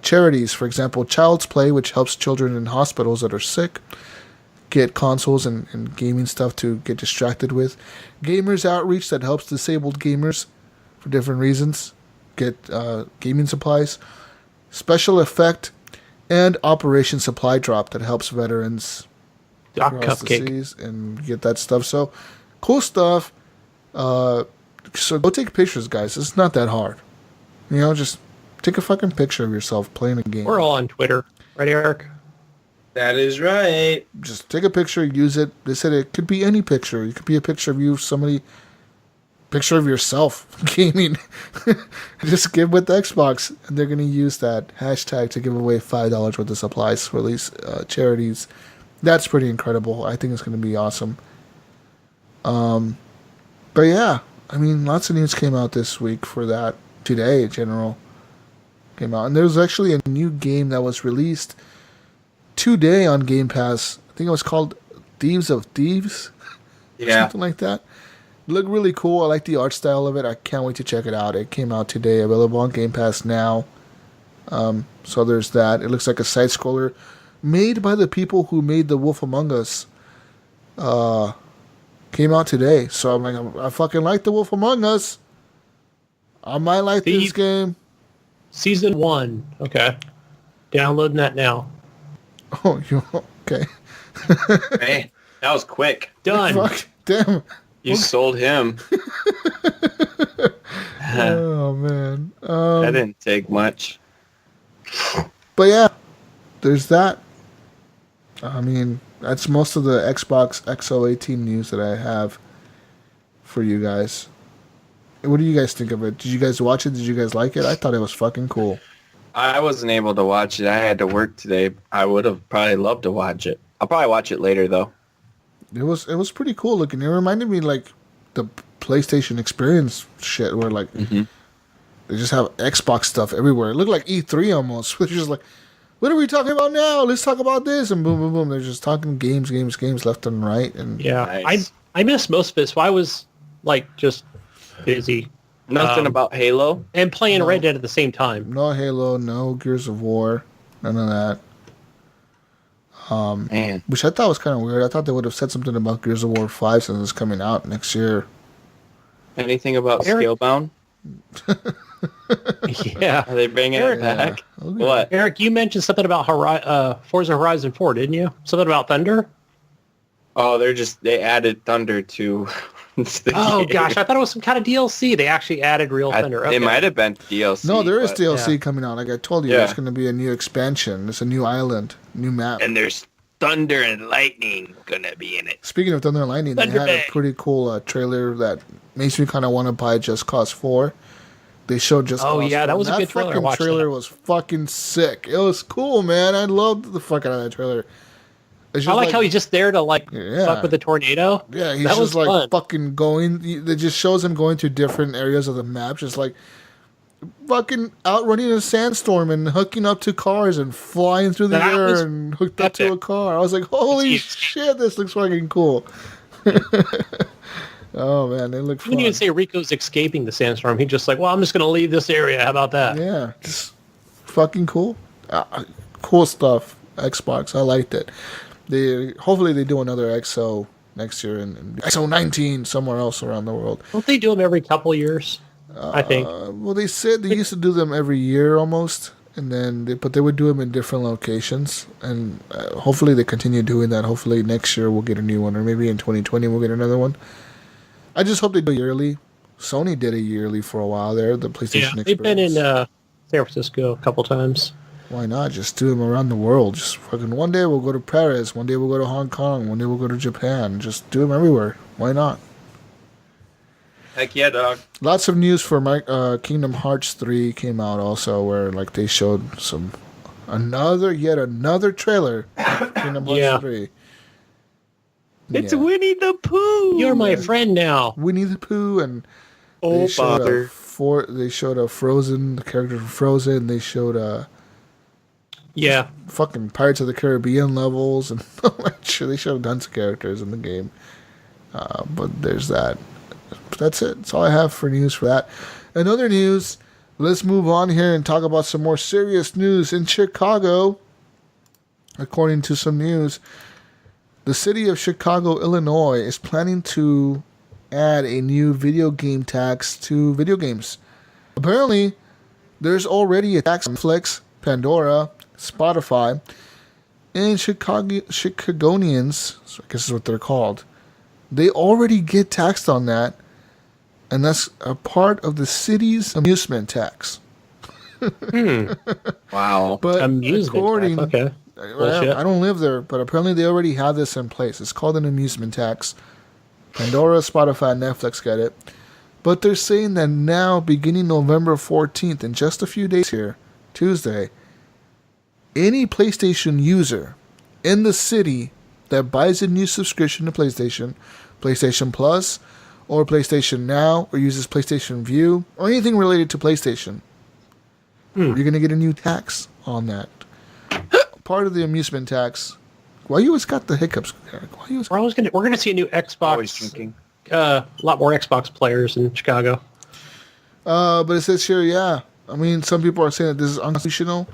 charities. For example, Child's Play, which helps children in hospitals that are sick get consoles and gaming stuff to get distracted with. Gamers Outreach, that helps disabled gamers for different reasons get gaming supplies. Special Effect, and Operation Supply Drop, that helps veterans across the seas and get that stuff. So cool stuff. So go take pictures, guys. It's not that hard. Just take a fucking picture of yourself playing a game. We're all on Twitter, right, Eric? That is right. Just take a picture, use it. They said it could be any picture. It could be a picture of you, picture of yourself gaming. Just give with Xbox, and they're going to use that hashtag to give away $5 worth of supplies for these charities. That's pretty incredible. I think it's going to be awesome. But yeah, lots of news came out this week for that. Today, in general, came out. And there was actually a new game that was released today on Game Pass. I think it was called Thieves of Thieves. Yeah. Something like that. It looked really cool. I like the art style of it. I can't wait to check it out. It came out today, available on Game Pass now. So there's that. It looks like a side-scroller made by the people who made The Wolf Among Us. Came out today. So I'm like, I fucking like The Wolf Among Us. I might like this game. Season 1. Okay. Downloading that now. Oh, okay. Man, that was quick. Done. Fuck, damn. You sold him. Oh, man. That didn't take much. But yeah, there's that. That's most of the Xbox Xo 18 news that I have. for you guys. What do you guys think of it? Did you guys watch it? Did you guys like it? I thought it was fucking cool. I wasn't able to watch it. I had to work today. I would have probably loved to watch it. I'll probably watch it later, though. It was pretty cool looking. It reminded me like the PlayStation Experience shit, where like they just have Xbox stuff everywhere. It looked like E3 almost. Which is like, what are we talking about now? Let's talk about this, and boom, boom, boom. They're just talking games left and right. And yeah, nice. I missed most of it, so I was like just busy. Nothing about Halo? And playing Red Dead at the same time. No Halo, no Gears of War, none of that. Man. Which I thought was kind of weird. I thought they would have said something about Gears of War 5 since it's coming out next year. Anything about Eric? Scalebound? Yeah. Are they bringing it back? Yeah. Okay. What? Eric, you mentioned something about Forza Horizon 4, didn't you? Something about Thunder? Oh, they added Thunder to the game. Gosh, I thought it was some kind of DLC. They actually added real Thunder. Okay. It might have been DLC. No, there is but- DLC coming out. Like I told you, there's going to be a new expansion. It's a new island, new map. And there's Thunder and Lightning gonna be in it. Speaking of Thunder and Lightning, they had a pretty cool trailer that makes me kind of want to buy Just Cause 4. They showed Just Cause 4. That was a good trailer. That trailer was fucking sick. It was cool, man. I loved the fuck out of that trailer. I like how he's just there to fuck with the tornado. Yeah, he's that just like fun. fucking going. It just shows him going to different areas of the map, just like fucking outrunning a sandstorm and hooking up to cars and flying through the air and hooked up to a car. I was like, holy shit, this looks fucking cool. Oh man, they look fun. You didn't even say Rico's escaping the sandstorm. He's just like, well, I'm just going to leave this area. How about that? Yeah, just fucking cool. Cool stuff. Xbox, I liked it. Hopefully they do another XO next year and XO 19 somewhere else around the world. Don't they do them every couple of years? I think. Well, they said they used to do them every year almost, and then they would do them in different locations, and hopefully they continue doing that. Hopefully next year we'll get a new one, or maybe in 2020 we'll get another one. I just hope they do it yearly. Sony did it yearly for a while there. The PlayStation Experience. They've been in San Francisco a couple times. Why not? Just do them around the world. Just fucking one day we'll go to Paris, one day we'll go to Hong Kong, one day we'll go to Japan. Just do them everywhere. Why not? Heck yeah, dog. Lots of news for Kingdom Hearts 3 came out also, where like they showed yet another trailer for Kingdom Hearts 3. It's Winnie the Pooh. You're my friend now. Winnie the Pooh, and they showed a Frozen, the character from Frozen. They showed fucking Pirates of the Caribbean levels, and they showed tons of characters in the game. But there's that. That's it. That's all I have for news for that. In other news, let's move on here and talk about some more serious news in Chicago. According to some news, the city of Chicago, Illinois, is planning to add a new video game tax to video games. Apparently, there's already a tax on Netflix, Pandora, Spotify, and Chicagoans, so I guess is what they're called. They already get taxed on that, and that's a part of the city's amusement tax. Wow. But amusement tax. Okay. I don't live there, but apparently they already have this in place. It's called an amusement tax. Pandora, Spotify, and Netflix get it. But they're saying that now, beginning November 14th, in just a few days here, Tuesday, any PlayStation user in the city that buys a new subscription to PlayStation Plus, or PlayStation Now, or uses PlayStation View, or anything related to PlayStation, you're going to get a new tax on that. Part of the amusement tax. Why you always got the hiccups, Eric? We're gonna see a new Xbox. Always drinking. A lot more Xbox players in Chicago. But it says here, yeah. I mean, some people are saying that this is unconstitutional,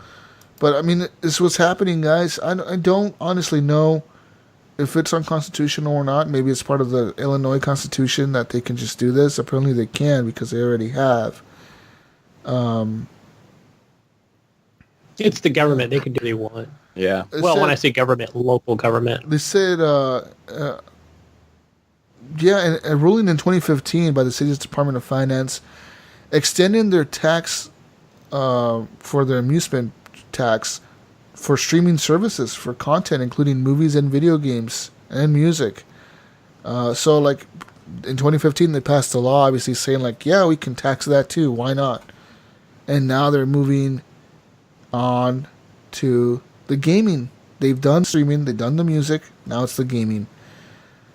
but I mean, this is what's happening, guys. I don't honestly know if it's unconstitutional or not. Maybe it's part of the Illinois Constitution that they can just do this. Apparently, they can because they already have. It's the government; they can do what they want. Yeah. When I say government, local government. They said, a ruling in 2015 by the city's Department of Finance extending their tax for their amusement tax for streaming services for content, including movies and video games and music. So, like, in 2015 they passed a law, obviously saying like, yeah, we can tax that too. Why not? And now they're moving on to the gaming. They've done streaming, they've done the music. Now it's the gaming.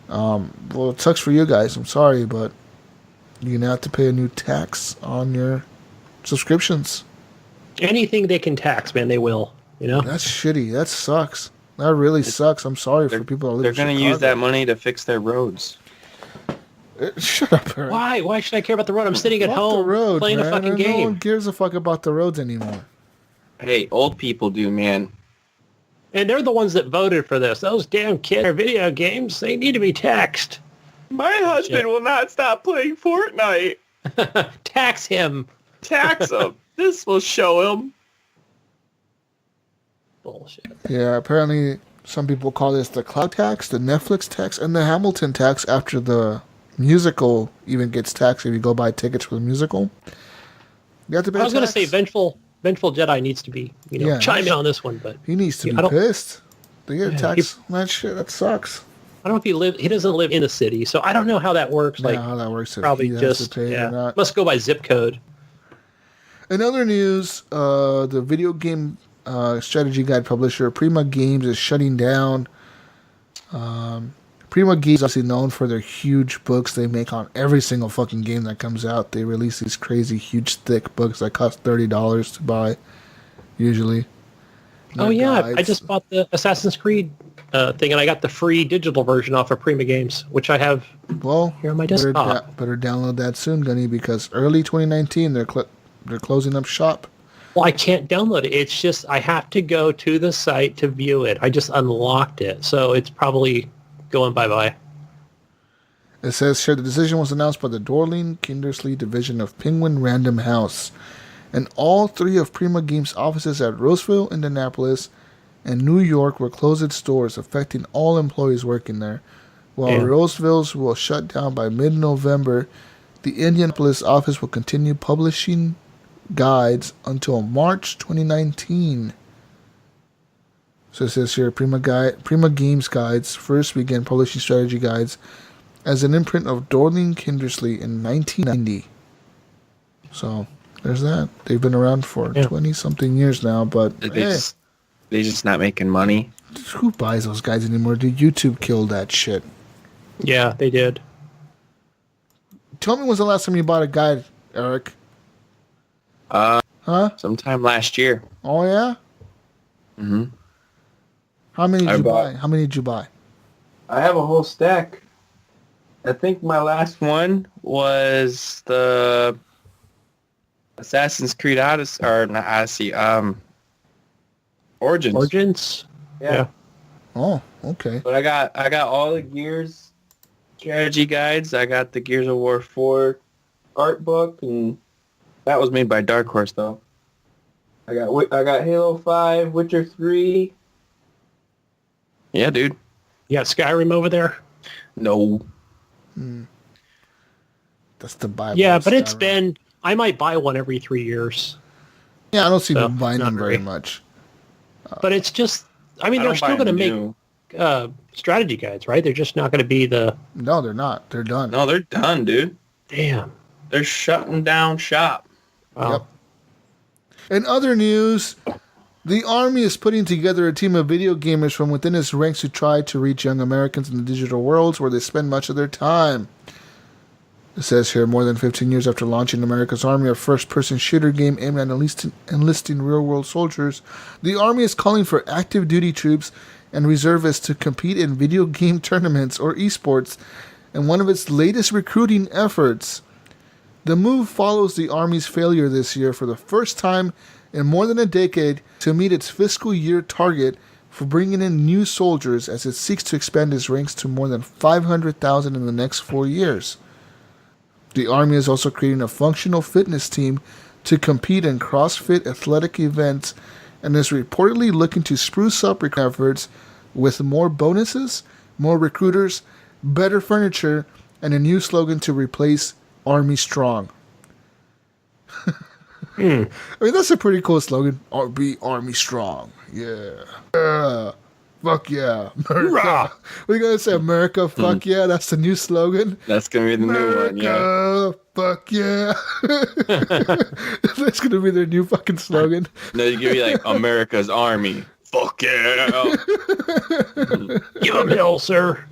Well, it sucks for you guys. I'm sorry, but you're gonna have to pay a new tax on your subscriptions. Anything they can tax, man, they will. You know, that's shitty. That sucks. That really sucks. I'm sorry for people that live in Chicago. They're gonna use that money to fix their roads. Shut up, Eric. Why? Why should I care about the road? I'm sitting at home playing a fucking game. No one gives a fuck about the roads anymore. Hey, old people do, man. And they're the ones that voted for this. Those damn kids are video games. They need to be taxed. My husband will not stop playing Fortnite. Tax him. Tax him. This will show him. Bullshit. Yeah, apparently some people call this the cloud tax, the Netflix tax, and the Hamilton tax after the musical even gets taxed if you go buy tickets for the musical. You have to pay I was going to say Vengeful Jedi needs to be, chime in on this one, but he needs to be pissed. They get taxed. That shit, that sucks. I don't know if he doesn't live in the city, so I don't know how that works. Yeah, how that works. Probably just must go by zip code. In other news, the video game strategy guide publisher Prima Games is shutting down. Prima Games is obviously known for their huge books they make on every single fucking game that comes out. They release these crazy, huge, thick books that cost $30 to buy, usually. Oh, yeah. I just bought the Assassin's Creed thing, and I got the free digital version off of Prima Games, which I have here on my desktop. Better download that soon, Gunny, because early 2019, they're closing up shop. Well, I can't download it. It's just I have to go to the site to view it. I just unlocked it, so it's probably going bye-bye. It says here the decision was announced by the Dorling Kindersley division of Penguin Random House, and all three of Prima Games' offices at Roseville, Indianapolis, and New York will close its doors, affecting all employees working there. While Roseville's will shut down by mid-November, the Indianapolis office will continue publishing guides until March 2019. So it says here, Prima Games Guides first began publishing strategy guides as an imprint of Dorling Kindersley in 1990. So there's that. They've been around for 20-something years now, but they're just not making money. Who buys those guides anymore? Dude, YouTube killed that shit. Yeah, they did. Tell me when's the last time you bought a guide, Eric? Sometime last year. Oh, yeah? Mm-hmm. How many did you buy? How many did you buy? I have a whole stack. I think my last one was the Assassin's Creed Odyssey, or not Odyssey, Origins. Origins? Yeah. Oh, okay. But I got all the Gears strategy guides. I got the Gears of War 4 art book, and that was made by Dark Horse, though. I got Halo 5, Witcher 3. Yeah, dude. You got Skyrim over there? No. That's the Bible. Yeah, but it's been... I might buy one every 3 years. Yeah, I don't see them buying them very much. But it's just... I mean, they're still going to make strategy guides, right? They're just not going to be the... No, they're not. They're done. No, they're done, dude. Damn. They're shutting down shop. Wow. Yep. In other news, the Army is putting together a team of video gamers from within its ranks to try to reach young Americans in the digital worlds where they spend much of their time. It says here, more than 15 years after launching America's Army, a first-person shooter game aimed at enlisting real-world soldiers, the Army is calling for active duty troops and reservists to compete in video game tournaments or esports in one of its latest recruiting efforts. The move follows the Army's failure this year for the first time in more than a decade to meet its fiscal year target for bringing in new soldiers as it seeks to expand its ranks to more than 500,000 in the next 4 years. The Army is also creating a functional fitness team to compete in CrossFit athletic events and is reportedly looking to spruce up recruitment efforts with more bonuses, more recruiters, better furniture, and a new slogan to replace Army Strong. I mean, that's a pretty cool slogan. Be Army Strong. Yeah. fuck yeah. America. We're going to say America, fuck yeah. That's the new slogan. That's going to be the new one, yeah. America, fuck yeah. That's going to be their new fucking slogan. No, you give me like America's Army. Fuck yeah. Give him hell, sir.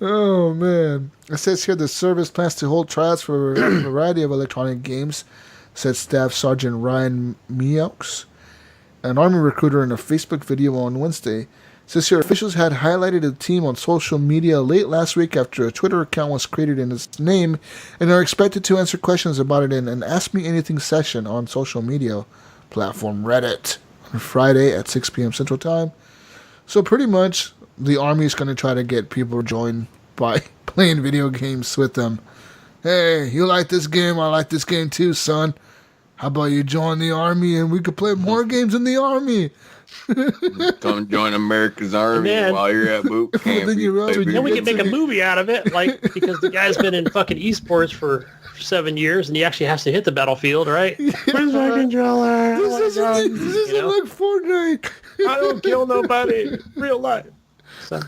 Oh, man. It says here the service plans to hold trials for a variety of electronic games, said Staff Sergeant Ryan Meaux, an Army recruiter, in a Facebook video on Wednesday. It says here officials had highlighted the team on social media late last week after a Twitter account was created in its name and are expected to answer questions about it in an Ask Me Anything session on social media platform Reddit on Friday at 6 p.m. Central Time. So pretty much the Army is going to try to get people to join by playing video games with them. Hey, you like this game? I like this game too, son. How about you join the Army and we could play more games in the Army? Come join America's Army while you're at boot camp. Then we can make a movie out of it, like, because the guy's been in fucking esports for 7 years and he actually has to hit the battlefield, right? Where's my controller? This isn't like Fortnite. I don't kill nobody. Real life. So.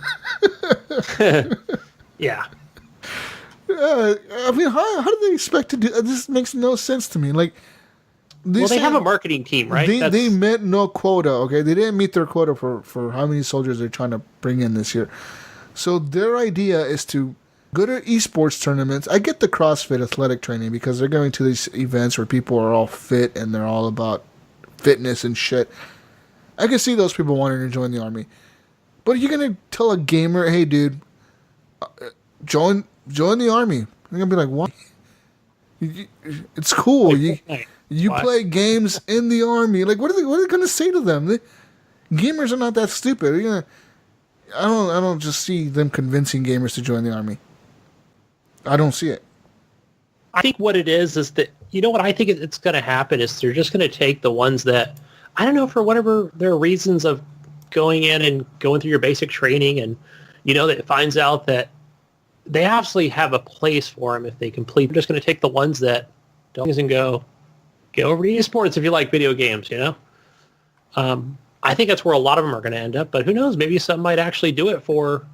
Yeah. I mean, how do they expect to do this? Makes no sense to me. Like, they have a marketing team, right? They met no quota, okay? They didn't meet their quota for how many soldiers they're trying to bring in this year. So their idea is to go to esports tournaments. I get the CrossFit athletic training because they're going to these events where people are all fit and they're all about fitness and shit. I can see those people wanting to join the Army. But you're going to tell a gamer, hey, dude, join the Army. They're going to be like, what? It's cool. You play games in the Army. Like, what are they going to say to them? Gamers are not that stupid. I don't just see them convincing gamers to join the Army. I don't see it. I think what it is that, you know what I think it's going to happen is they're just going to take the ones that, I don't know, for whatever their reasons of going in and going through your basic training, and, that it finds out that they absolutely have a place for them if they complete. They're just going to take the ones that don't and go over to esports if you like video games, I think that's where a lot of them are going to end up, but who knows? Maybe some might actually do it for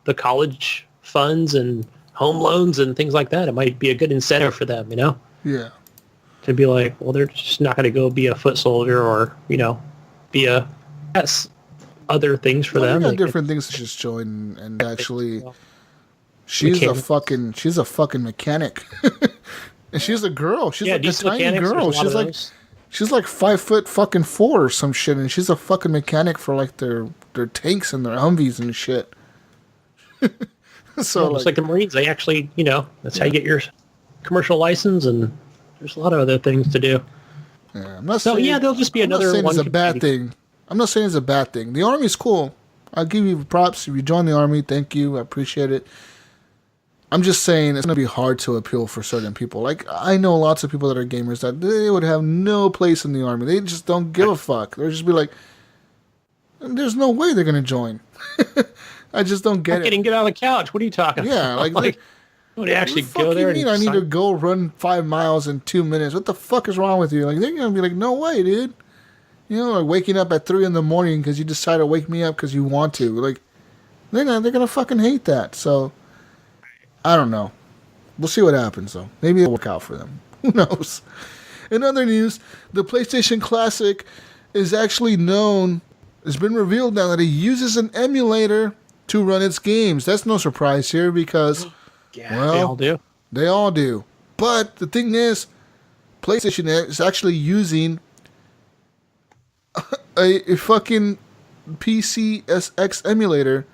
the college funds and home loans and things like that. It might be a good incentive for them, Yeah. To be like, well, they're just not going to go be a foot soldier or, be a... Yes, other things for them. Got different things to just join and actually... She's a fucking mechanic. And she's a girl. She's like a tiny girl. She's like 5'4" or some shit, and she's a fucking mechanic for like their tanks and their Humvees and shit. So just like the Marines, they actually, that's how you get your commercial license, and there's a lot of other things to do. Yeah, I'm not saying, there'll just be another one. I'm not saying it's a bad thing. I'm not saying it's a bad thing. The Army's cool. I'll give you props if you join the Army. Thank you. I appreciate it. I'm just saying it's going to be hard to appeal for certain people. Like, I know lots of people that are gamers that they would have no place in the Army. They just don't give a fuck. They'll just be like, there's no way they're going to join. I just don't get it. Get out of the couch. What are you talking about? Yeah, like would actually go there? I need to go run 5 miles in 2 minutes. What the fuck is wrong with you? Like, they're going to be like, no way, dude. Like waking up at 3 a.m. because you decide to wake me up because you want to. Like, they're going to fucking hate that. So... I don't know. We'll see what happens, though. Maybe it'll work out for them. Who knows? In other news, the PlayStation Classic is actually known... It's been revealed now that it uses an emulator to run its games. That's no surprise here because... well, they all do. They all do. But the thing is, PlayStation is actually using a fucking PCSX emulator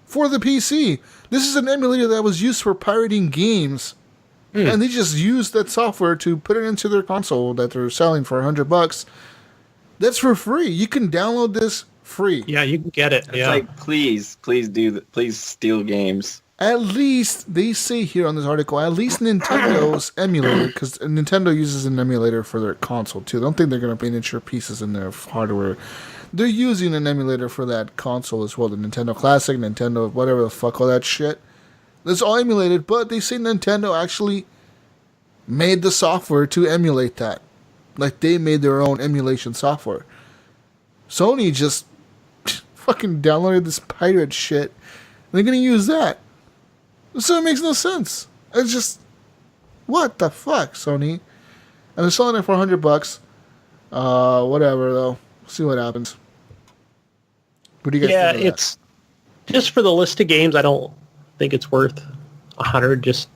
for the PC. This is an emulator that was used for pirating games, and they just used that software to put it into their console that they're selling for $100. That's for free. You can download this free. Yeah, you can get it. It's like, please do that. Please steal games. At least, they say here on this article, at least Nintendo's emulator, because Nintendo uses an emulator for their console too. I don't think they're going to put extra pieces in their hardware. They're using an emulator for that console as well. The Nintendo Classic, Nintendo, whatever the fuck, all that shit. It's all emulated, but they say Nintendo actually made the software to emulate that. Like, they made their own emulation software. Sony just fucking downloaded this pirate shit. And they're going to use that. So it makes no sense. It's just, what the fuck, Sony? And they're selling it for $100. Whatever, though. See what happens. What do you guys think of that? It's just for the list of games. I don't think it's worth $100. Just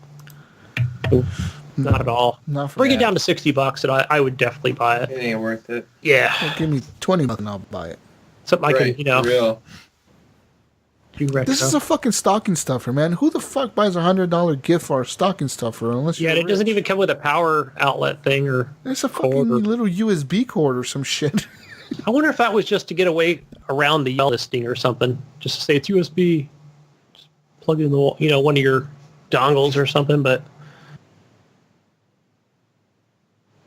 not at all. Not for Bring that. it down to $60, and I would definitely buy it. It ain't worth it. Yeah, Well, give me $20 and I'll buy it. something I can, Real. do retro. This is a fucking stocking stuffer, man. Who the fuck buys a $100 gift for a stocking stuffer? Unless Yeah, you're and it doesn't rich? even come with a power outlet thing or. It's a fucking cord or- little USB cord or some shit. I wonder if that was just to get away around the listing or something. Just to say it's USB. Just plug it in the one of your dongles or something. But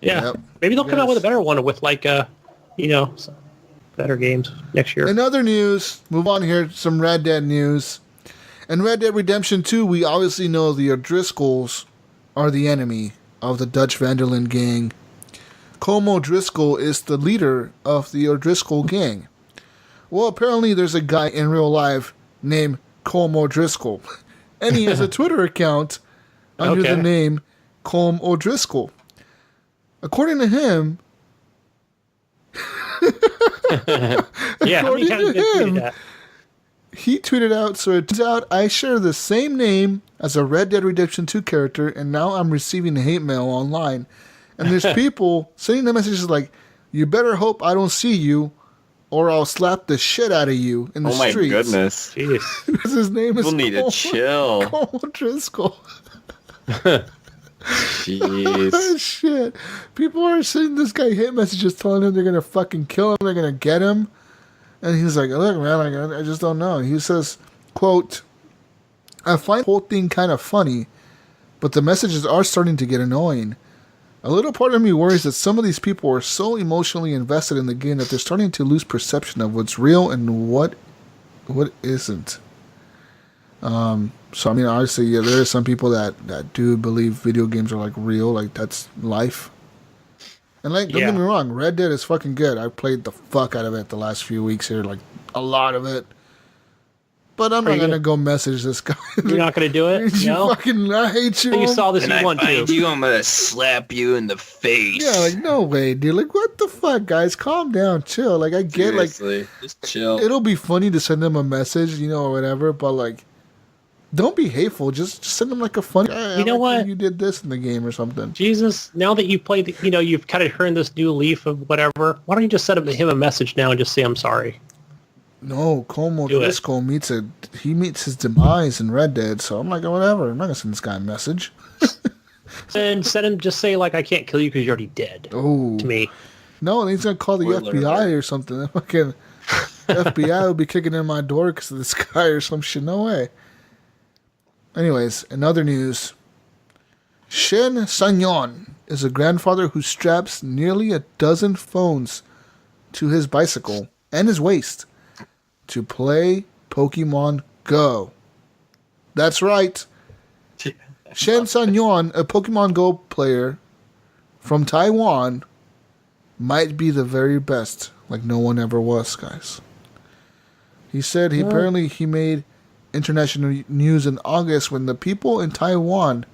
yeah, Yep. maybe they'll come out with a Yes. better one with like some better games next year. In other news, move on here, some Red Dead news. In Red Dead Redemption 2, we obviously know the O'Driscolls are the enemy of the Dutch Vanderlyn gang. Colm O'Driscoll is the leader of the O'Driscoll gang. Well, apparently there's a guy in real life named Colm O'Driscoll. And he has a Twitter account under the name Colm O'Driscoll. According to him, Yeah, how many according times to did tweet him, that? he tweeted out, so it turns out I share the same name as a Red Dead Redemption 2 character, and now I'm receiving hate mail online. And there's people sending the messages like, you better hope I don't see you, or I'll slap the shit out of you in the Oh my streets. goodness. Jeez. Because his name is We'll need to chill. Colm O'Driscoll. Jeez. Shit. People are sending this guy hate messages telling him they're going to fucking kill him, they're going to get him. And he's like, look, man, I just don't know. He says, quote, I find the whole thing kind of funny, but the messages are starting to get annoying. A little part of me worries that some of these people are so emotionally invested in the game that they're starting to lose perception of what's real and what isn't. So, I mean, obviously, yeah, there are some people that do believe video games are, like, real, like, that's life. And, like, don't get me wrong, Red Dead is fucking good. I've played the fuck out of it the last few weeks here, like, a lot of it. But I'm not going to go message this guy. You're not going to do it? You No? fucking, I hate you. You saw this, you want to. you, I'm gonna slap you in the face. Yeah, like, no way, dude. Like, what the fuck, guys? Calm down, chill. Like, I get, Seriously, just chill. it'll be funny to send them a message, or whatever, but, like, don't be hateful. Just send them, like, a funny, hey, You know what? You did this in the game or something. Jesus, now that you've played, you've kind of turned this new leaf of whatever, why don't you just send him a message now and just say, I'm sorry? No, Colm O'Driscoll meets his demise in Red Dead, so I'm like, whatever. I'm not going to send this guy a message. And send him, just say, like, I can't kill you because you're already dead. Oh. To me. No, he's going to call the Spoiler FBI alert. or something. The fucking FBI will be kicking in my door because of this guy or some shit. No way. Anyways, in other news, Shen Sanyon is a grandfather who straps nearly a dozen phones to his bicycle and his waist to play Pokemon Go. That's right. Shen Sanyon, a Pokemon Go player from Taiwan, might be the very best, like no one ever was, guys. He said apparently he made international news in August when the people in Taiwan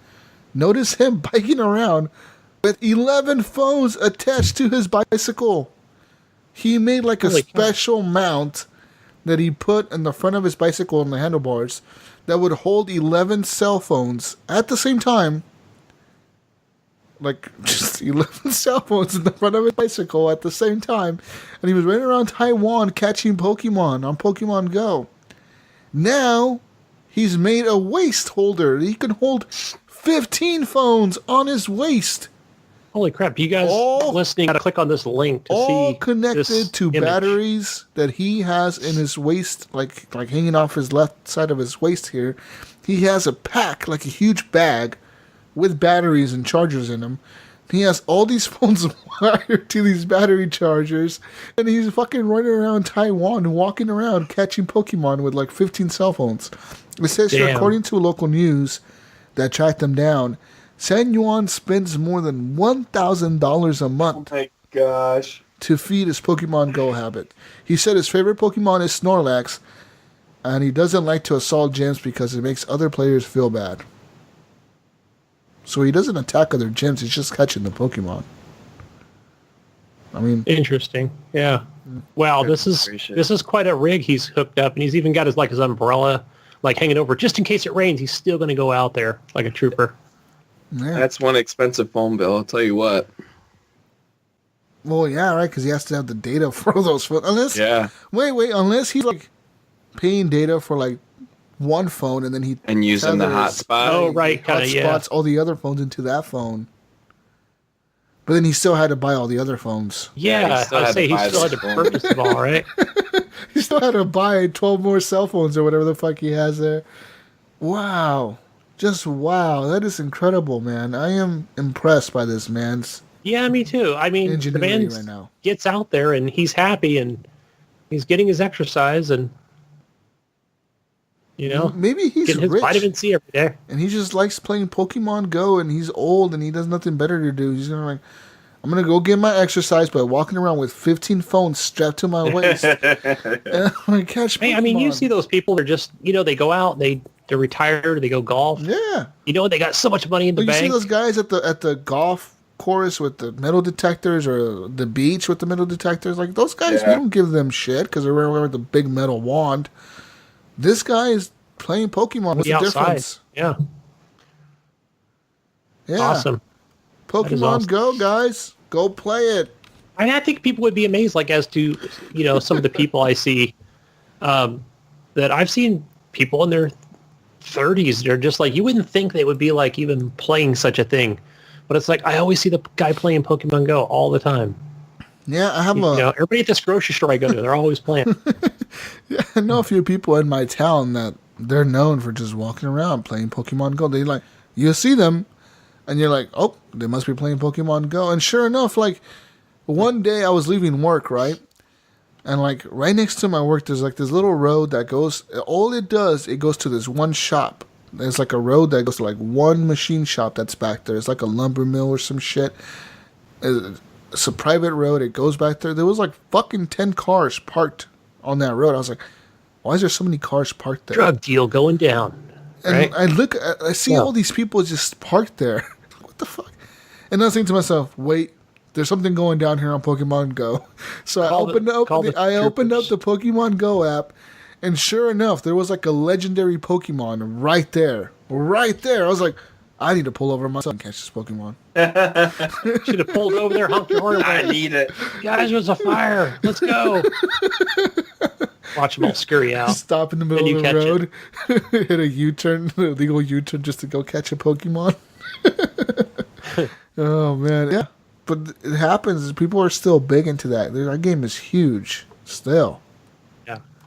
noticed him biking around with 11 phones attached to his bicycle. He made like a special mount that he put in the front of his bicycle on the handlebars that would hold 11 cell phones at the same time. Like, just 11 cell phones in the front of his bicycle at the same time. And he was running around Taiwan catching Pokemon on Pokemon Go. Now, he's made a waist holder. He can hold 15 phones on his waist. Holy crap, you guys listening got to click on this link to see All connected this to image. batteries that he has in his waist, like hanging off his left side of his waist here. He has a pack, like a huge bag, with batteries and chargers in them. He has all these phones wired to these battery chargers, and he's fucking running around Taiwan, walking around catching Pokemon with like 15 cell phones. It says here, according to local news that tracked them down, San Yuan spends more than $1,000 a month Oh my gosh. to feed his Pokemon Go habit. He said his favorite Pokemon is Snorlax, and he doesn't like to assault gyms because it makes other players feel bad. So he doesn't attack other gyms, he's just catching the Pokemon. I mean... Interesting, yeah. Wow, this is quite a rig he's hooked up, and he's even got his umbrella hanging over. Just in case it rains, he's still going to go out there like a trooper. Yeah. That's one expensive phone bill, I'll tell you what. Well, yeah, right, because he has to have the data for those phones. Unless he's paying data for one phone and then he and using the hotspot. Oh, right, kind of, yeah. Hotspots all the other phones into that phone. But then he still had to buy all the other phones. Yeah, I would say he still had to purchase them all, right? He still had to buy 12 more cell phones or whatever the fuck he has there. Wow. Just wow. That is incredible, man. I am impressed by this man's... Yeah, me too. I mean, the man right now gets out there and he's happy and he's getting his exercise and, maybe he's getting his rich. vitamin C every day. And he just likes playing Pokemon Go and he's old and he does nothing better to do. He's going to I'm going to go get my exercise by walking around with 15 phones strapped to my waist. And I'm going to catch Pokemon. Hey, I mean, you see those people, they're just, they go out, they're retired, they go golf. Yeah. They got so much money in the bank. You see those guys at the golf course with the metal detectors or the beach with the metal detectors? Those guys, we don't give them shit because they're wearing with the big metal wand. This guy is playing Pokemon. What's the difference? Yeah. Awesome. Pokemon awesome. Go, guys. Go play it. I think people would be amazed, as to, some of the people I see, that I've seen people in their 30s. They're just you wouldn't think they would be even playing such a thing. But it's I always see the guy playing Pokemon Go all the time. Yeah, I have everybody at this grocery store I go to, they're always playing. Yeah, I know a few people in my town that they're known for just walking around playing Pokemon Go. They you see them, and you're oh, they must be playing Pokemon Go. And sure enough, one day I was leaving work, right? And right next to my work, there's this little road that goes. All it does, it goes to this one shop. There's a road that goes to one machine shop that's back there. It's a lumber mill or some shit. It's a private road. It goes back there. There was fucking 10 cars parked on that road. I was why is there so many cars parked there? Drug deal going down. And right? I see all these people just parked there. What the fuck? And I was thinking to myself, wait, there's something going down here on Pokemon Go. So I opened up the Pokemon Go app. And sure enough, there was a legendary Pokemon right there. Right there. I was I need to pull over myself and catch this Pokemon. Should have pulled over there, honked your horn. I need it. Guys, there's a fire. Let's go. Watch them all scurry out. Stop in the middle of the road. Hit a U-turn, a legal U-turn just to go catch a Pokemon. Oh, man. Yeah. But it happens. People are still big into that. That game is huge still.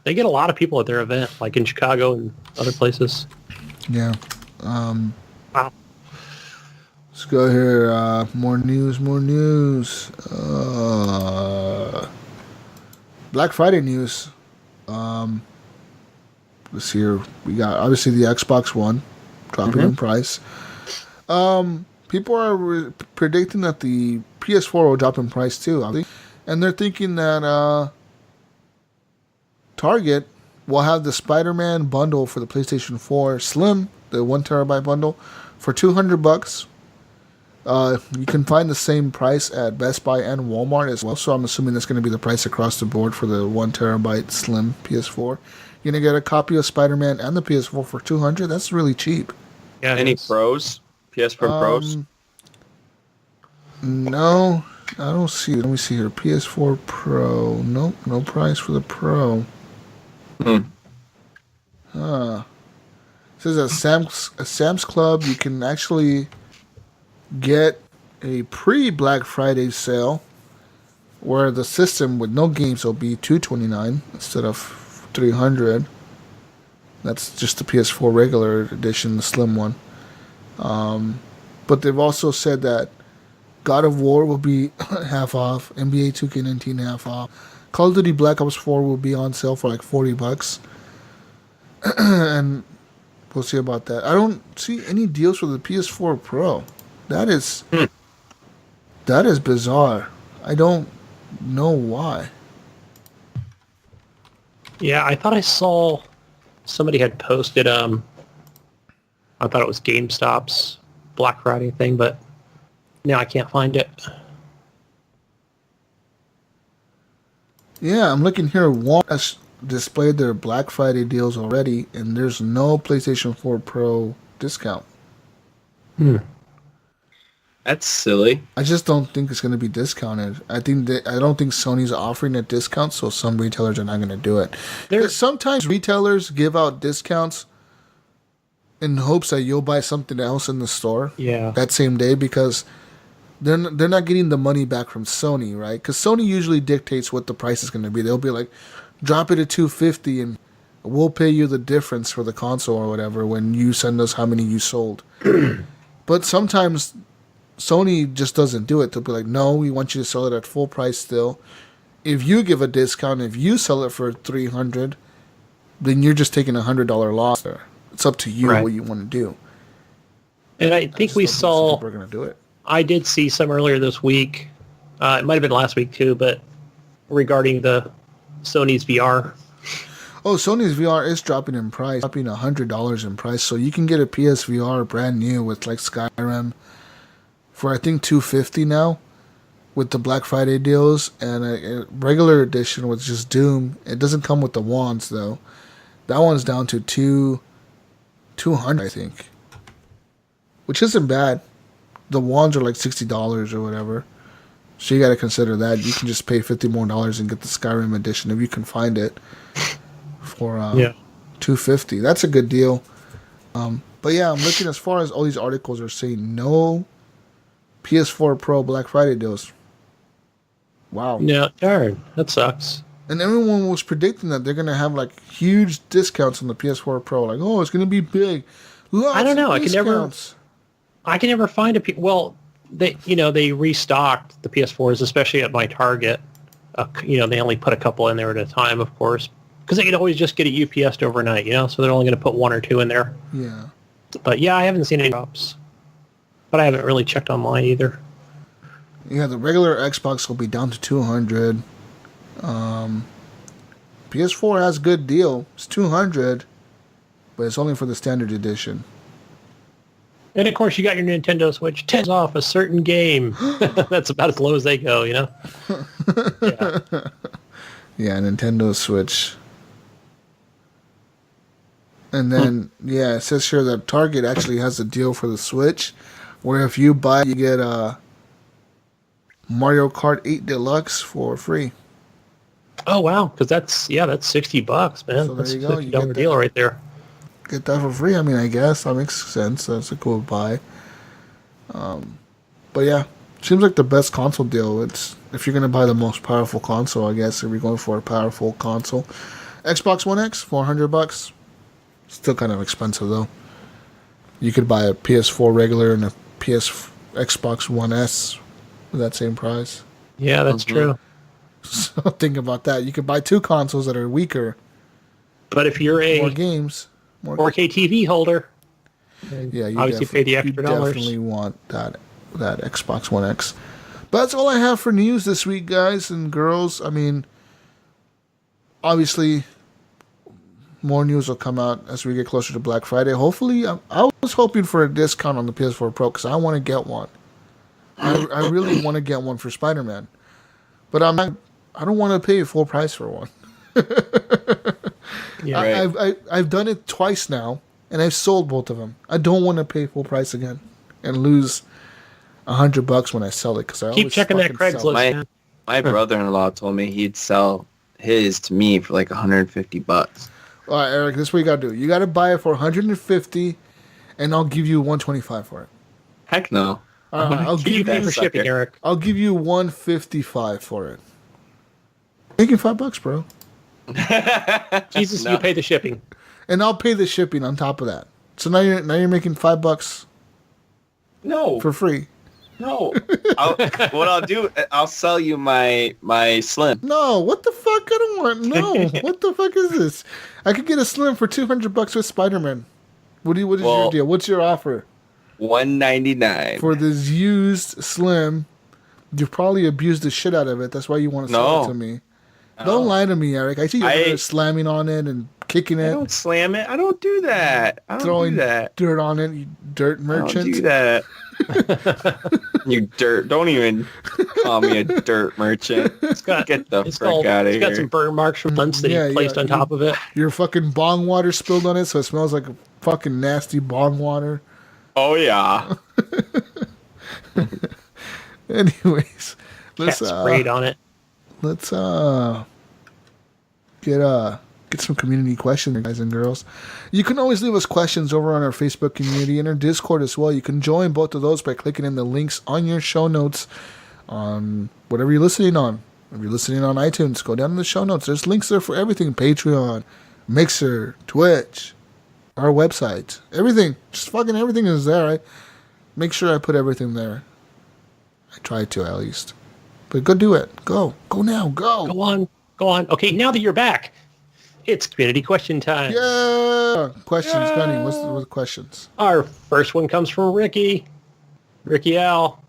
They get a lot of people at their event, in Chicago and other places. Yeah. Wow. Let's go here. More news. Black Friday news. Let's see here. We got, obviously, the Xbox One dropping in price. People are predicting that the PS4 will drop in price, too. And they're thinking that... Target will have the Spiderman bundle for the PlayStation 4 Slim, the 1 terabyte bundle, for $200. You can find the same price at Best Buy and Walmart as well. So I'm assuming that's going to be the price across the board for the 1 terabyte Slim PS4. You're going to get a copy of Spider-Man and the PS4 for $200. That's really cheap. Yeah. Any pros? PS4 pros? No, I don't see it. Let me see here. PS4 Pro. Nope, no price for the Pro. It says at Sam's Club you can actually get a pre-Black Friday sale where the system with no games will be $229 instead of $300. That's just the PS4 regular edition, the slim one. But they've also said that God of War will be half off, NBA 2K19 half off. Call of Duty Black Ops 4 will be on sale for $40. And we'll see about that. I don't see any deals for the PS4 Pro. That is bizarre. I don't know why. Yeah, I thought I saw somebody had posted, I thought it was GameStop's Black Friday thing, but now I can't find it. Yeah, I'm looking here. Walmart has displayed their Black Friday deals already, and there's no PlayStation 4 Pro discount. That's silly. I just don't think it's going to be discounted. I don't think Sony's offering a discount, so some retailers are not going to do it. Sometimes retailers give out discounts in hopes that you'll buy something else in the store that same day, because they're not getting the money back from Sony, right? Because Sony usually dictates what the price is going to be. They'll be like, drop it at $250 and we'll pay you the difference for the console or whatever when you send us how many you sold. But sometimes Sony just doesn't do it. They'll be like, no, we want you to sell it at full price still. If you give a discount, if you sell it for $300, then you're just taking $100 loss there. It's up to you what you want to do. And I think we saw... We're going to do it. I did see some earlier this week. It might have been last week too, but regarding the Sony's VR. Oh, Sony's VR is dropping in price, dropping $100 in price. So you can get a PSVR brand new with like Skyrim for I think $250 now with the Black Friday deals, and a regular edition with just Doom. It doesn't come with the wands though. That one's down to $200, I think, which isn't bad. The wands are like $60 or whatever, so you got to consider that. You can just pay $50 more and get the Skyrim edition if you can find it for $250. That's a good deal. But yeah, I'm looking, as far as all these articles are saying, no PS4 Pro Black Friday deals. Wow. Yeah, darn, that sucks. And everyone was predicting that they're gonna have like huge discounts on the PS4 Pro. Like, oh, it's gonna be big. I don't know. I can never find a... Well, they restocked the PS4s, especially at my Target. They only put a couple in there at a time, of course, because they could always just get a UPS overnight, so they're only going to put one or two in there. Yeah. But yeah, I haven't seen any drops. But I haven't really checked online either. Yeah, the regular Xbox will be down to $200. PS4 has a good deal. It's $200, but it's only for the standard edition. And of course, you got your Nintendo Switch, 10 off a certain game. That's about as low as they go, Yeah. Yeah, Nintendo Switch. And then, it says here that Target actually has a deal for the Switch, where if you buy, you get a Mario Kart 8 Deluxe for free. Oh wow, because that's $60, man. So that's there you go. $50 deal right there. Get that for free. I mean, I guess that makes sense. That's a cool buy. But yeah, seems like the best console deal. It's if you're gonna buy the most powerful console, I guess if you're going for a powerful console. Xbox One X, $400. Still kind of expensive though. You could buy a PS4 regular and a Xbox One S with that same price. Yeah, that's true. So think about that. You could buy two consoles that are weaker. But if you're a more games, 4K TV holder, you obviously pay the extra dollars. You definitely want that Xbox One X. But that's all I have for news this week, guys and girls. I mean, obviously, more news will come out as we get closer to Black Friday. Hopefully, I was hoping for a discount on the PS4 Pro because I want to get one. I really want to get one for Spiderman, but I don't want to pay full price for one. Yeah, right. I've done it twice now, and I've sold both of them. I don't want to pay full price again and lose $100 when I sell it because I keep checking that Craigslist. My brother-in-law told me he'd sell his to me for like $150. All right, Eric, this is what you got to do. You got to buy it for $150, and I'll give you $125 for it. Heck no. I'll give you for shipping, Eric. I'll give you $155 for it. Making $5, bro. Jesus, no. You pay the shipping, and I'll pay the shipping on top of that. So now you're making $5. No, for free. No. What I'll do, I'll sell you my Slim. No, what the fuck? I don't want. No, what the fuck is this? I could get a Slim for $200 with Spiderman. What is your deal? What's your offer? $199 for this used Slim You've probably abused the shit out of it. That's why you want to sell it to me. No. Don't lie to me, Eric. I see you slamming on it and kicking it. I don't slam it. I don't do that. I don't Throwing do that. Dirt on it, you dirt merchant. I don't do that. You dirt. Don't even call me a dirt merchant. Get the frick out of here. It's got some burn marks from months that he placed on top of it. Your fucking bong water spilled on it, so it smells like fucking nasty bong water. Oh, yeah. Anyways, let's Cat sprayed on it. Let's get some community questions, guys and girls. You can always leave us questions over on our Facebook community and our Discord as well. You can join both of those by clicking in the links on your show notes on whatever you're listening on. If you're listening on iTunes, go down in the show notes. There's links there for everything: Patreon, Mixer, Twitch, our website, everything. Just fucking everything is there. I make sure I put everything there. I try to, at least. But go do it. Go now. Go on. Okay, now that you're back, it's community question time. Yeah. Questions, Gunny. What's the questions? Our first one comes from Ricky L.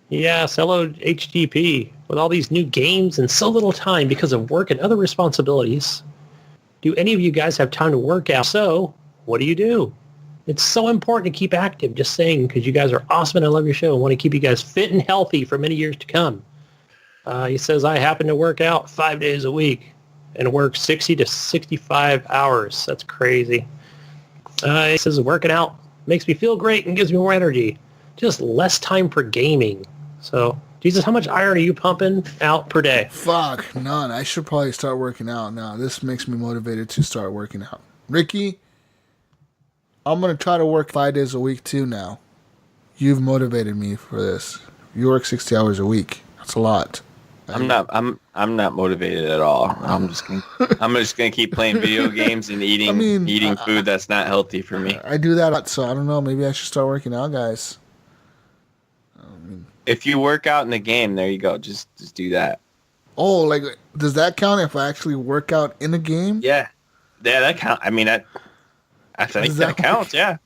Yes, hello HGP. With all these new games and so little time because of work and other responsibilities, do any of you guys have time to work out? So, what do? It's so important to keep active, just saying, because you guys are awesome and I love your show and want to keep you guys fit and healthy for many years to come. He says, I happen to work out 5 days a week and work 60 to 65 hours. That's crazy. He says, working out makes me feel great and gives me more energy. Just less time for gaming. So, Jesus, how much iron are you pumping out per day? Fuck, none. I should probably start working out now. This makes me motivated to start working out. Ricky, I'm going to try to work 5 days a week too now. You've motivated me for this. You work 60 hours a week. That's a lot. I'm not motivated at all. I'm just gonna keep playing video games and eating food that's not healthy for me. I do that a lot, so I don't know. Maybe I should start working out, guys. If you work out in the game, there you go. Just do that. Oh, like, does that count if I actually work out in a game? Yeah, that counts. I mean, I think that counts. Yeah,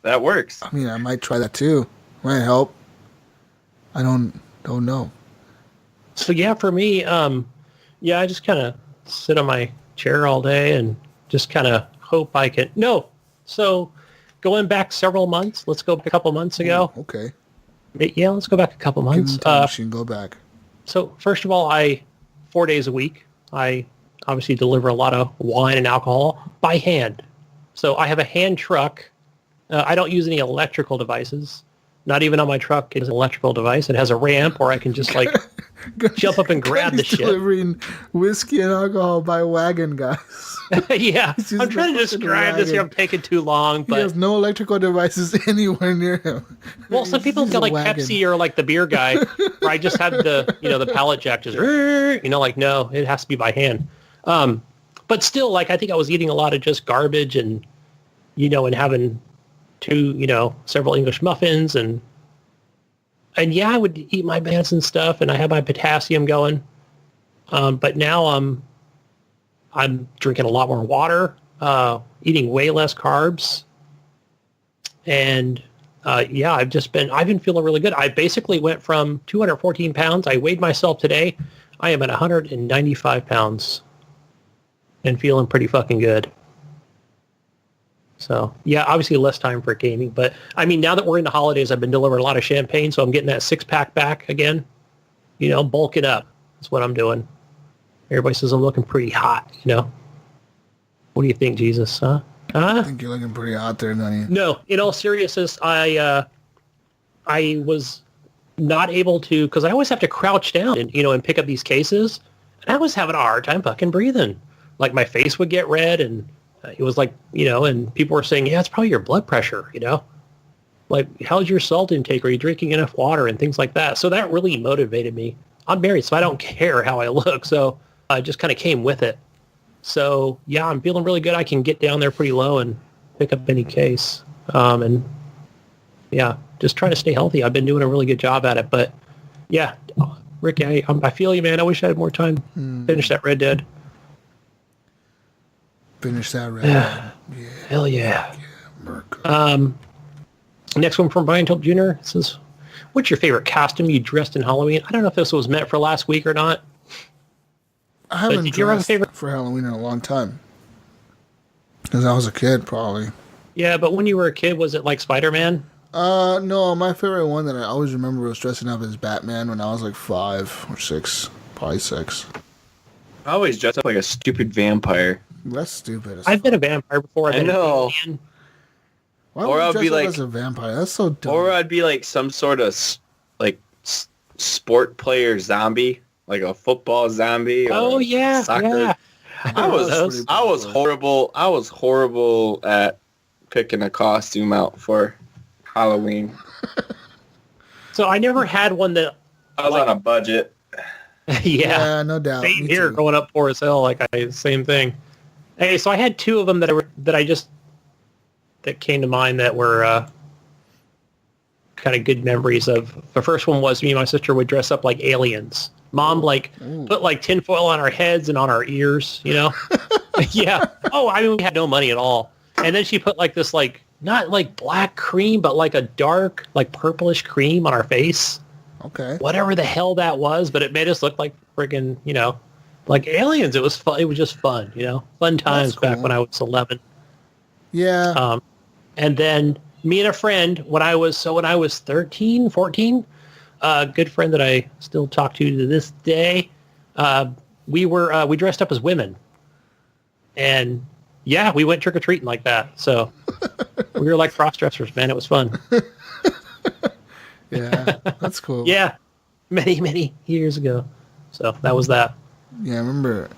that works. I mean, I might try that too. Might help. I don't know. So yeah, for me, I just kind of sit on my chair all day and just kind of hope I can. No, so going back several months, let's go back a couple months ago. Ooh, okay. Yeah, let's go back a couple months. Machine, go back. So first of all, 4 days a week, I obviously deliver a lot of wine and alcohol by hand. So I have a hand truck. I don't use any electrical devices. Not even on my truck is an electrical device. It has a ramp, or I can just like jump up and grab the shit. Delivering whiskey and alcohol by wagon, guys. Yeah, I'm trying to describe this here. I'm taking too long, but he has no electrical devices anywhere near him. Well, some people got like Pepsi or like the beer guy, where I just have the pallet jack just no, it has to be by hand. But still, like I think I was eating a lot of just garbage and and having several English muffins and yeah, I would eat my bananas and stuff, and I have my potassium going. But now I'm drinking a lot more water, eating way less carbs, and I've been feeling really good. I basically went from 214 pounds. I weighed myself today. I am at 195 pounds and feeling pretty fucking good. So, yeah, obviously less time for gaming. But, I mean, now that we're in the holidays, I've been delivering a lot of champagne, so I'm getting that six-pack back again. Bulking up. That's what I'm doing. Everybody says I'm looking pretty hot, What do you think, Jesus? Huh? I think you're looking pretty hot there, Gunny. No, in all seriousness, I was not able to, because I always have to crouch down and pick up these cases. And I was having a hard time fucking breathing. Like, my face would get red, and it was like, and people were saying, yeah, it's probably your blood pressure, Like, how's your salt intake? Are you drinking enough water and things like that? So that really motivated me. I'm married, so I don't care how I look. So I just kind of came with it. So, yeah, I'm feeling really good. I can get down there pretty low and pick up any case. And, yeah, just trying to stay healthy. I've been doing a really good job at it. But, yeah, Rick, I feel you, man. I wish I had more time to finish that Red Dead. Finish that Red Dead. Yeah. Hell yeah. Next one from Brian Tulp Jr. It says, what's your favorite costume you dressed in Halloween? I don't know if this was meant for last week or not. I haven't dressed for Halloween in a long time. Because I was a kid, probably. Yeah, but when you were a kid, was it like Spiderman? No, my favorite one that I always remember was dressing up as Batman when I was like 5 or 6. Probably 6. I always dressed up like a stupid vampire. That's stupid. I've been a vampire before. I know. Why would you dress up as a vampire? That's so dumb. Or I'd be like some sort of like sport player zombie, like a football zombie. Or soccer. Yeah. I was horrible. I was horrible at picking a costume out for Halloween. So I never had one that I was on a budget. Yeah, no doubt. Same here, growing up poor as hell. Same thing. Hey, so I had 2 of them that came to mind that were kind of good memories of. The first one was me and my sister would dress up like aliens. Mom put like tinfoil on our heads and on our ears, you know? Yeah. Oh, I mean, we had no money at all. And then she put like this, like, not like black cream, but like a dark, like purplish cream on our face. Okay. Whatever the hell that was, but it made us look like friggin', you know, like aliens. It was fun. It was just fun, you know? Fun times back when I was 11. Yeah. And then me and a friend, when I was 13, 14, a good friend that I still talk to this day, we dressed up as women. And yeah, we went trick-or-treating like that. So we were like cross-dressers, man. It was fun. Yeah, that's cool. Yeah, many, many years ago. So that was that. Yeah, I remember,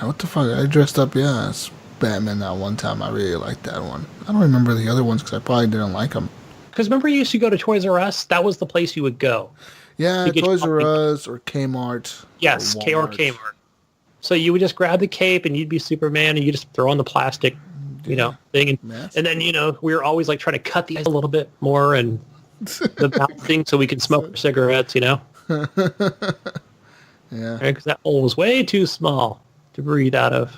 what the fuck, I dressed up, as Batman that one time. I really liked that one. I don't remember the other ones because I probably didn't like them. Because remember you used to go to Toys R Us? That was the place you would go. Yeah, Toys R Us or Kmart. Yes, or Kmart. So you would just grab the cape and you'd be Superman and you just throw on the plastic, you know, thing. And then, you know, we were always like trying to cut the eyes a little bit more and the mouth thing so we could smoke our cigarettes, you know? Yeah. Because that hole was way too small to breathe out of.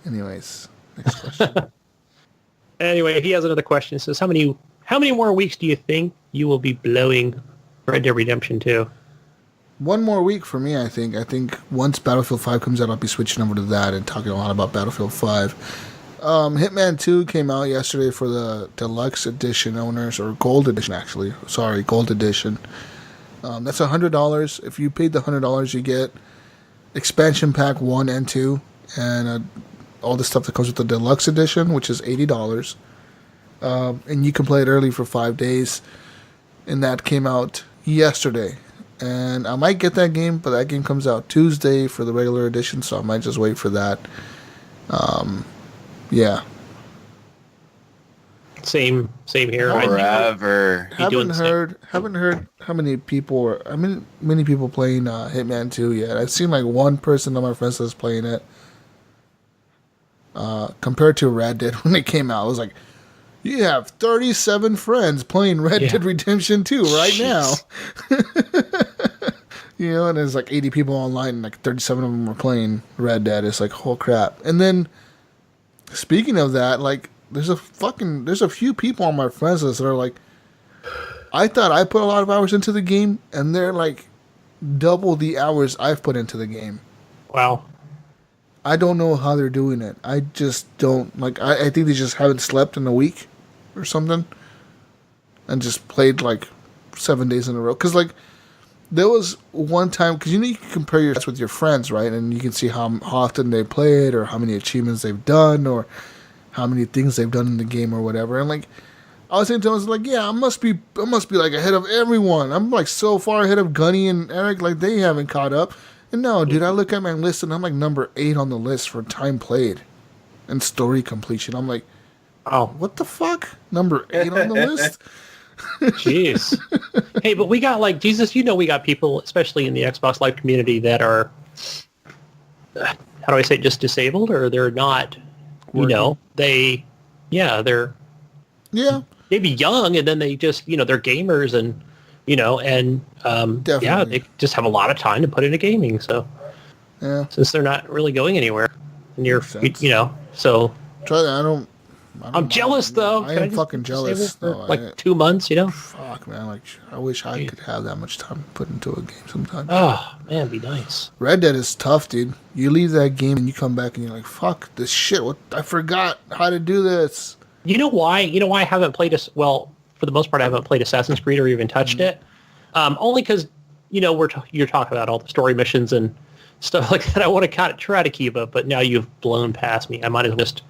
Anyways, next question. Anyway, he has another question. It says, how many more weeks do you think you will be blowing Red Dead Redemption 2? One more week for me, I think. I think once Battlefield 5 comes out, I'll be switching over to that and talking a lot about Battlefield 5. Hitman 2 came out yesterday for the Deluxe Edition owners, or Gold Edition, actually. Sorry, Gold Edition. That's $100. If you paid the $100, you get Expansion Pack 1 and 2, and all the stuff that comes with the Deluxe Edition, which is $80. And you can play it early for 5 days. And that came out yesterday. And I might get that game, but that game comes out Tuesday for the regular edition, so I might just wait for that. Yeah. Same here. Forever. Haven't heard how many people playing Hitman 2 yet. I've seen like one person on my friends that's playing it. Compared to Red Dead when it came out, I was like, you have 37 friends playing Red Dead Redemption 2 right now. You know, and there's like 80 people online and like 37 of them were playing Red Dead. It's like, oh crap. And then, speaking of that, like, there's a few people on my friends list that are like, I thought I put a lot of hours into the game, and they're like double the hours I've put into the game. Wow. I don't know how they're doing it. I just don't, like, I think they just haven't slept in a week or something and just played like 7 days in a row. Because, like, there was one time, because you know you can compare your stats with your friends, right? And you can see how often they played or how many achievements they've done or how many things they've done in the game or whatever. And, like, I was saying to them, like, yeah, I must be like ahead of everyone. I'm like so far ahead of Gunny and Eric, like they haven't caught up. And no, dude, I look at my list and I'm like number 8 on the list for time played and story completion. I'm like, oh, what the fuck? Number 8 on the list? Jeez. Hey, but we got, like, Jesus, you know, we got people, especially in the Xbox Live community, that are, how do I say, just disabled, or they're not, you know, they're maybe young, and then they just, you know, they're gamers, and, you know, and, they just have a lot of time to put into gaming, so, since they're not really going anywhere, and you're, you know, so. Try that, I'm jealous, though. I am fucking jealous. For like 2 months, you know? Fuck, man. Like, I wish I could have that much time put into a game sometimes. Oh, man, it'd be nice. Red Dead is tough, dude. You leave that game and you come back and you're like, fuck this shit. What? I forgot how to do this. You know why? You know why I haven't played well, for the most part, I haven't played Assassin's Creed or even touched it. Only because, you know, you're talking about all the story missions and stuff like that. I want to kind of try to keep up, but now you've blown past me. I might as well just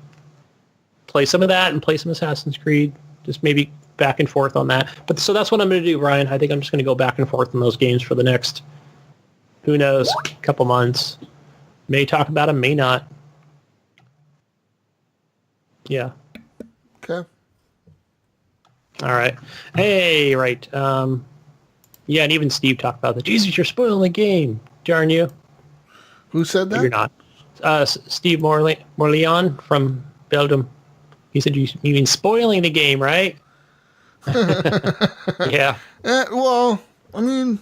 play some of that and play some Assassin's Creed. Just maybe back and forth on that. But so that's what I'm going to do, Ryan. I think I'm just going to go back and forth on those games for the next, who knows, couple months. May talk about them, may not. Yeah. Okay. All right. Hey, right. Yeah, and even Steve talked about that. Jesus, you're spoiling the game, darn you. Who said that? You're not. Steve Morleon from Belgium. He said you've been spoiling the game, right? Yeah. Well, I mean...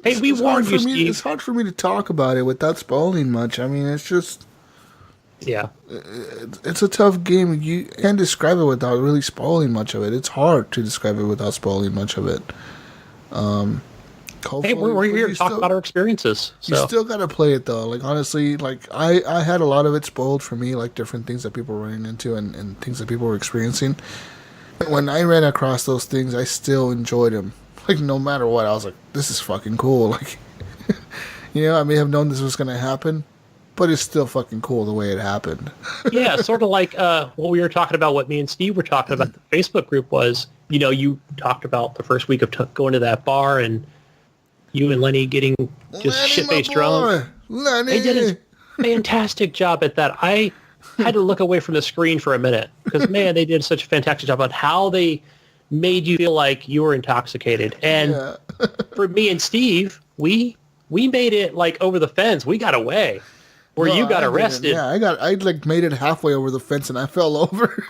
Hey, we warned you, Steve. It's hard for me to talk about it without spoiling much. I mean, it's just... Yeah. It's a tough game. You can't describe it without really spoiling much of it. It's hard to describe it without spoiling much of it. Hey, we're here to talk about our experiences. So. You still got to play it, though. Like, honestly, like, I had a lot of it spoiled for me, like, different things that people were running into and things that people were experiencing. When I ran across those things, I still enjoyed them. Like, no matter what, I was like, this is fucking cool. Like, you know, I may have known this was going to happen, but it's still fucking cool the way it happened. Yeah, sort of like what we were talking about, what me and Steve were talking about, the Facebook group was, you know, you talked about the first week of going to that bar and you and Lenny getting just shit-faced drunk. Lenny! They did a fantastic job at that. I had to look away from the screen for a minute because, man, they did such a fantastic job on how they made you feel like you were intoxicated. And for me and Steve, we made it like over the fence. We got away. Where you got arrested. Yeah, I like made it halfway over the fence and I fell over.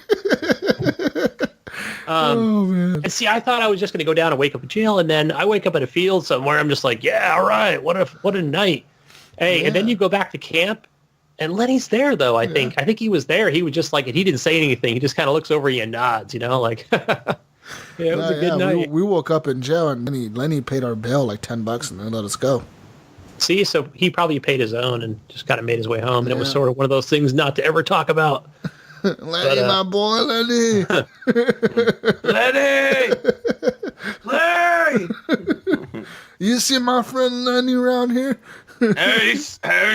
Oh man! And see, I thought I was just going to go down and wake up in jail, and then I wake up in a field somewhere. I'm just like, yeah, all right, what a night. Hey, yeah. And then you go back to camp, and Lenny's there though. I think he was there. He was just like, he didn't say anything. He just kind of looks over you and nods, you know, like. Yeah, it was a good night. We woke up in jail, and Lenny paid our bail like $10, and then let us go. See, so he probably paid his own and just kind of made his way home, and it was sort of one of those things not to ever talk about. Lenny, my boy, Lenny. Lenny! Lenny! You see my friend Lenny around here? Have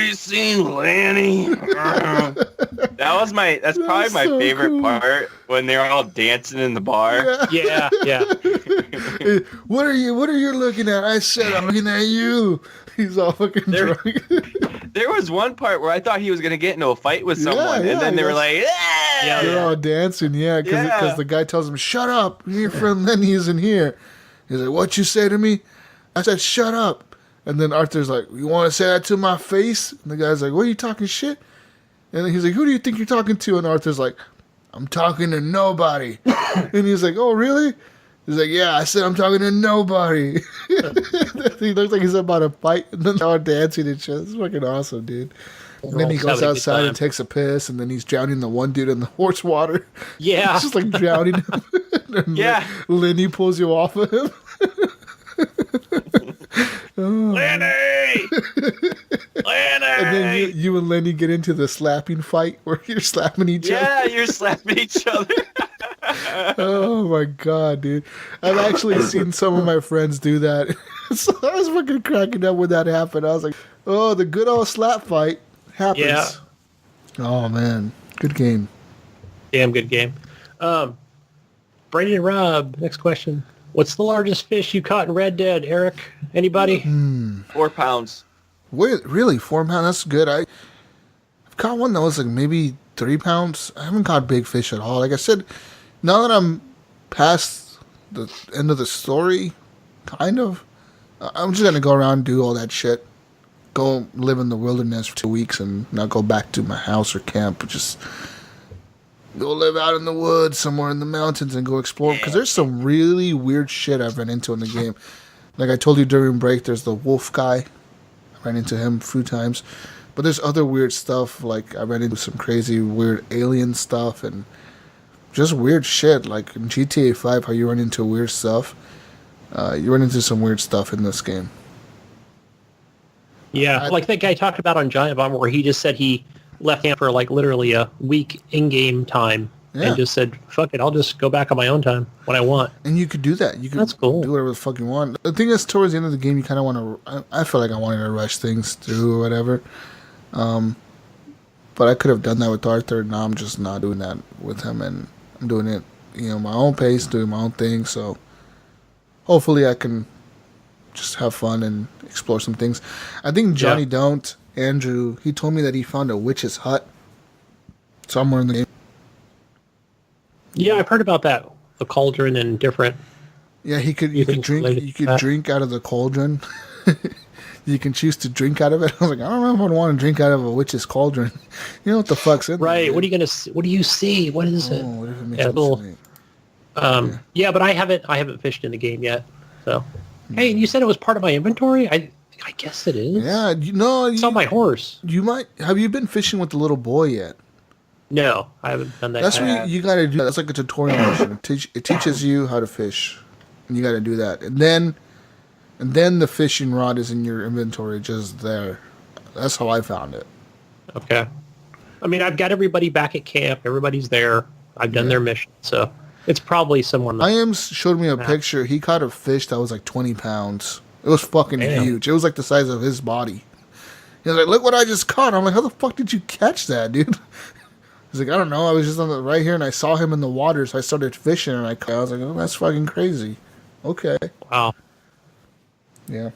you seen Lenny? That's probably my favorite part when they're all dancing in the bar. Yeah. What are you looking at? I said I'm looking at you. He's all fucking drunk. There was one part where I thought he was going to get into a fight with someone, and then they were like, yeah. They're all dancing, because the guy tells him, shut up, your friend Lenny isn't here. He's like, what you say to me? I said, shut up. And then Arthur's like, you want to say that to my face? And the guy's like, what, are you talking shit? And then he's like, who do you think you're talking to? And Arthur's like, I'm talking to nobody. And he's like, oh, really? He's like, yeah, I said I'm talking to nobody. He looks like he's about to fight, and then they're all dancing and shit. It's fucking awesome, dude. And then he goes outside and takes a piss, and then he's drowning the one dude in the horse water. Yeah. He's just like drowning him. And Lenny pulls you off of him. Lenny! Lenny! And then you and Lenny get into the slapping fight where you're slapping each other. Yeah, you're slapping each other. Oh my god, dude. I've actually seen some of my friends do that. So I was fucking cracking up when that happened. I was like, oh, the good old slap fight happens. Yeah. Oh man. Good game. Damn good game. Brady and Rob, next question. What's the largest fish you caught in Red Dead, Eric? Anybody? 4 pounds. Wait, really? 4 pounds? That's good. I've caught one that was like maybe 3 pounds. I haven't caught big fish at all. Like I said, now that I'm past the end of the story, kind of, I'm just going to go around and do all that shit. Go live in the wilderness for 2 weeks and not go back to my house or camp. But just go live out in the woods somewhere in the mountains and go explore. Because there's some really weird shit I've run into in the game. Like I told you during break, there's the wolf guy. I ran into him a few times. But there's other weird stuff. Like I ran into some crazy weird alien stuff and just weird shit. Like in GTA 5, how you run into weird stuff. You run into some weird stuff in this game. Yeah, like that guy talked about on Giant Bomb, where he just said he left camp for like literally a week in-game time, and just said, "Fuck it, I'll just go back on my own time when I want." And you could do that. You could That's cool. do whatever the fuck you want. The thing is, towards the end of the game, you kind of want to. I feel like I wanted to rush things through or whatever. But I could have done that with Arthur. Now I'm just not doing that with him, and I'm doing it, my own pace, doing my own thing. So hopefully I can just have fun and explore some things. I think Johnny Don't, Andrew, he told me that he found a witch's hut somewhere in the game. Yeah, I've heard about that. The cauldron and different. Yeah, you could drink out of the cauldron. You can choose to drink out of it. I was like, I don't know if I'd want to drink out of a witch's cauldron. You know what the fuck's in there? Right. What are you gonna see? What do you see? What is it? What if it makes sense? Yeah, but I haven't fished in the game yet. So, hey, and you said it was part of my inventory. I guess it is. Yeah, it's on my horse. Have you been fishing with the little boy yet? No, I haven't done that. That's what you got to do. That's like a tutorial mission. It teaches you how to fish, and you got to do that. And then the fishing rod is in your inventory, just there. That's how I found it. Okay. I mean, I've got everybody back at camp. Everybody's there. I've done their mission, so it's probably someone. I.M. showed me a picture. He caught a fish that was like 20 pounds. It was fucking huge. It was like the size of his body. He was like, "Look what I just caught." I'm like, "How the fuck did you catch that, dude?" He's like, "I don't know. I was just on right here, and I saw him in the water, so I started fishing, and I was like, oh, that's fucking crazy." Okay. Wow. Yeah.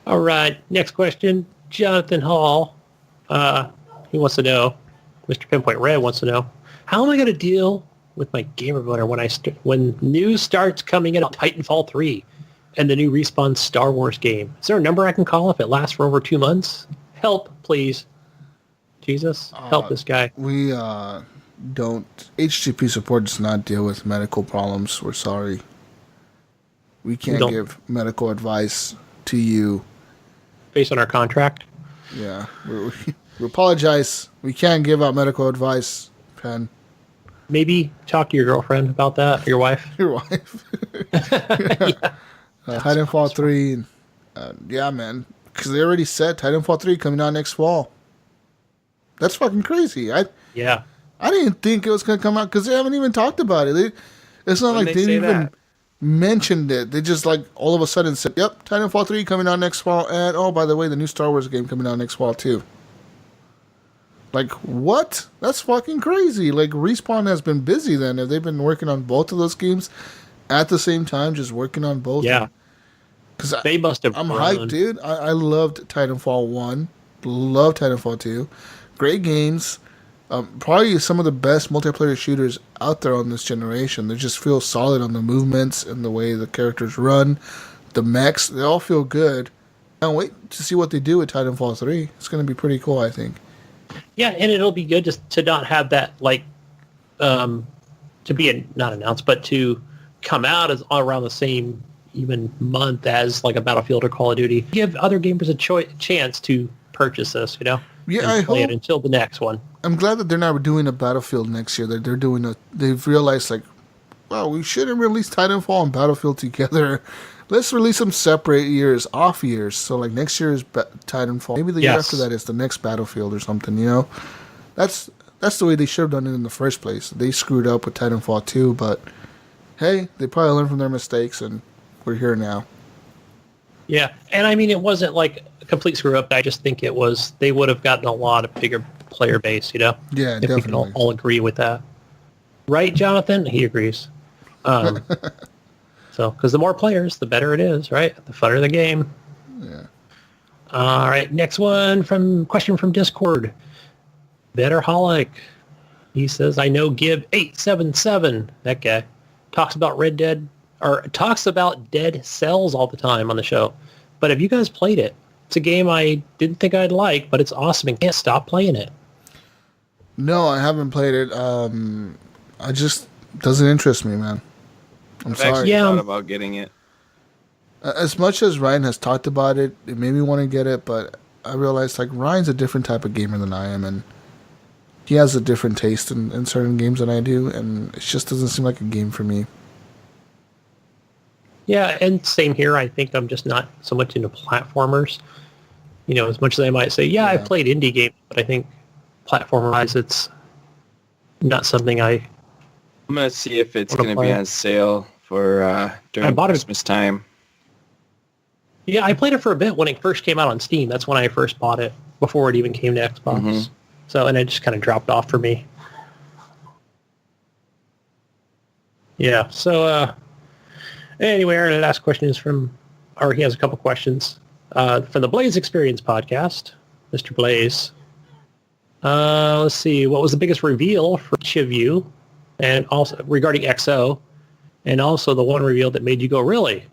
All right. Next question. Jonathan Hall. He wants to know, Mr. Pinpoint Red wants to know, how am I going to deal with my gamer voter when news starts coming in on Titanfall 3 and the new Respawn Star Wars game? Is there a number I can call if it lasts for over 2 months? Help, please. Jesus, help this guy. We don't. Hgp support does not deal with medical problems. We're sorry. We can't give medical advice to you. Based on our contract? Yeah. We apologize. We can't give out medical advice, Pen. Maybe talk to your girlfriend about that, your wife. Your wife. Titanfall 3. Yeah, man. Because they already said Titanfall 3 coming out next fall. That's fucking crazy. I didn't think it was going to come out because they haven't even talked about it. It's not like they even mentioned it. They just like all of a sudden said, "Yep, Titanfall 3 coming out next fall, and oh, by the way, the new Star Wars game coming out next fall too." Like, what? That's fucking crazy. Like, Respawn has been busy then. If they've been working on both of those games at the same time, just working on both. Yeah. Because they must have. I'm hyped, dude. I loved Titanfall 1. Loved Titanfall 2. Great games. Probably some of the best multiplayer shooters out there on this generation. They just feel solid on the movements and the way the characters run. The mechs, they all feel good. Can't wait to see what they do with Titanfall 3. It's going to be pretty cool, I think. Yeah, and it'll be good just to not have that, like, to be not announced, but to come out as around the same even month as like a Battlefield or Call of Duty. Give other gamers a chance to purchase this, you know? Yeah, I hope. It until the next one. I'm glad that they're not doing a Battlefield next year. That they're doing they've realized, like, well, we shouldn't release Titanfall and Battlefield together. Let's release them separate years, off years. So, like, next year is Titanfall. Maybe the year after that is the next Battlefield or something, you know? That's the way they should have done it in the first place. They screwed up with Titanfall 2, but, hey, they probably learned from their mistakes, and we're here now. Yeah, and I mean, it wasn't like a complete screw-up. I just think it was, they would have gotten a lot of bigger player base, you know? Yeah, if definitely. We can all agree with that. Right, Jonathan? He agrees. So, because the more players, the better it is, right? The funner the game. Yeah. All right, next question from Discord. Betterholic. He says, I know Gib 877, that guy, talks about Dead Cells all the time on the show. But have you guys played it? It's a game I didn't think I'd like, but it's awesome and can't stop playing it. No, I haven't played it. I just doesn't interest me, man. I'm sorry. I thought about getting it. As much as Ryan has talked about it, it made me want to get it, but I realized, like, Ryan's a different type of gamer than I am, and he has a different taste in certain games than I do, and it just doesn't seem like a game for me. Yeah, and same here. I think I'm just not so much into platformers. As much as I might say, yeah. I've played indie games, but I think platformer-wise, it's not something I'm going to see if it's going to be on sale for during Christmas time. Yeah, I played it for a bit when it first came out on Steam. That's when I first bought it, before it even came to Xbox. Mm-hmm. So, and it just kind of dropped off for me. Yeah, so anyway, our last question is he has a couple questions. From the Blaze Experience podcast, Mr. Blaze. Let's see, what was the biggest reveal for each of you, and also regarding XO, and also the one reveal that made you go, really?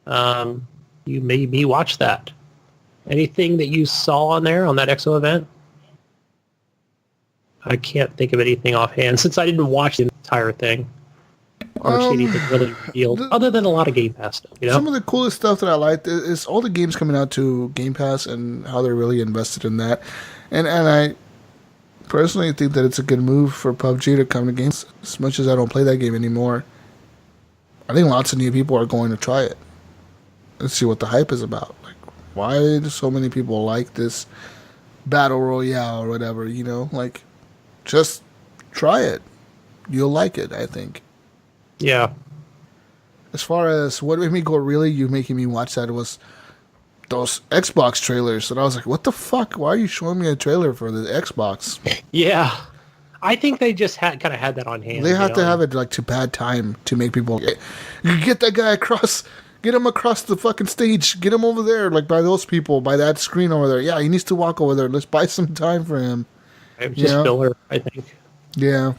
You made me watch that. Anything that you saw on there on that XO event? I can't think of anything offhand since I didn't watch the entire thing or see anything really revealed, other than a lot of Game Pass stuff. Some of the coolest stuff that I liked is all the games coming out to Game Pass and how they're really invested in that. And I personally think that it's a good move for PUBG to come to games. As much as I don't play that game anymore, I think lots of new people are going to try it. Let's see what the hype is about. Like, why do so many people like this battle royale or whatever? Like, just try it. You'll like it, I think. Yeah. As far as what made me go, really, you making me watch that, it was those Xbox trailers. And I was like, what the fuck? Why are you showing me a trailer for the Xbox? Yeah. I think they just kind of had that on hand. They have to have it like to bad time to make people. You get that guy across. Get him across the fucking stage. Get him over there, like by those people, by that screen over there. Yeah, he needs to walk over there. Let's buy some time for him. Just filler, I think. Yeah.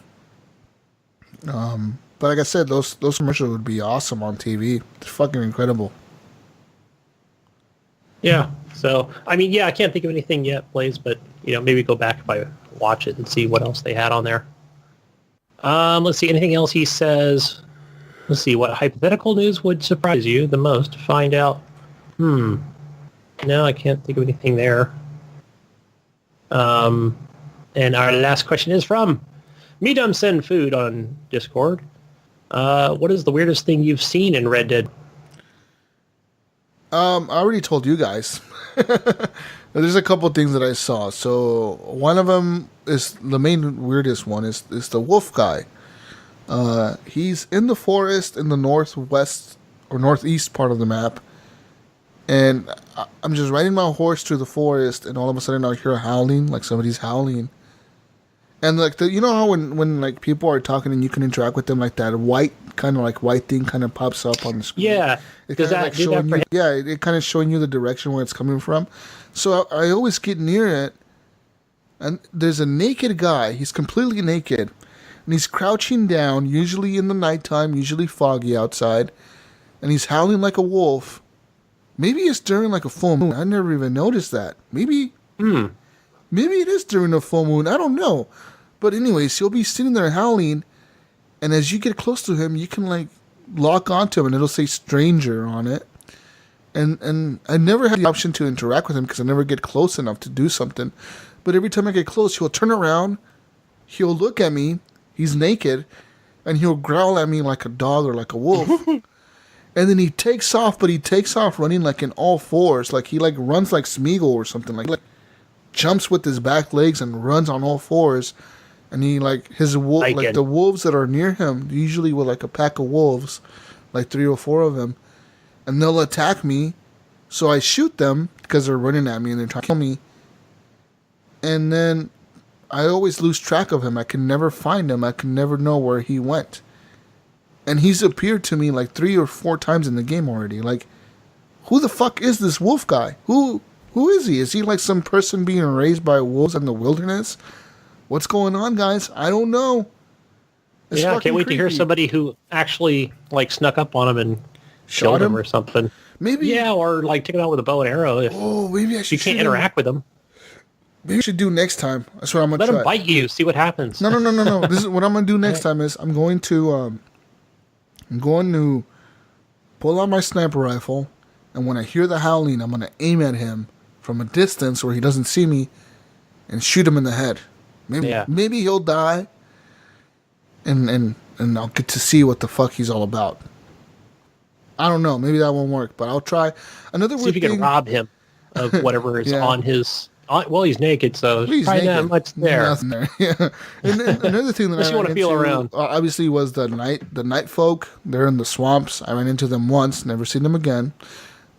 But like I said, those commercials would be awesome on TV. It's fucking incredible. Yeah. So, I mean, I can't think of anything yet, Blaze, but, maybe go back if I watch it and see what else they had on there. Let's see. Anything else he says? Let's see. What hypothetical news would surprise you the most to find out? No, I can't think of anything there. And our last question is from Medum Send Food on Discord. What is the weirdest thing you've seen in Red Dead? I already told you guys. There's a couple things that I saw. So one of them is the main weirdest one is the wolf guy. He's in the forest in the northwest or northeast part of the map, and I'm just riding my horse through the forest, and all of a sudden I hear howling, like somebody's howling. And like how when like people are talking and you can interact with them, like that white thing kind of pops up on the screen. Yeah, it kind of like showing you. Yeah, it kind of showing you the direction where it's coming from. So I always get near it, and there's a naked guy. He's completely naked, and he's crouching down. Usually in the nighttime, usually foggy outside, and he's howling like a wolf. Maybe it's during like a full moon. I never even noticed that. Maybe it is during a full moon. I don't know. But anyways, he'll be sitting there howling, and as you get close to him, you can like lock onto him, and it'll say stranger on it. And I never had the option to interact with him because I never get close enough to do something. But every time I get close, he'll turn around, he'll look at me, he's naked, and he'll growl at me like a dog or like a wolf. And then he takes off, but he takes off running like in all fours. Like he like runs like Smeagol or something. Like jumps with his back legs and runs on all fours. And he like the wolves that are near him, usually with like a pack of wolves, like 3 or 4 of them, and they'll attack me. So I shoot them because they're running at me and they're trying to kill me. And then I always lose track of him. I can never find him. I can never know where he went. And he's appeared to me like 3 or 4 times in the game already. Like, who the fuck is this wolf guy? Who is he? Is he like some person being raised by wolves in the wilderness? What's going on, guys? I don't know. It's I can't wait to hear somebody who actually like snuck up on him and shot him or something. Maybe. Yeah, or like take him out with a bow and arrow. Maybe I should. You can't interact with him. Maybe I should do next time. That's what I'm gonna try. Let him bite you. See what happens. No. This is what I'm gonna do next time. Is I'm going to pull out my sniper rifle, and when I hear the howling, I'm gonna aim at him from a distance where he doesn't see me, and shoot him in the head. Maybe he'll die, and I'll get to see what the fuck he's all about. I don't know. Maybe that won't work, but I'll try. Another See if you can rob him of whatever is on his. Well, he's naked, so there's probably not much there. Nothing there. Yeah. And then another thing that I want to feel around. Obviously, was the night folk. They're in the swamps. I ran into them once. Never seen them again.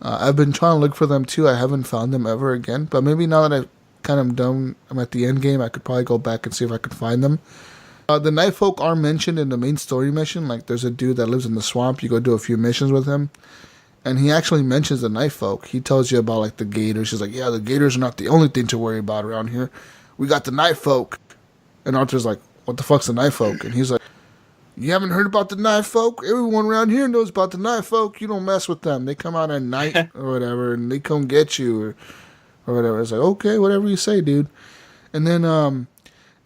I've been trying to look for them too. I haven't found them ever again. But maybe now that I've kind of done, I'm at the end game, I could probably go back and see if I could find them. The night folk are mentioned in the main story mission. Like, there's a dude that lives in the swamp. You go do a few missions with him. And he actually mentions the night folk. He tells you about, like, the gators. He's like, yeah, the gators are not the only thing to worry about around here. We got the night folk. And Arthur's like, what the fuck's the night folk? And he's like, you haven't heard about the night folk? Everyone around here knows about the night folk. You don't mess with them. They come out at night or whatever, and they come get you or whatever. It's like, okay, whatever you say, dude. And then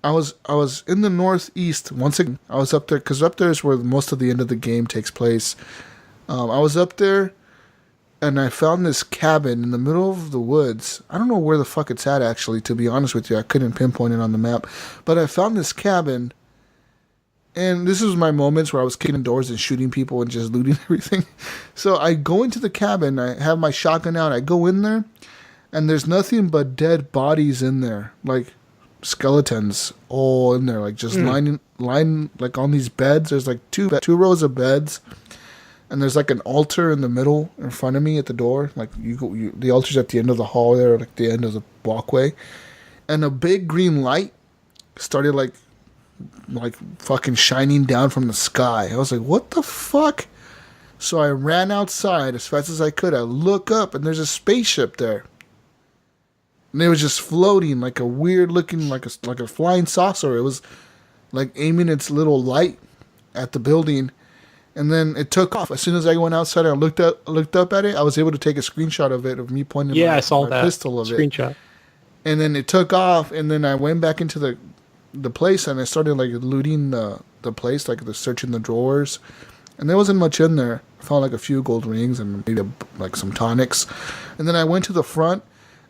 I was in the northeast once again. I was up there because up there is where most of the end of the game takes place. I was up there, and I found this cabin in the middle of the woods. I don't know where the fuck it's at, actually, to be honest with you. I couldn't pinpoint it on the map. But I found this cabin, and this was my moments where I was kicking doors and shooting people and just looting everything. So I go into the cabin. I have my shotgun out. I go in there, and there's nothing but dead bodies in there. Like, skeletons all in there, like just line like on these beds. There's like two rows of beds, and there's like an altar in the middle in front of me at the door. Like the altar's at the end of the hall there, like the end of the walkway, and a big green light started like fucking shining down from the sky. I was like, what the fuck? So I ran outside as fast as I could. I look up, and there's a spaceship there. And it was just floating like a weird looking, like a flying saucer. It was like aiming its little light at the building, and then it took off. As soon as I went outside and I looked up at it, I was able to take a screenshot of it, of me pointing I saw that pistol of screenshot. It. And then it took off, and then I went back into the place, and I started like looting the place, like searching the drawers, and there wasn't much in there. I found like a few gold rings and maybe like some tonics, and then I went to the front.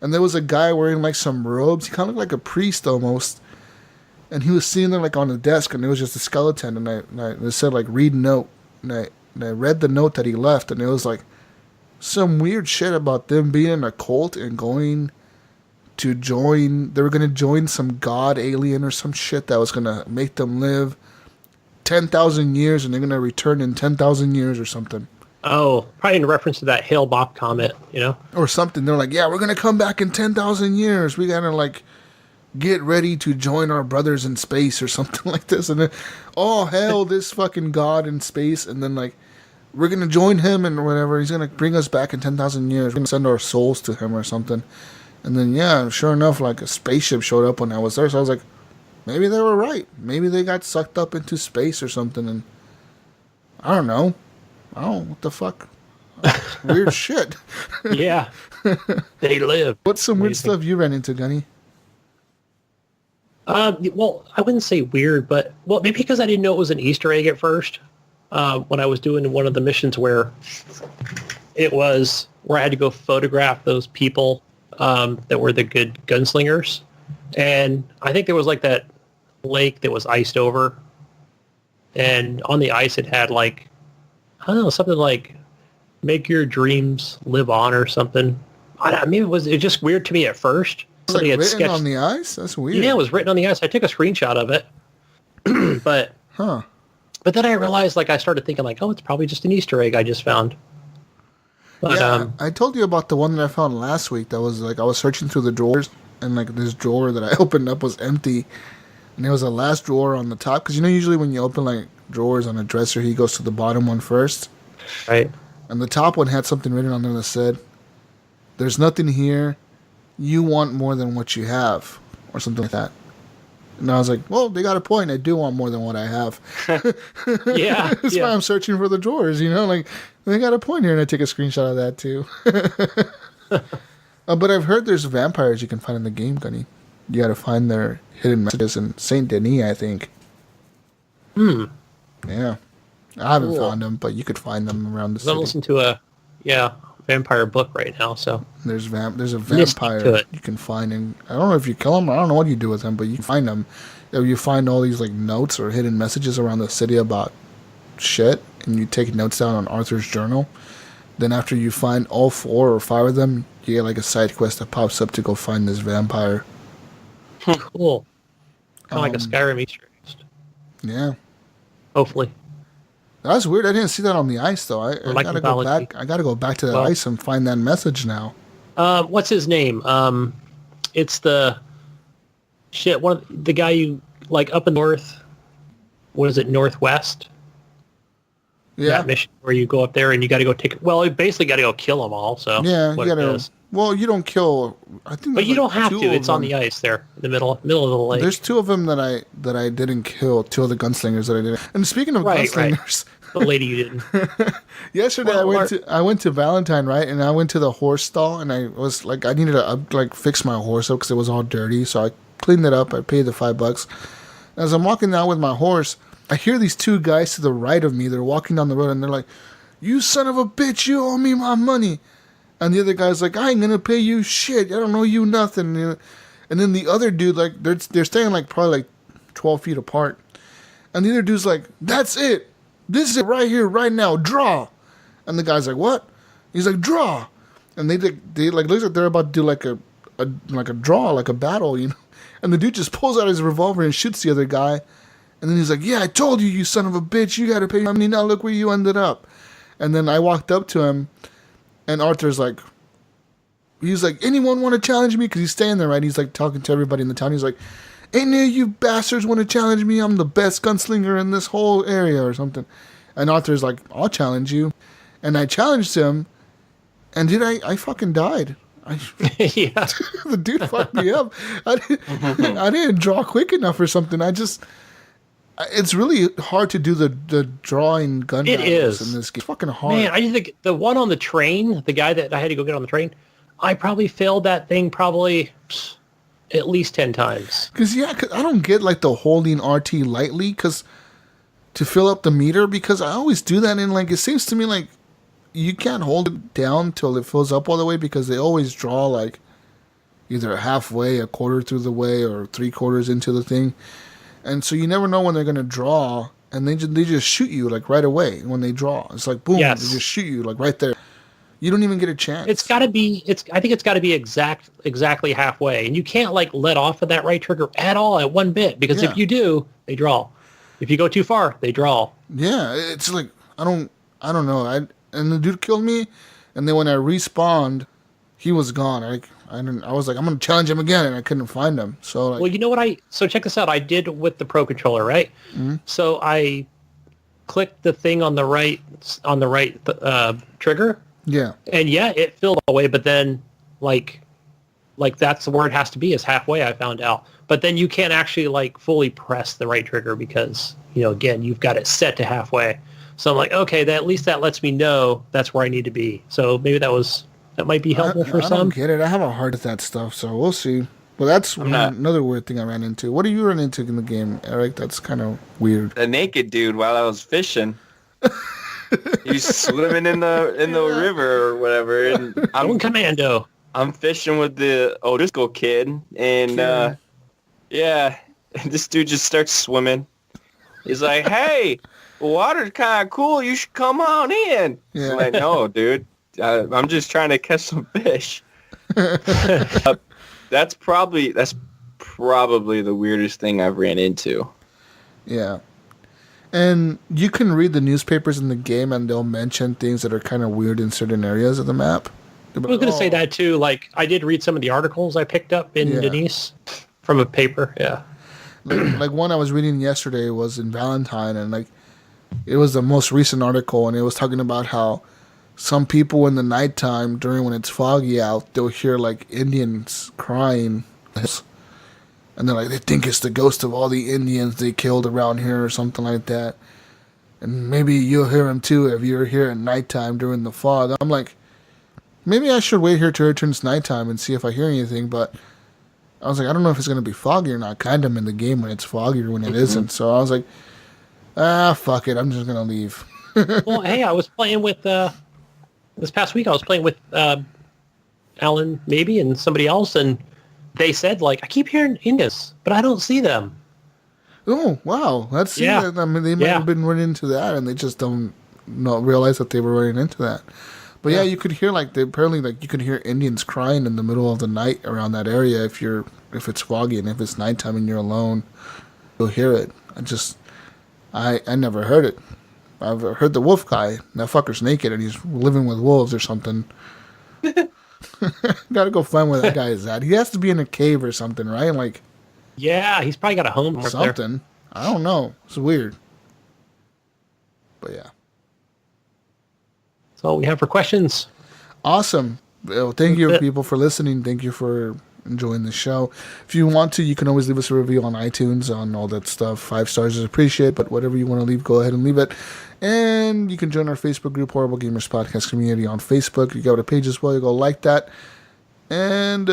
And there was a guy wearing like some robes. He kind of looked like a priest almost. And he was sitting there like on the desk, and it was just a skeleton. And it said like read note. And I read the note that he left, and it was like some weird shit about them being in a cult and going to join. They were going to join some god alien or some shit that was going to make them live 10,000 years, and they're going to return in 10,000 years or something. Oh, probably in reference to that Hale-Bopp comet, Or something. They're like, yeah, we're going to come back in 10,000 years. We got to, like, get ready to join our brothers in space or something like this. And then, oh, hell, this fucking god in space. And then, like, we're going to join him and whatever. He's going to bring us back in 10,000 years. We're going to send our souls to him or something. And then, yeah, sure enough, like, a spaceship showed up when I was there. So I was like, maybe they were right. Maybe they got sucked up into space or something. And I don't know. Oh, what the fuck? Weird shit. Yeah. They live. What's some weird stuff you ran into, Gunny? Well, I wouldn't say weird, but maybe because I didn't know it was an Easter egg at first. When I was doing one of the missions where I had to go photograph those people that were the good gunslingers. And I think there was like that lake that was iced over. And on the ice it had like, I don't know, something like make your dreams live on or something. I mean, it was just weird to me at first. It's like written on the ice? That's weird. Yeah, it was written on the ice. I took a screenshot of it. But then I realized, like, I started thinking, like, oh, it's probably just an Easter egg I just found. But, yeah, I told you about the one that I found last week. That was, like, I was searching through the drawers, and, like, this drawer that I opened up was empty. And there was a last drawer on the top. Because, usually when you open, like, drawers on a dresser, he goes to the bottom one first. Right. And the top one had something written on there that said, there's nothing here. You want more than what you have. Or something like that. And I was like, well, they got a point. I do want more than what I have. Yeah. That's why I'm searching for the drawers, Like, they got a point here. And I take a screenshot of that, too. But I've heard there's vampires you can find in the game, Gunny. You got to find their hidden messages in Saint Denis, I think. Yeah. I haven't found them, but you could find them around the city. I'm vampire book right now. So there's a vampire you can find, and I don't know if you kill him. I don't know what you do with him, but you can find him. You find all these like notes or hidden messages around the city about shit, and you take notes down on Arthur's journal. Then after you find all 4 or 5 of them, you get like a side quest that pops up to go find this vampire. Cool. Kind of like a Skyrim Easter egg. Yeah. Hopefully. That's weird. I didn't see that on the ice though. I gotta go back. I gotta go back to the ice and find that message now. What's his name? It's the the guy you like up in north. What is it? Northwest. Yeah. That mission where you go up there and you got to go take. Well, you basically got to go kill them all. So yeah, you gotta. Well, you don't kill. I think, but you don't have to. It's on the ice there, in the middle of the lake. There's 2 of them that I didn't kill. 2 of the gunslingers that I didn't. And speaking of gunslingers, the lady you didn't. Yesterday I went to Valentine, right, and I went to the horse stall, and I was like, I needed to fix my horse up because it was all dirty. So I cleaned it up. I paid the $5. As I'm walking down with my horse, I hear these 2 guys to the right of me. They're walking down the road, and they're like, "You son of a bitch! You owe me my money." And the other guy's like, "I ain't gonna pay you shit. I don't owe you nothing." And then the other dude, like, they're staying like probably like 12 feet apart. And the other dude's like, "That's it. This is it right here, right now. Draw." And the guy's like, "What?" He's like, "Draw." And they like looks like they're about to do like a draw, like a battle, you know. And the dude just pulls out his revolver and shoots the other guy. And then he's like, "Yeah, I told you, you son of a bitch. You gotta pay me money. Now look where you ended up." And then I walked up to him. And Arthur's like, he's like, "Anyone want to challenge me?" Because he's staying there, right? He's like talking to everybody in the town. He's like, "Ain't any of you bastards want to challenge me? I'm the best gunslinger in this whole area," or something. And Arthur's like, "I'll challenge you." And I challenged him. And I fucking died. Yeah. The dude fucked me up. I didn't draw quick enough or something. It's really hard to do the drawing gun battles in this game. It's fucking hard. Man, I think the one on the train, the guy that I had to go get on the train, I probably failed that thing at least 10 times. Because I don't get like the holding RT lightly to fill up the meter, because I always do that, and like it seems to me like you can't hold it down till it fills up all the way, because they always draw like either halfway, a quarter through the way, or 3/4 into the thing. And so you never know when they're going to draw, and they just shoot you like right away when they draw. It's like, boom, They just shoot you like right there. You don't even get a chance. It's got to be, I think it's got to be exactly halfway. And you can't like let off of that right trigger at all at one bit, because if you do, they draw. If you go too far, they draw. Yeah, it's like, I don't know. And the dude killed me, and then when I respawned, he was gone. I was like, I'm going to challenge him again, and I couldn't find him. So like, well, you know what so check this out. I did with the Pro Controller, right? Mm-hmm. So I clicked the thing on the right trigger. Yeah. And it filled all the way, but then like that's where it has to be, is halfway, I found out. But then you can't actually like fully press the right trigger because, again, you've got it set to halfway. So I'm like, okay, at least that lets me know that's where I need to be. So maybe that might be helpful for some. I don't get it. I have a heart at that stuff, so we'll see. Well, that's another weird thing I ran into. What do you run into in the game, Eric? That's kind of weird. The naked dude while I was fishing. He's swimming in the river or whatever, and I'm commando. I'm fishing with the O'Driscoll kid, and this dude just starts swimming. He's like, "Hey, water's kind of cool. You should come on in." Yeah. I'm like, "No, dude. I'm just trying to catch some fish." That's probably the weirdest thing I've ran into. Yeah. And you can read the newspapers in the game, and they'll mention things that are kind of weird in certain areas of the map. I was going to say that too. Like, I did read some of the articles I picked up in Denise from a paper. Yeah. Like one I was reading yesterday was in Valentine, and like it was the most recent article, and it was talking about how some people in the nighttime, during when it's foggy out, they'll hear like Indians crying. And they're like, they think it's the ghost of all the Indians they killed around here or something like that. And maybe you'll hear them too if you're here at nighttime during the fog. I'm like, maybe I should wait here till it turns nighttime and see if I hear anything. But I was like, I don't know if it's going to be foggy or not. Kind of in the game when it's foggy or when it isn't. So I was like, fuck it. I'm just going to leave. Well, hey, I was playing with this past week I was playing with Alan maybe and somebody else, and they said, like, I keep hearing Indians, but I don't see them. Oh, wow. That's yeah. I mean, they might have been running into that, and they just don't realize that they were running into that. But yeah, you could hear apparently you could hear Indians crying in the middle of the night around that area if it's foggy and if it's nighttime and you're alone, you'll hear it. I never heard it. I've heard the wolf guy. That fucker's naked and he's living with wolves or something. Gotta go find where that guy is at. He has to be in a cave or something, right? Like, yeah, he's probably got a home something. There. I don't know. It's weird. But yeah. That's all we have for questions. Awesome. Well, thank you, people, for listening. Thank you for enjoying the show. If you want to, you can always leave us a review on iTunes, on all that stuff. 5 stars is appreciated, but whatever you want to leave, go ahead and leave it. And you can join our Facebook group, Horrible Gamers Podcast Community on Facebook. You got a page as well. You go like that. And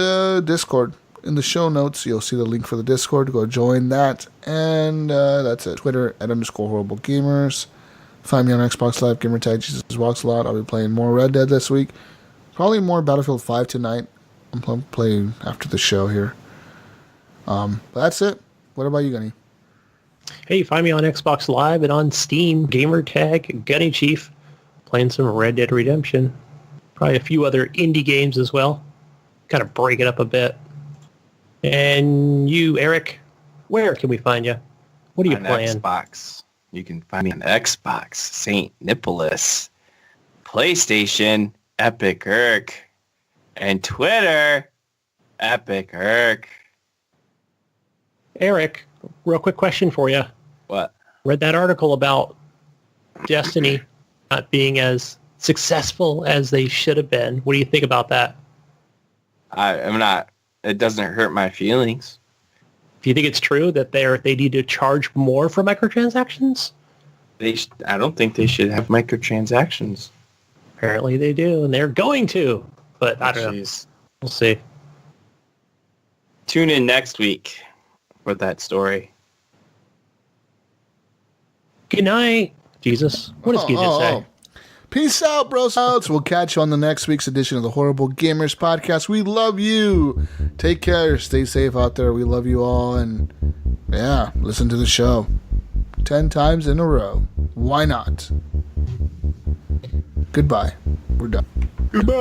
Discord. In the show notes, you'll see the link for the Discord. Go join that. And that's it. Twitter @_Horrible Gamers. Find me on Xbox Live, gamertag Jesus Walks a Lot. I'll be playing more Red Dead this week. Probably more Battlefield 5 tonight. I'm playing after the show here. But that's it. What about you, Gunny? Hey, find me on Xbox Live and on Steam, gamertag Gunny Chief, playing some Red Dead Redemption. Probably a few other indie games as well. Kind of break it up a bit. And you, Eric, where can we find you? What are you playing? Xbox. You can find me on Xbox, St. Nicholas, PlayStation, Epic Irk, and Twitter, Epic Irk. Eric, real quick question for you. What? Read that article about Destiny not being as successful as they should have been. What do you think about that? I'm not. It doesn't hurt my feelings. Do you think it's true that they need to charge more for microtransactions? I don't think they should have microtransactions. Apparently they do, and they're going to. But I don't know. We'll see. Tune in next week for that story. Good night, Jesus. What does Jesus say? Peace out, bros. We'll catch you on the next week's edition of the Horrible Gamers Podcast. We love you. Take care. Stay safe out there. We love you all. And yeah, listen to the show 10 times in a row. Why not? Goodbye. We're done. Goodbye.